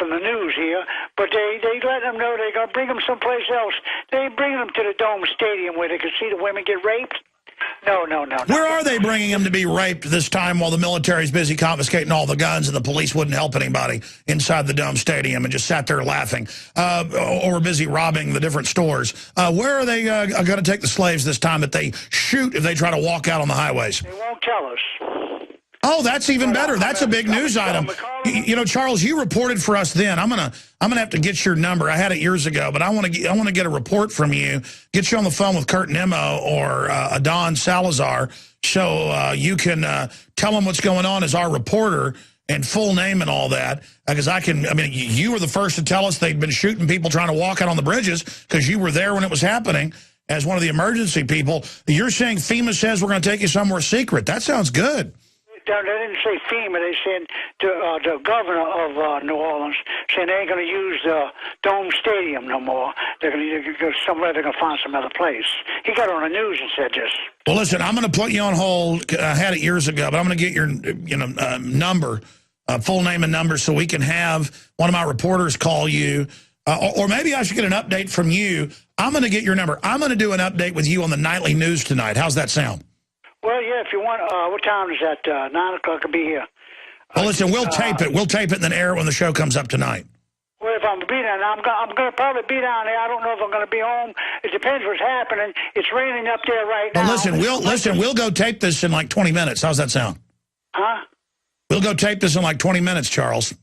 From the news here, but they let them know they're going to bring them someplace else. They ain't bringing them to the Dome Stadium where they can see the women get raped. No. Where are they bringing them to be raped this time while the military's busy confiscating all the guns and the police wouldn't help anybody inside the Dome Stadium and just sat there laughing or were busy robbing the different stores? Where are they going to take the slaves this time that they shoot if they try to walk out on the highways? They won't tell us. Oh, that's even better. That's a big news item. You know, Charles, you reported for us then. I'm gonna have to get your number. I had it years ago, but I want to get a report from you. Get you on the phone with Kurt Nemo or Adon Salazar, so you can tell them what's going on as our reporter and full name and all that. Because you were the first to tell us they'd been shooting people trying to walk out on the bridges because you were there when it was happening as one of the emergency people. You're saying FEMA says we're going to take you somewhere secret. That sounds good. They didn't say FEMA. They said the governor of New Orleans saying they ain't going to use the Dome Stadium no more. They're going to go somewhere. They're going to find some other place. He got on the news and said this. Well, listen, I'm going to put you on hold. I had it years ago, but I'm going to get your number, full name and number, so we can have one of my reporters call you. Or maybe I should get an update from you. I'm going to get your number. I'm going to do an update with you on the nightly news tonight. How's that sound? Well, yeah, if you want, what time is that? 9 o'clock, I'll be here. Well, listen, we'll tape it. We'll tape it and then air it when the show comes up tonight. Well, if I'm going to be down, I'm going to probably be down there. I don't know if I'm going to be home. It depends what's happening. It's raining up there right now. Well, we'll go tape this in like 20 minutes. How's that sound? Huh? We'll go tape this in like 20 minutes, Charles.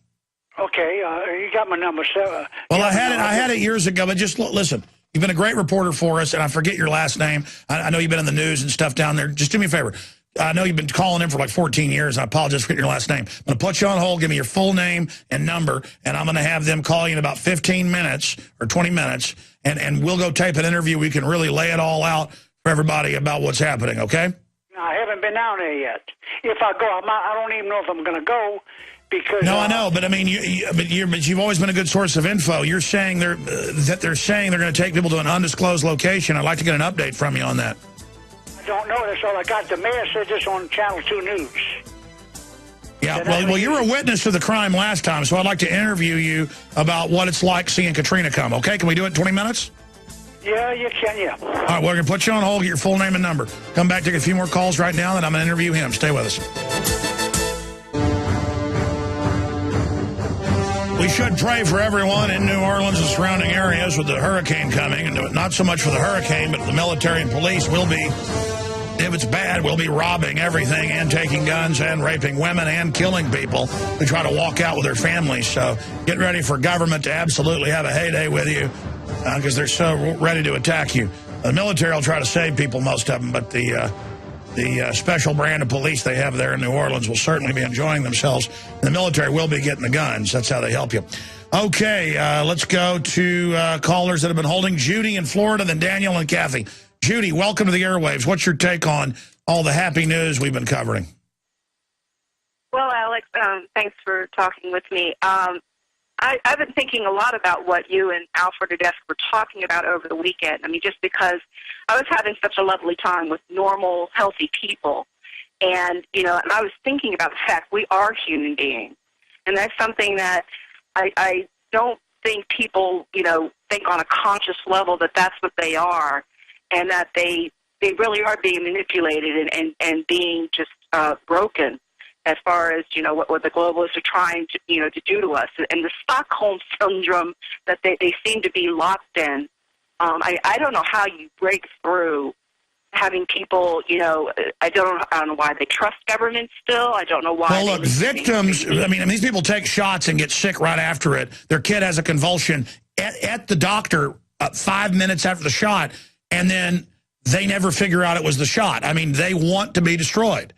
Okay, you got my number, sir. Well, I had it years ago, but just listen. You've been a great reporter for us, and I forget your last name. I know you've been in the news and stuff down there. Just do me a favor. I know you've been calling in for like 14 years. I apologize for forgetting your last name. I'm going to put you on hold, give me your full name and number, and I'm going to have them call you in about 15 minutes or 20 minutes, and we'll go tape an interview. We can really lay it all out for everybody about what's happening, okay? No, I haven't been down there yet. If I go, I don't even know if I'm going to go. Because, no, I know, but I mean, you've always been a good source of info. You're saying they're saying they're going to take people to an undisclosed location. I'd like to get an update from you on that. I don't know. That's all I got. The mayor said this on Channel 2 News. Yeah, well, you were a witness to the crime last time, so I'd like to interview you about what it's like seeing Katrina come. Okay, can we do it in 20 minutes? Yeah, you can. Yeah. All right, we're going to put you on hold. Get your full name and number. Come back, take a few more calls right now, then I'm going to interview him. Stay with us. We should pray for everyone in New Orleans and surrounding areas with the hurricane coming, and not so much for the hurricane, but the military and police will be, if it's bad, we'll be robbing everything and taking guns and raping women and killing people who try to walk out with their families. So get ready for government to absolutely have a heyday with you because they're so ready to attack you. The military will try to save people, most of them, but the special brand of police they have there in New Orleans will certainly be enjoying themselves. The military will be getting the guns. That's how they help you. Okay, let's go to callers that have been holding. Judy in Florida, then Daniel and Kathy. Judy, welcome to the airwaves. What's your take on all the happy news we've been covering? Well, Alex, thanks for talking with me. I've been thinking a lot about what you and Alfred Adask were talking about over the weekend. I mean, just because I was having such a lovely time with normal, healthy people. And, and I was thinking about the fact we are human beings. And that's something that I don't think people, think on a conscious level that that's what they are, and that they really are being manipulated and being just broken as far as, what the globalists are trying to do to us. And the Stockholm syndrome that they seem to be locked in, I don't know how you break through having people, I don't know why they trust government still. I don't know why. Well, look, victims, I mean, these people take shots and get sick right after it. Their kid has a convulsion at the doctor 5 minutes after the shot, and then they never figure out it was the shot. I mean, they want to be destroyed.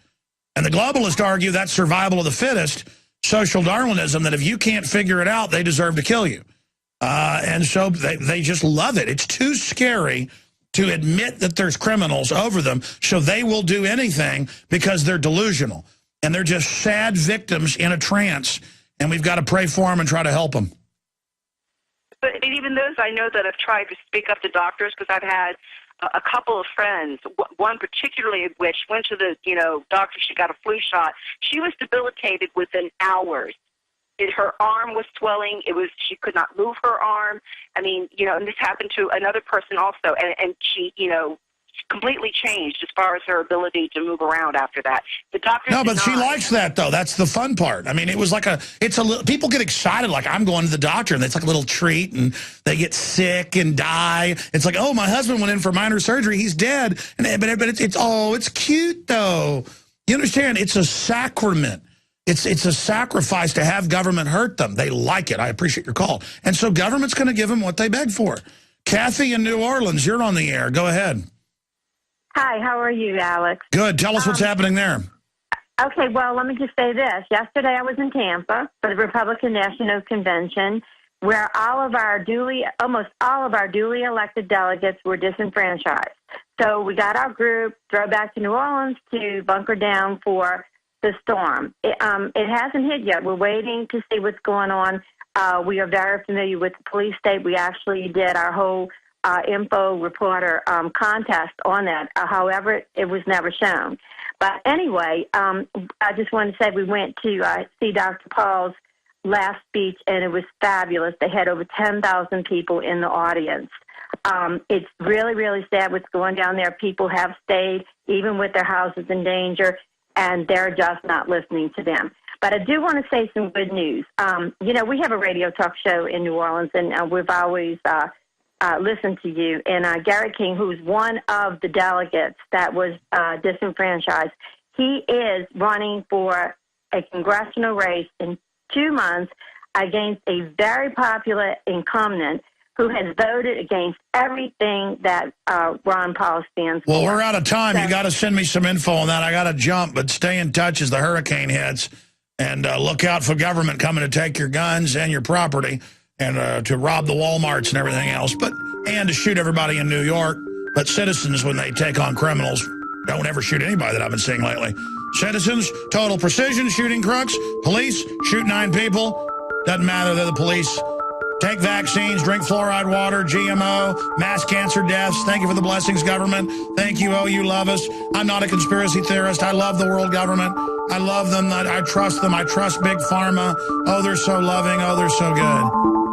And the globalists argue that's survival of the fittest, social Darwinism, that if you can't figure it out, they deserve to kill you. And so they just love it. It's too scary to admit that there's criminals over them, so they will do anything because they're delusional. And they're just sad victims in a trance, and we've got to pray for them and try to help them. But even those I know that have tried to speak up to doctors, because I've had a couple of friends, one particularly which went to the doctor. She got a flu shot. She was debilitated within hours. Her arm was swelling. She could not move her arm. I mean, and this happened to another person also, and she completely changed as far as her ability to move around after that. The doctor. No, but she likes that though. That's the fun part. I mean, it was like people get excited, like I'm going to the doctor, and it's like a little treat, and they get sick and die. It's like, oh, my husband went in for minor surgery, he's dead, but it's cute though. You understand? It's a sacrament. It's a sacrifice to have government hurt them. They like it. I appreciate your call, and so government's going to give them what they beg for. Kathy in New Orleans, you're on the air. Go ahead. Hi, how are you, Alex? Good. Tell us what's happening there. Okay, well, let me just say this. Yesterday I was in Tampa for the Republican National Convention, where almost all of our duly elected delegates were disenfranchised. So we got our group, drove back to New Orleans to bunker down for the storm. It hasn't hit yet. We're waiting to see what's going on. We are very familiar with the police state. We actually did our whole info reporter contest on that. However, it was never shown. But anyway, I just wanted to say we went to see Dr. Paul's last speech, and it was fabulous. They had over 10,000 people in the audience. It's really, really sad what's going down there. People have stayed, even with their houses in danger. and they're just not listening to them. But I do want to say some good news. You know, we have a radio talk show in New Orleans, and we've always listened to you. And Gary King, who's one of the delegates that was disenfranchised, he is running for a congressional race in 2 months against a very popular incumbent who has voted against everything that Ron Paul stands for. Well, we're out of time. So, you got to send me some info on that. I got to jump, but stay in touch as the hurricane hits. And look out for government coming to take your guns and your property and to rob the Walmarts and everything else, and to shoot everybody in New York. But citizens, when they take on criminals, don't ever shoot anybody that I've been seeing lately. Citizens, total precision, shooting crooks. Police, shoot 9 people. Doesn't matter, they're the police. Take vaccines, drink fluoride water, GMO, mass cancer deaths. Thank you for the blessings, government. Thank you, oh, you love us. I'm not a conspiracy theorist. I love the world government. I love them. I trust them. I trust Big Pharma. Oh, they're so loving. Oh, they're so good.